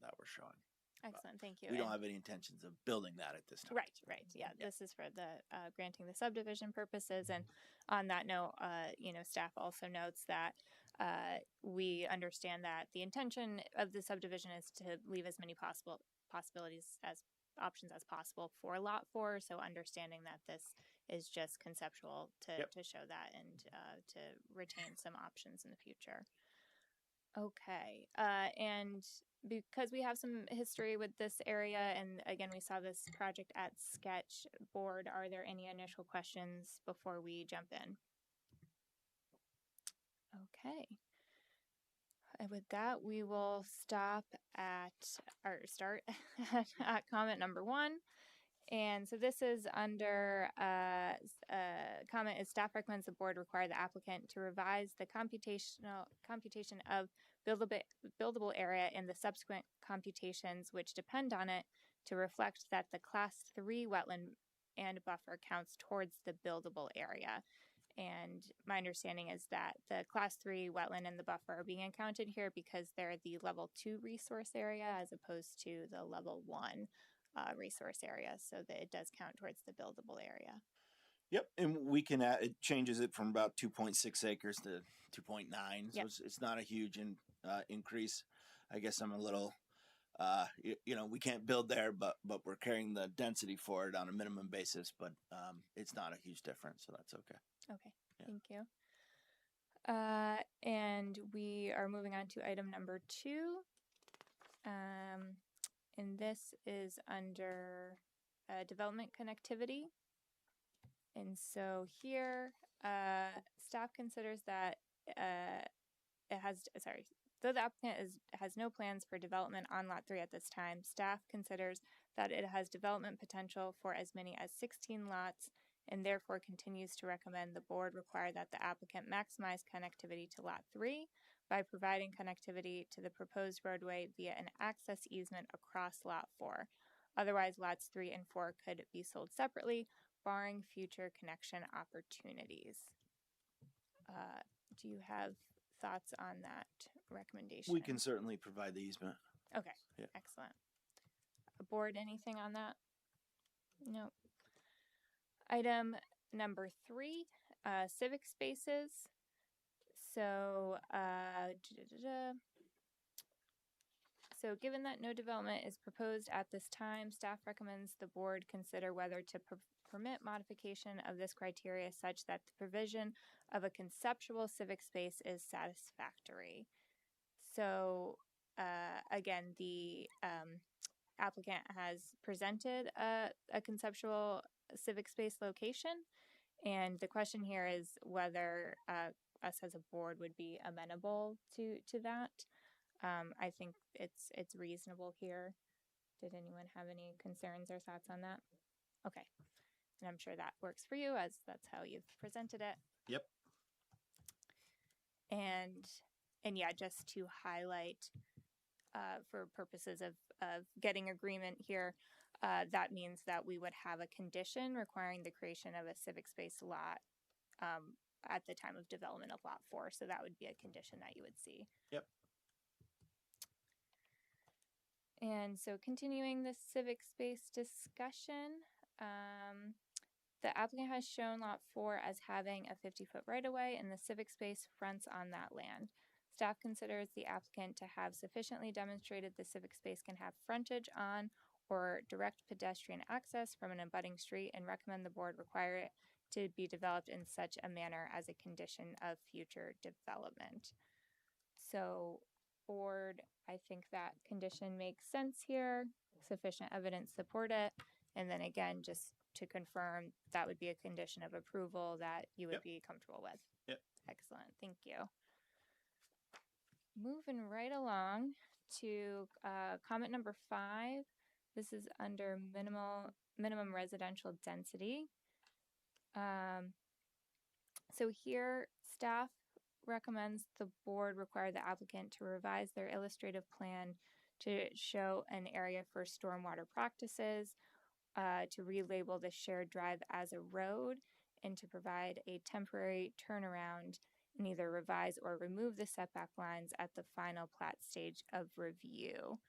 S16: that we're showing.
S1: Excellent, thank you.
S16: We don't have any intentions of building that at this time.
S1: Right. Yeah, this is for the granting the subdivision purposes. And on that note, staff also notes that we understand that the intention of the subdivision is to leave as many possibilities as options as possible for Lot 4. So understanding that this is just conceptual to show that and to retain some options in the future. Okay, and because we have some history with this area, and again, we saw this project at Sketch Board, are there any initial questions before we jump in? Okay. And with that, we will start at comment number 1. And so this is under comment is staff recommends the board require the applicant to revise the computation of buildable area in the subsequent computations which depend on it to reflect that the class 3 wetland and buffer counts towards the buildable area. And my understanding is that the class 3 wetland and the buffer are being accounted here because they're the level 2 resource area as opposed to the level 1 resource area, so that it does count towards the buildable area.
S16: Yep, and we can add, it changes it from about 2.6 acres to 2.9, so it's not a huge increase. I guess I'm a little, we can't build there, but we're carrying the density for it on a minimum basis, but it's not a huge difference, so that's okay.
S1: Okay, thank you. And we are moving on to item number 2. And this is under development connectivity. And so here, staff considers that though the applicant has no plans for development on Lot 3 at this time, staff considers that it has development potential for as many as 16 lots, and therefore continues to recommend the board require that the applicant maximize connectivity to Lot 3 by providing connectivity to the proposed roadway via an access easement across Lot 4. Otherwise, Lots 3 and 4 could be sold separately, barring future connection opportunities. Do you have thoughts on that recommendation?
S16: We can certainly provide the easement.
S1: Okay,
S16: yeah.
S1: Excellent. Board, anything on that? No. Item number 3, civic spaces. So, so given that no development is proposed at this time, staff recommends the board consider whether to permit modification of this criteria such that the provision of a conceptual civic space is satisfactory. So, again, the applicant has presented a conceptual civic space location, and the question here is whether us as a board would be amenable to that. I think it's reasonable here. Did anyone have any concerns or thoughts on that? Okay, and I'm sure that works for you, as that's how you've presented it.
S16: Yep.
S1: And yeah, just to highlight, for purposes of getting agreement here, that means that we would have a condition requiring the creation of a civic space lot at the time of development of Lot 4. So that would be a condition that you would see.
S16: Yep.
S1: And so continuing the civic space discussion, the applicant has shown Lot 4 as having a 50-foot right-of-way, and the civic space fronts on that land. Staff considers the applicant to have sufficiently demonstrated the civic space can have frontage on or direct pedestrian access from an abutting street, and recommend the board require it to be developed in such a manner as a condition of future development. So, board, I think that condition makes sense here. Sufficient evidence support it. And then again, just to confirm, that would be a condition of approval that you would be comfortable with.
S16: Yep.
S1: Excellent. Thank you. Moving right along to comment number 5. This is under minimum residential density. So here, staff recommends the board require the applicant to revise their illustrative plan to show an area for stormwater practices, to relabel the shared drive as a road, and to provide a temporary turnaround and either revise or remove the setback lines at the final plat stage of review.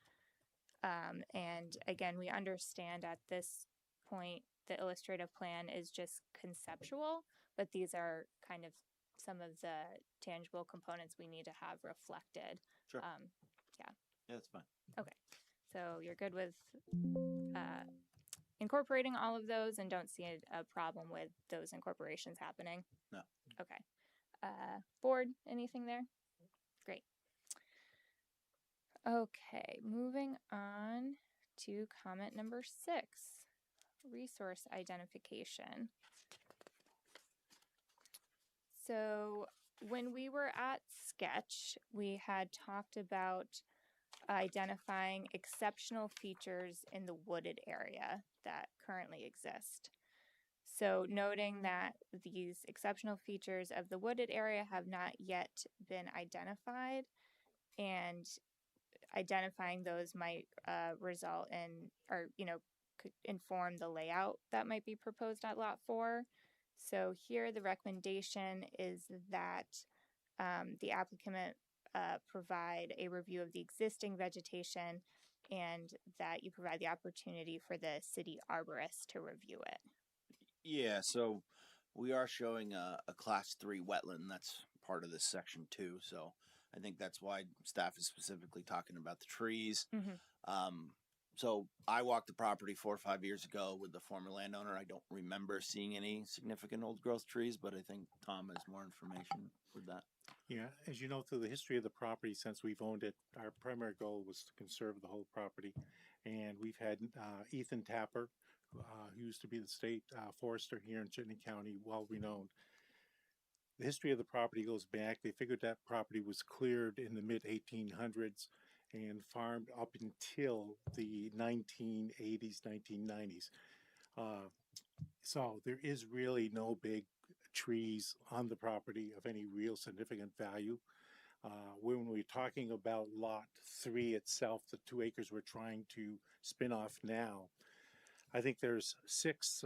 S1: And again, we understand at this point the illustrative plan is just conceptual, but these are kind of some of the tangible components we need to have reflected.
S16: Sure.
S1: Yeah.
S16: Yeah, that's fine.
S1: Okay. So you're good with incorporating all of those and don't see a problem with those incorporations happening?
S16: No.
S1: Okay. Board, anything there? Great. Okay, moving on to comment number 6, resource identification. So when we were at Sketch, we had talked about identifying exceptional features in the wooded area that currently exist. So noting that these exceptional features of the wooded area have not yet been identified, and identifying those might result in, or, could inform the layout that might be proposed at Lot 4. So here the recommendation is that the applicant provide a review of the existing vegetation, and that you provide the opportunity for the city arborist to review it.
S16: Yeah, so we are showing a class 3 wetland. That's part of this section too. So I think that's why staff is specifically talking about the trees.
S1: Mm-hmm.
S16: So I walked the property 4 or 5 years ago with the former landowner. I don't remember seeing any significant old growth trees, but I think Tom has more information with that.
S17: Yeah, as you know, through the history of the property, since we've owned it, our primary goal was to conserve the whole property. And we've had Ethan Tapper, who used to be the state forester here in Chittenden County, well renowned. The history of the property goes back. They figured that property was cleared in the mid 1800s and farmed up until the 1980s, 1990s. So there is really no big trees on the property of any real significant value. When we're talking about lot 3 itself, the 2 acres we're trying to spin off now, I think there's 6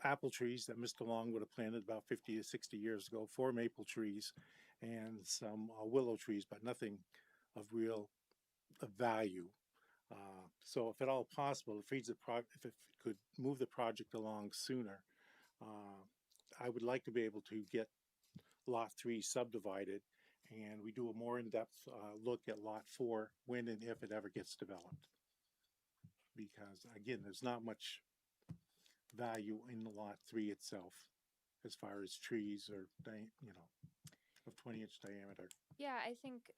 S17: apple trees that Mr. Long would have planted about 50 to 60 years ago, 4 maple trees, and some willow trees, but nothing of real value. So if at all possible, if it could move the project along sooner, I would like to be able to get lot 3 subdivided, and we do a more in-depth look at lot 4 when and if it ever gets developed. Because again, there's not much value in lot 3 itself as far as trees or, of 20-inch diameter.
S1: Yeah, I think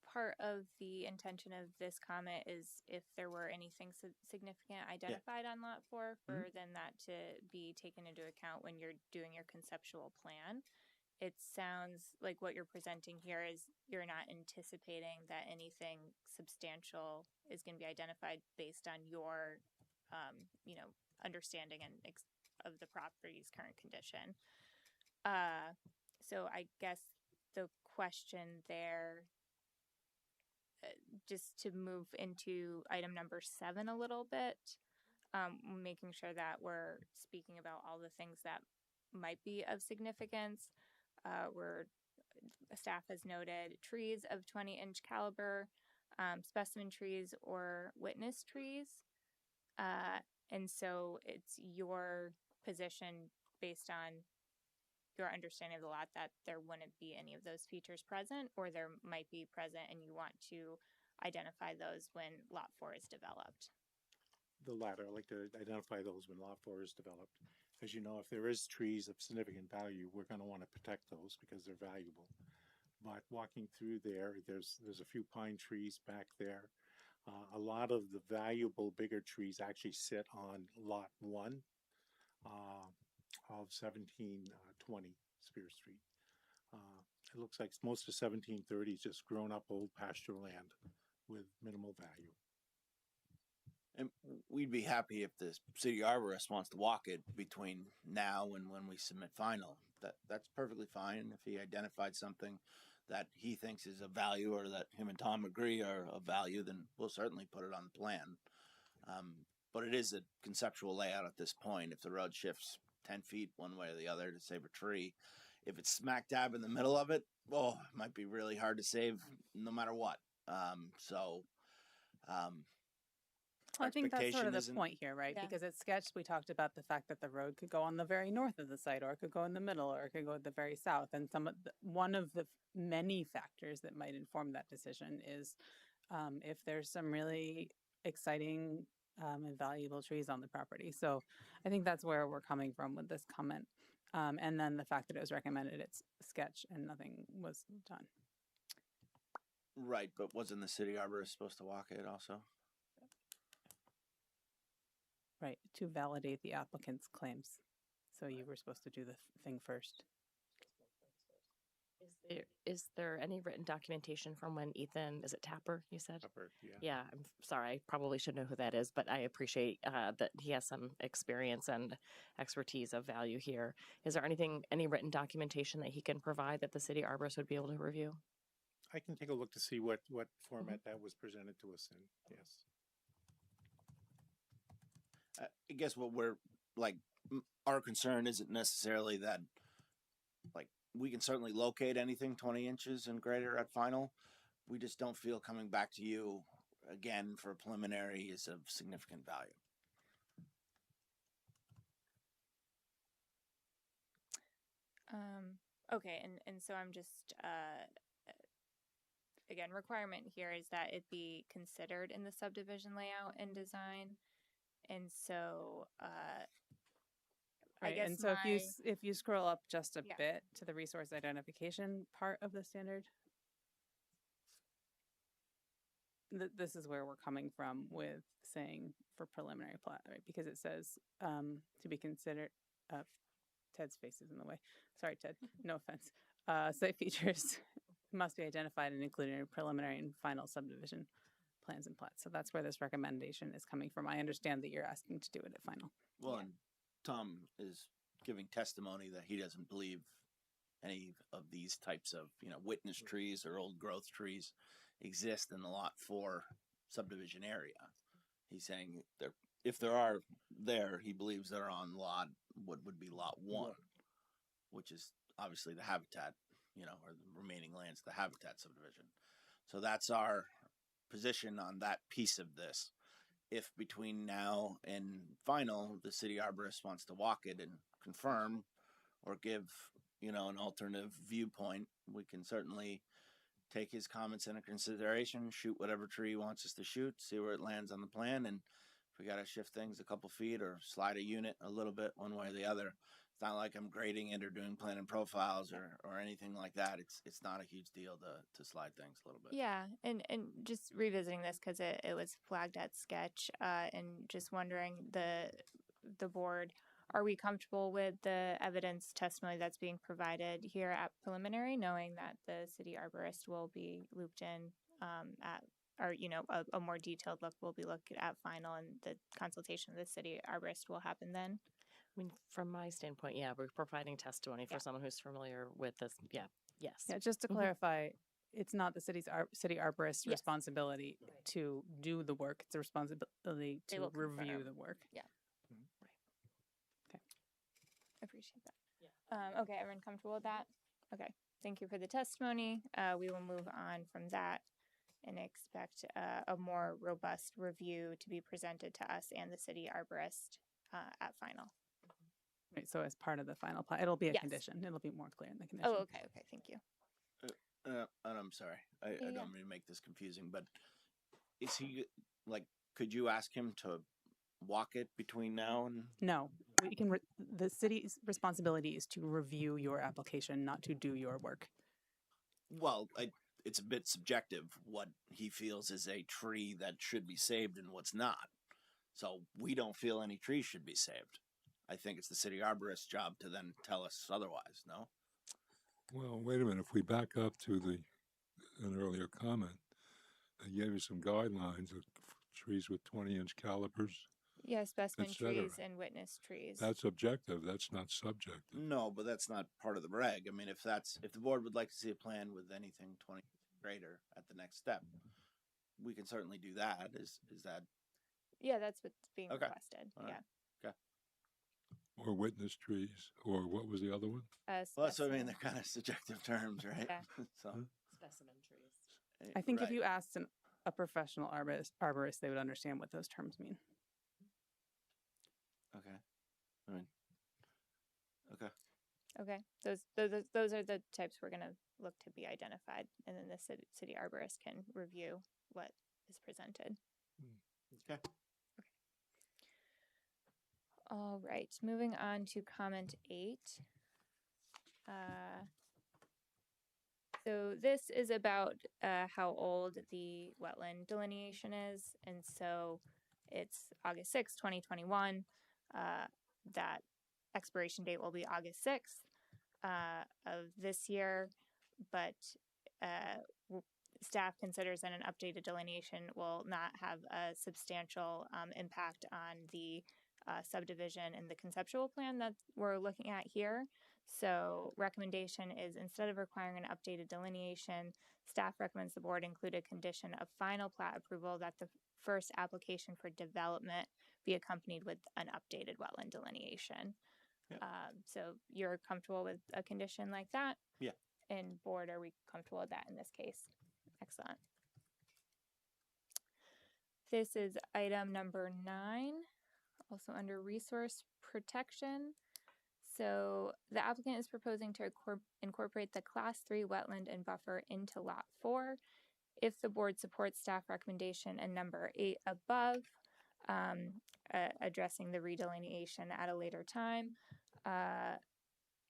S1: part of the intention of this comment is if there were anything significant identified on lot 4, for then that to be taken into account when you're doing your conceptual plan. It sounds like what you're presenting here is you're not anticipating that anything substantial is going to be identified based on your, understanding and of the property's current condition. So I guess the question there, just to move into item number 7 a little bit, making sure that we're speaking about all the things that might be of significance. Staff has noted trees of 20-inch caliber, specimen trees or witness trees. And so it's your position based on your understanding of the lot that there wouldn't be any of those features present, or there might be present and you want to identify those when lot 4 is developed.
S17: The latter. I'd like to identify those when lot 4 is developed. As you know, if there is trees of significant value, we're going to want to protect those because they're valuable. But walking through there, there's a few pine trees back there. A lot of the valuable bigger trees actually sit on lot 1 of 1720 Spear Street. It looks like most of 1730 is just grown up old pasture land with minimal value.
S16: And we'd be happy if the city arborist wants to walk it between now and when we submit final. That's perfectly fine. If he identified something that he thinks is of value or that him and Tom agree are of value, then we'll certainly put it on the plan. But it is a conceptual layout at this point. If the road shifts 10 feet one way or the other to save a tree, if it's smack dab in the middle of it, it might be really hard to save no matter what.
S2: I think that's sort of the point here, right?
S1: Yeah.
S2: Because it's sketched, we talked about the fact that the road could go on the very north of the site, or it could go in the middle, or it could go at the very south. And one of the many factors that might inform that decision is if there's some really exciting and valuable trees on the property. So I think that's where we're coming from with this comment. And then the fact that it was recommended it's sketch and nothing was done.
S16: Right, but wasn't the city arborist supposed to walk it also?
S2: Right, to validate the applicant's claims. So you were supposed to do the thing first.
S15: Is there any written documentation from when Ethan, is it Tapper, you said?
S17: Tapper, yeah.
S15: Yeah, I'm sorry, I probably should know who that is, but I appreciate that he has some experience and expertise of value here. Is there any written documentation that he can provide that the city arborist would be able to review?
S17: I can take a look to see what format that was presented to us in, yes.
S16: I guess what we're our concern isn't necessarily that, we can certainly locate anything 20 inches and greater at final. We just don't feel coming back to you again for a preliminary is of significant value.
S1: Okay, and so I'm just again, requirement here is that it be considered in the subdivision layout and design. And so, I
S2: Right,
S1: guess
S2: and so if you scroll up just a bit to the resource identification part of the standard, this is where we're coming from with saying for preliminary plat, right? Because it says to be considered. Ted's face is in the way. Sorry, Ted. No offense. Site features must be identified and included in preliminary and final subdivision plans and plats. So that's where this recommendation is coming from. I understand that you're asking to do it at final.
S16: Well, and Tom is giving testimony that he doesn't believe any of these types of, witness trees or old growth trees exist in the Lot 4 subdivision area. He's saying if there are there, he believes they're on what would be Lot 1, which is obviously the habitat, or the remaining lands, the habitat subdivision. So that's our position on that piece of this. If between now and final, the city arborist wants to walk it and confirm or give, an alternative viewpoint, we can certainly take his comments into consideration, shoot whatever tree he wants us to shoot, see where it lands on the plan. And if we got to shift things a couple feet or slide a unit a little bit one way or the other, it's not like I'm grading it or doing plan and profiles or anything like that. It's not a huge deal to slide things a little bit.
S1: Yeah, and just revisiting this because it was flagged at sketch, and just wondering the board, are we comfortable with the evidence testimony that's being provided here at preliminary, knowing that the city arborist will be looped in at, or a more detailed look will be looked at final, and the consultation of the city arborist will happen then?
S15: I mean, from my standpoint, yeah, we're providing testimony for someone who's familiar with this. Yeah. Yes.
S2: Yeah, just to clarify, it's not the city arborist's responsibility to do the work. It's a responsibility to review the work.
S1: Yeah. Okay. Appreciate that. Yeah. Okay, everyone comfortable with that? Okay. Thank you for the testimony. We will move on from that and expect a more robust review to be presented to us and the city arborist at final.
S2: Right, so as part of the final plan, it'll be a condition. It'll be more clear in the condition.
S1: Oh, okay. Thank you.
S16: And I'm sorry, I don't mean to make this confusing, but is he could you ask him to walk it between now and?
S2: No, we can. The city's responsibility is to review your application, not to do your work.
S16: Well, it's a bit subjective what he feels is a tree that should be saved and what's not. So we don't feel any trees should be saved. I think it's the city arborist's job to then tell us otherwise, no?
S14: Well, wait a minute. If we back up to an earlier comment, I gave you some guidelines of trees with 20-inch calipers.
S1: Yeah, specimen trees and witness trees.
S14: That's objective. That's not subjective.
S16: No, but that's not part of the reg. I mean, if the board would like to see a plan with anything 20 greater at the next step, we can certainly do that. Is that?
S1: Yeah, that's what's being requested.
S16: All right.
S1: Yeah.
S16: Okay.
S14: Or witness trees, or what was the other one?
S16: Well, that's what I mean. They're kind of subjective terms, right?
S1: Yeah.
S16: So
S15: specimen trees.
S2: I think if you asked a professional arborist, they would understand what those terms mean.
S16: Okay. I mean. Okay.
S1: Okay. Those are the types we're gonna look to be identified, and then the city arborist can review what is presented.
S16: Okay.
S1: All right, moving on to comment 8. So this is about how old the wetland delineation is, and so it's August 6th, 2021. That expiration date will be August 6th of this year, but staff considers that an updated delineation will not have a substantial impact on the subdivision and the conceptual plan that we're looking at here. So recommendation is, instead of requiring an updated delineation, staff recommends the board include a condition of final plat approval that the first application for development be accompanied with an updated wetland delineation.
S16: Yep.
S1: So you're comfortable with a condition like that?
S16: Yeah.
S1: And board, are we comfortable with that in this case? Excellent. This is item number 9, also under resource protection. So the applicant is proposing to incorporate the Class 3 wetland and buffer into Lot 4 If the board supports staff recommendation and number 8 above, addressing the redelineation at a later time,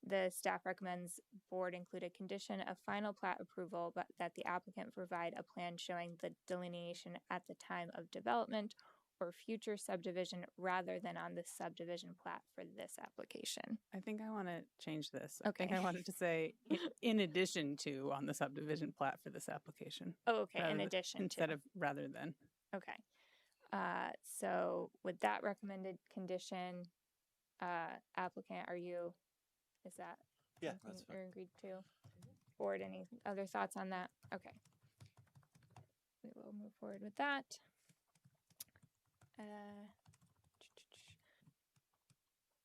S1: the staff recommends board include a condition of final plat approval, but that the applicant provide a plan showing the delineation at the time of development or future subdivision rather than on the subdivision plat for this application.
S2: I think I want to change this.
S1: Okay.
S2: I think I wanted to say in addition to on the subdivision plat for this application.
S1: Oh, okay.
S2: rather
S1: In
S2: than-
S1: addition
S2: instead
S1: to.
S2: of rather than.
S1: Okay. So with that recommended condition, applicant, is that
S16: Yeah,
S1: something
S16: that's fine.
S1: you're agreed to? Board, any other thoughts on that? Okay. We will move forward with that.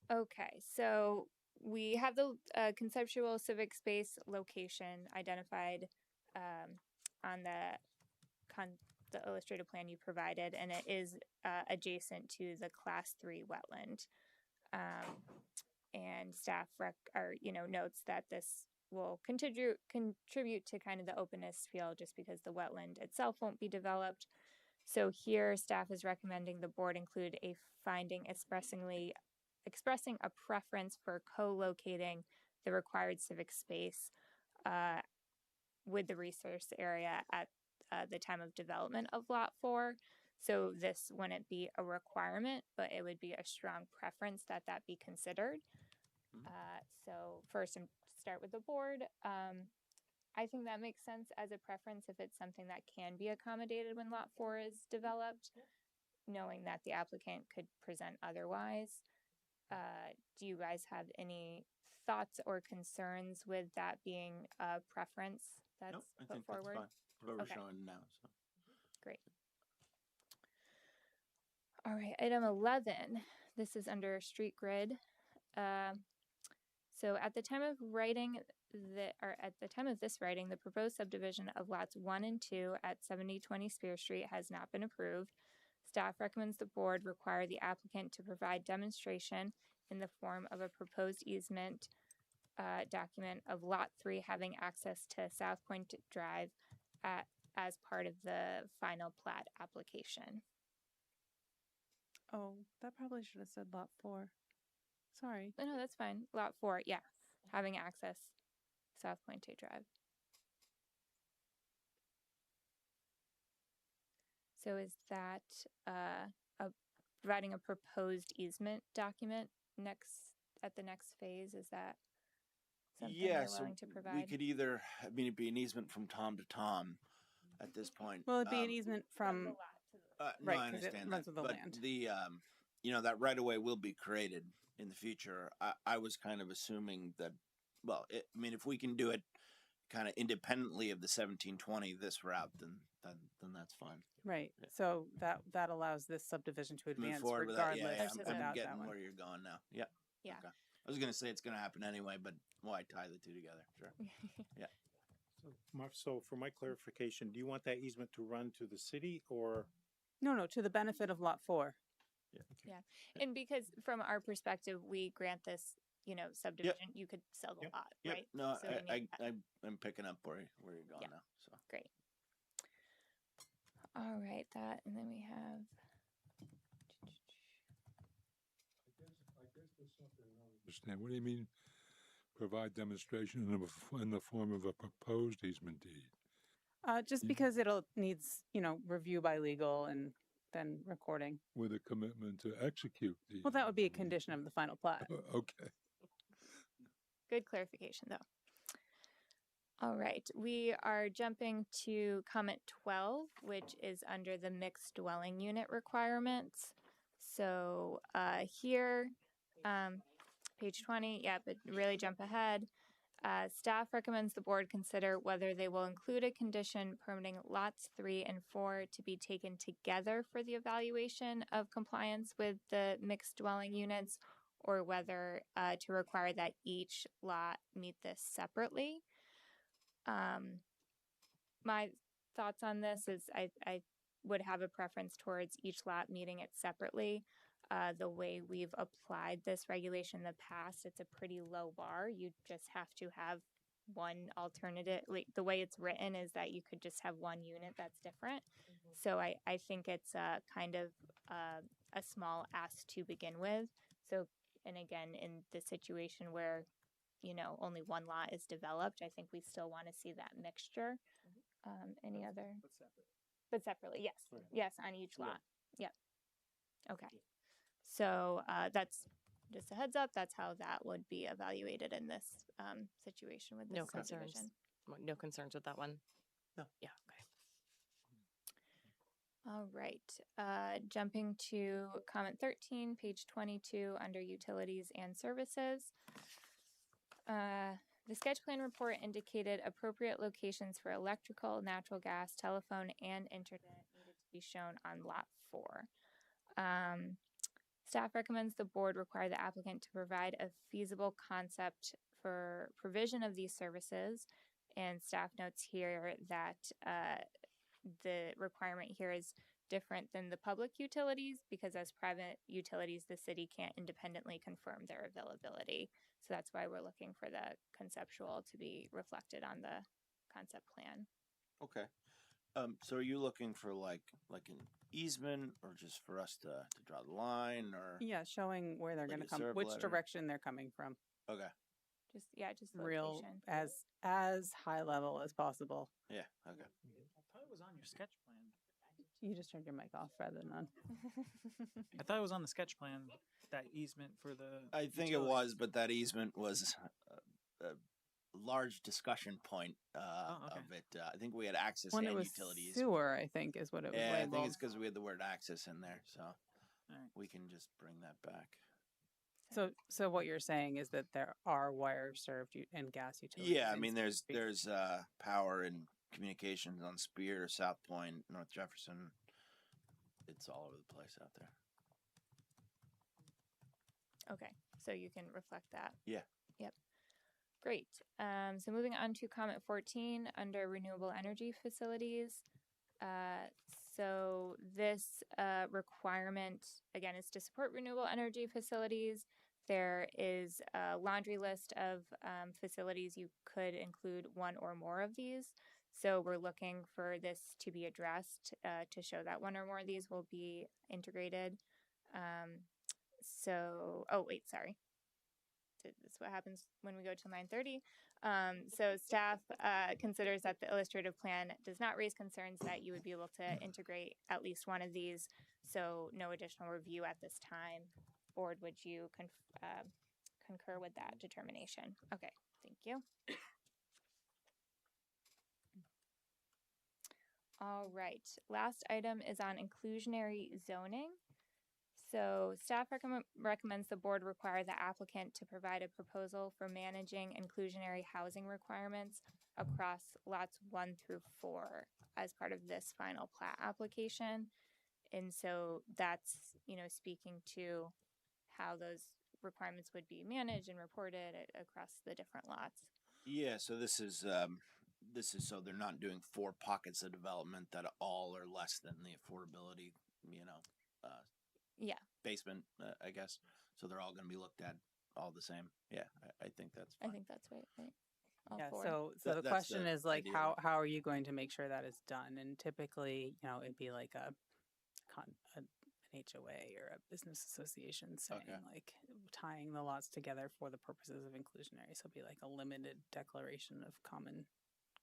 S1: Okay, so we have the conceptual civic space location identified on the illustrated plan you provided, and it is adjacent to the Class 3 wetland. And staff notes that this will contribute to kind of the openness feel just because the wetland itself won't be developed. So here staff is recommending the board include a finding expressing a preference for co-locating the required civic space with the resource area at the time of development of Lot 4. So this wouldn't be a requirement, but it would be a strong preference that be considered. So first, start with the board. I think that makes sense as a preference if it's something that can be accommodated when Lot 4 is developed, knowing that the applicant could present otherwise. Do you guys have any thoughts or concerns with that being a preference that's
S16: Nope, I
S1: put
S16: think
S1: forward?
S16: that's fine. What we're
S1: Okay.
S16: showing now. So.
S1: Great. All right, item 11. This is under street grid. So at the time of this writing, the proposed subdivision of lots 1 and 2 at 7020 Spear Street has not been approved. Staff recommends the board require the applicant to provide demonstration in the form of a proposed easement document of Lot 3 having access to South Point Drive as part of the final plat application.
S2: Oh, that probably should have said lot 4. Sorry.
S1: No, that's fine. Lot 4, yeah, having access South Point Drive. So is that providing a proposed easement document at the next phase? Is that something you're willing to provide?
S16: We could either, it'd be an easement from Tom to Tom at this point.
S2: Well, it'd be an easement from
S16: no, I understand that.
S2: But
S16: land. The that right of way will be created in the future. I was kind of assuming that. Well, if we can do it kind of independently of the 1720 this route, then that's fine.
S2: Right. Yeah. So that allows this subdivision to advance regardless.
S16: I'm getting where you're going now. Yeah.
S1: Yeah.
S16: Okay. I was going to say it's going to happen anyway, but why tie the two together? Sure. Yeah.
S17: So for my clarification, do you want that easement to run to the city or?
S2: No, to the benefit of lot 4.
S16: Yeah.
S1: Okay. Yeah. And because from our perspective, we grant this, subdivision, you could sell the lot, right?
S16: No,
S1: so
S16: I'm picking up where you're going now. So
S1: great. All right, and then we have.
S14: I guess there's something I don't understand. What do you mean, provide demonstration in the form of a proposed easement deed?
S2: Just because it'll needs, review by legal and then recording.
S14: With a commitment to execute the.
S2: Well, that would be a condition of the final plat.
S14: Okay.
S1: Good clarification, though. All right, we are jumping to comment 12, which is under the mixed dwelling unit requirements. So here, page 20, but really jump ahead. Staff recommends the board consider whether they will include a condition permitting lots 3 and 4 to be taken together for the evaluation of compliance with the mixed dwelling units, or whether to require that each lot meet this separately. My thoughts on this is I would have a preference towards each lot meeting it separately. The way we've applied this regulation in the past, it's a pretty low bar. You just have to have one alternative. Like the way it's written is that you could just have one unit that's different. So I think it's kind of a small ask to begin with. So, and again, in the situation where, you know, only one lot is developed, I think we still want to see that mixture. Any other? But separately, yes.
S12: Right.
S1: Yes, on each
S12: Yeah.
S1: lot. Yep. Okay. So that's just a heads up. That's how that would be evaluated in this situation with this
S15: No concerns.
S1: subdivision.
S15: No concerns with that one?
S12: No.
S15: Yeah, okay.
S1: All right. Jumping to comment 13, page 22, under utilities and services. The sketch plan report indicated appropriate locations for electrical, natural gas, telephone, and internet needed to be shown on lot 4. Staff recommends the board require the applicant to provide a feasible concept for provision of these services. And staff notes here that the requirement here is different than the public utilities because as private utilities, the city can't independently confirm their availability. So that's why we're looking for the conceptual to be reflected on the concept plan.
S16: Okay. So are you looking for like an easement or just for us to draw the line or?
S2: Yeah, showing where they're
S16: Like
S2: going to
S16: a
S2: come,
S16: serve
S2: which
S16: letter?
S2: direction they're coming from.
S16: Okay.
S1: Just
S2: Real
S1: location.
S2: as high level as possible.
S16: Yeah. Okay.
S3: I thought it was on your sketch plan.
S2: You just turned your mic off rather than on.
S3: I thought it was on the sketch plan, that easement for the.
S16: I think it was, but that easement was a large discussion point of it. I think we had access
S2: When
S16: and
S2: it was
S16: utilities.
S2: sewer, I think is what it was
S16: Yeah, I
S2: labeled.
S16: think it's because we had the word access in there, so
S3: Right.
S16: we can just bring that back.
S2: So what you're saying is that there are wire served and gas utilities.
S16: Yeah, I
S2: in
S16: mean, there's
S2: space.
S16: power and communications on Spear, South Point, North Jefferson. It's all over the place out there.
S1: Okay, so you can reflect that.
S16: Yeah.
S1: Yep. Great. So moving on to comment 14 under renewable energy facilities. So this requirement, again, is to support renewable energy facilities. There is a laundry list of facilities. You could include one or more of these. So we're looking for this to be addressed to show that one or more of these will be integrated. Oh wait, sorry. This is what happens when we go to 9:30. So staff considers that the illustrative plan does not raise concerns that you would be able to integrate at least one of these. So no additional review at this time. Board, would you concur with that determination? Okay, thank you. All right, last item is on inclusionary zoning. So staff recommends the board require the applicant to provide a proposal for managing inclusionary housing requirements across lots 1 through 4 as part of this final plat application. And so that's, you know, speaking to how those requirements would be managed and reported across the different lots.
S16: Yeah, so this is so they're not doing 4 pockets of development that all are less than the affordability, you know,
S1: yeah,
S16: basement, I guess. So they're all going to be looked at all the same. Yeah, I think that's fine.
S1: I think that's right. All
S2: Yeah,
S1: 4.
S2: so the question is like, how are you going to make sure that is done? And typically, you know, it'd be like an HOA or a business association saying like tying the lots together for the purposes of inclusionary. So it'd be like a limited declaration of common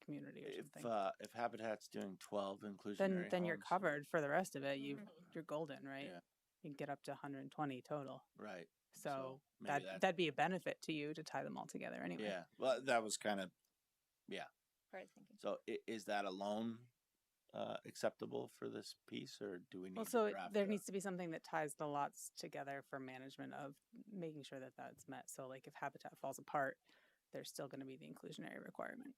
S2: community or something.
S16: If Habitat's doing 12 inclusionary
S2: then you're
S16: homes,
S2: covered for the rest of it. You're golden, right?
S16: Yeah.
S2: You can get up to 120 total.
S16: Right.
S2: So
S16: maybe
S2: that'd be a benefit to you to tie them all together anyway.
S16: Yeah. Well, that was kind of, yeah.
S1: Part of thinking.
S16: So is that alone acceptable for this piece, or do we need?
S2: Well, so there needs to be something that ties the lots together for management of making sure that that's met. So like if Habitat falls apart, there's still going to be the inclusionary requirement.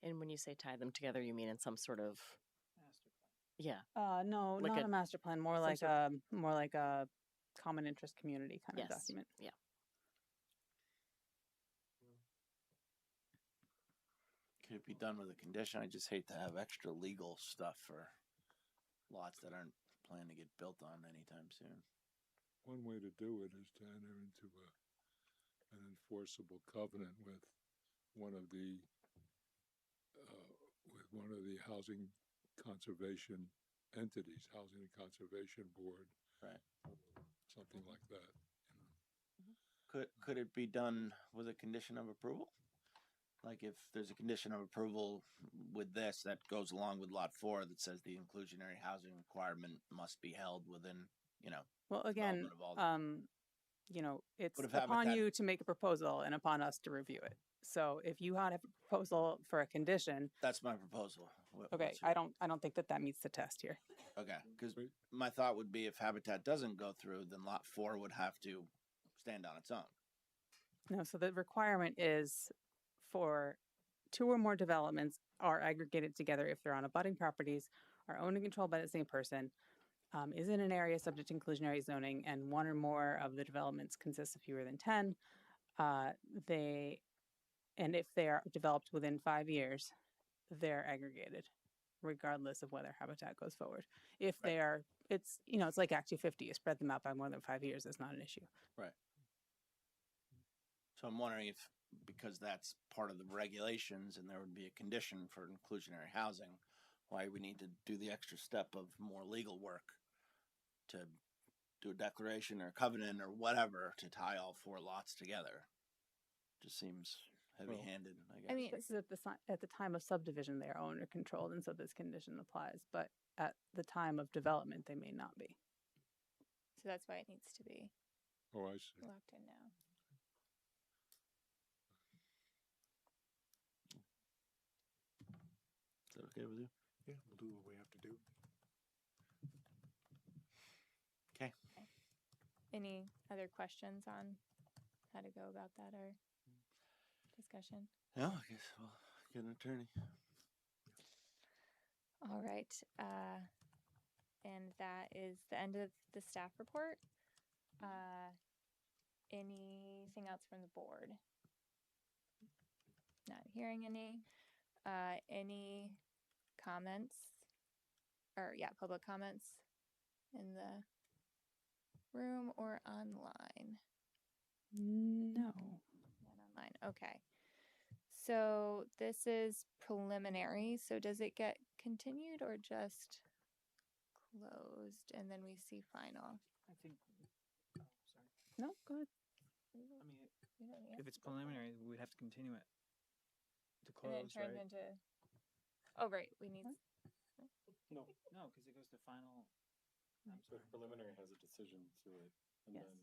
S15: And when you say tie them together, you mean in some sort of master
S2: No,
S15: plan? Like
S2: not a master plan. More like a common interest community kind of document.
S15: Yeah.
S16: Could it be done with a condition? I just hate to have extra legal stuff for lots that aren't planning to get built on anytime soon.
S14: One way to do it is to enter into an enforceable covenant with one of the housing conservation entities, Housing and Conservation Board,
S16: Right.
S14: something like that.
S16: Could it be done with a condition of approval? Like if there's a condition of approval with this that goes along with lot 4 that says the inclusionary housing requirement must be held within,
S2: Well, again,
S16: development of all the-
S2: it's
S16: But if
S2: upon
S16: Habitat-
S2: you to make a proposal and upon us to review it. So if you had a proposal for a condition,
S16: That's my proposal.
S2: okay,
S16: What's your-
S2: I don't think that meets the test here.
S16: Okay, because my thought would be if Habitat doesn't go through, then lot 4 would have to stand on its own.
S2: No, so the requirement is for 2 or more developments are aggregated together if they're on abutting properties, are owned and controlled by the same person, is in an area subject to inclusionary zoning, and 1 or more of the developments consists of fewer than 10. And if they are developed within 5 years, they're aggregated, regardless of whether Habitat goes forward. If they are, it's like Act 250, you spread them out by more than 5 years, it's not an issue.
S16: Right. So I'm wondering if, because that's part of the regulations and there would be a condition for inclusionary housing, why we need to do the extra step of more legal work to do a declaration or a covenant or whatever to tie all 4 lots together. Just seems heavy-handed, I guess.
S2: I mean, this is at the time of subdivision, they are owned or controlled, and so this condition applies. But at the time of development, they may not be.
S1: So that's why it needs to be
S14: Oh, I see.
S1: locked in now.
S16: Is that okay with you?
S17: Yeah, we'll do what we have to do.
S16: Okay.
S1: Any other questions on how to go about that or discussion?
S16: No, I guess we'll get an attorney.
S1: All right. And that is the end of the staff report. Anything else from the board? Not hearing any. Any comments or public comments in the room or online?
S2: No.
S1: Not online. Okay. So this is preliminary. So does it get continued or just closed and then we see final?
S3: I think. Oh, sorry.
S2: No, go ahead.
S3: I mean, if it's preliminary, we'd have to continue it to
S1: And then
S3: close,
S1: turns
S3: right?
S1: into. Oh, right. We need.
S3: No, because it goes to final.
S4: So preliminary has a decision to it, and
S1: Yes.
S4: then,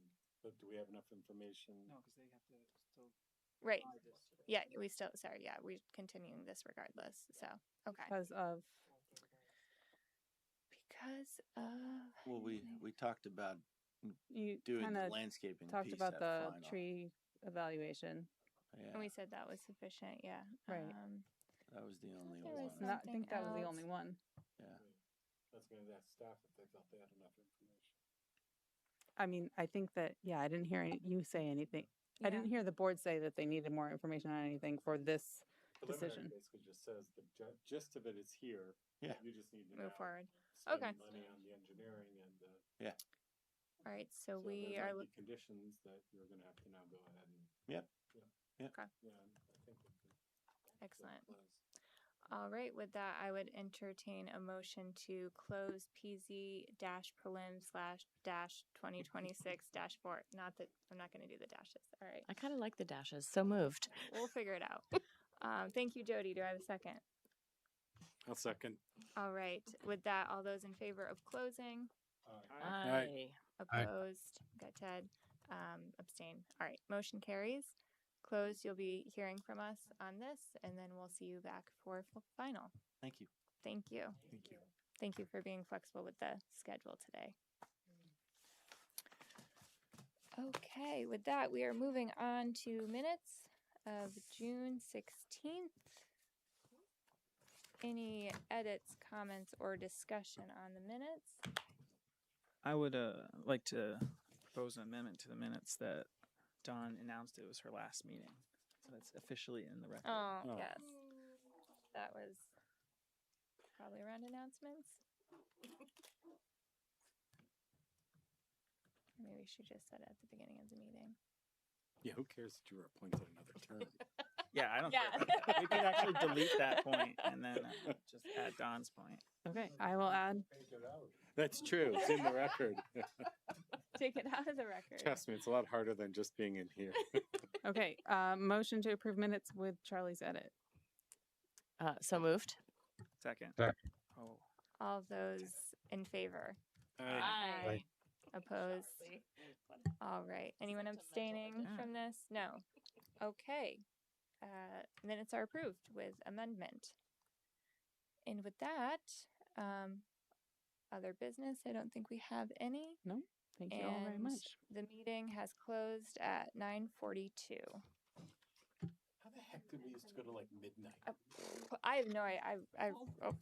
S4: but do we have enough information?
S3: No, because they have to still.
S1: Right.
S3: decide this.
S1: Yeah, we still. Sorry. Yeah, we're continuing this regardless. So okay.
S2: Because of
S16: Well, we talked about
S2: you
S16: doing
S2: kind
S16: the
S2: of
S16: landscaping
S2: talked
S16: piece
S2: about
S16: at
S2: the
S16: final.
S2: tree evaluation.
S16: Yeah,
S1: And we said that was sufficient. Yeah.
S2: Right.
S16: that was the only
S1: there was
S16: one.
S2: I think that was the
S1: else.
S2: only one.
S16: Yeah.
S4: That's going to ask staff if they felt they had enough information.
S2: I mean, I think that, I didn't hear you say anything. I didn't hear the board say that they needed more information on anything for this decision.
S4: Basically just says the gist of it is here.
S16: Yeah.
S4: You just need to
S1: Move forward.
S4: spend
S1: Okay.
S4: money on the engineering and
S16: Yeah.
S1: All right. So
S4: so
S1: we
S4: there
S1: are.
S4: might be conditions that you're going to have to now go ahead and.
S16: Yep.
S4: Yeah.
S1: Okay.
S4: Yeah, I think it could
S1: Excellent.
S4: close.
S1: All right, with that, I would entertain a motion to close PZ-prelim/-2026-4. Not that I'm not going to do the dashes. All right,
S15: I kind of like the dashes. So moved.
S1: we'll figure it out. Thank you, Jody. Do I have a second?
S4: I'll second.
S1: All right, with that, all those in favor of closing?
S15: Aye.
S1: Opposed? Got Ted. Abstain. All right, motion carries. Closed. You'll be hearing from us on this, and then we'll see you back for final.
S16: Thank you.
S1: Thank you.
S16: Thank you.
S1: Thank you for being flexible with the schedule today. Okay, with that, we are moving on to minutes of June 16th. Any edits, comments, or discussion on the minutes?
S3: I would like to propose an amendment to the minutes that Dawn announced it was her last meeting. So that's officially in the record.
S1: Oh, yes. That was probably around announcements. Maybe she just said it at the beginning of the meeting.
S4: Yeah, who cares that you were appointed another term?
S3: Yeah, I don't
S1: Yeah.
S3: care about that. We could actually delete that point and then just add Don's point.
S2: Okay, I will add.
S4: That's true. It's in the record.
S1: Take it out of the record.
S4: Trust me, it's a lot harder than just being in here.
S2: Okay, motion to approve minutes with Charlie's edit.
S15: So moved.
S3: Second.
S9: Second.
S3: Oh.
S1: All those in favor?
S3: Aye.
S1: Oppose? All right. Anyone abstaining from this? No. Okay. Minutes are approved with amendment. And with that, other business, I don't think we have any.
S2: No, thank you all very
S1: And
S2: much.
S1: the meeting has closed at 9:42.
S17: How the heck did we used to go to like midnight?
S1: I have no idea. Oh.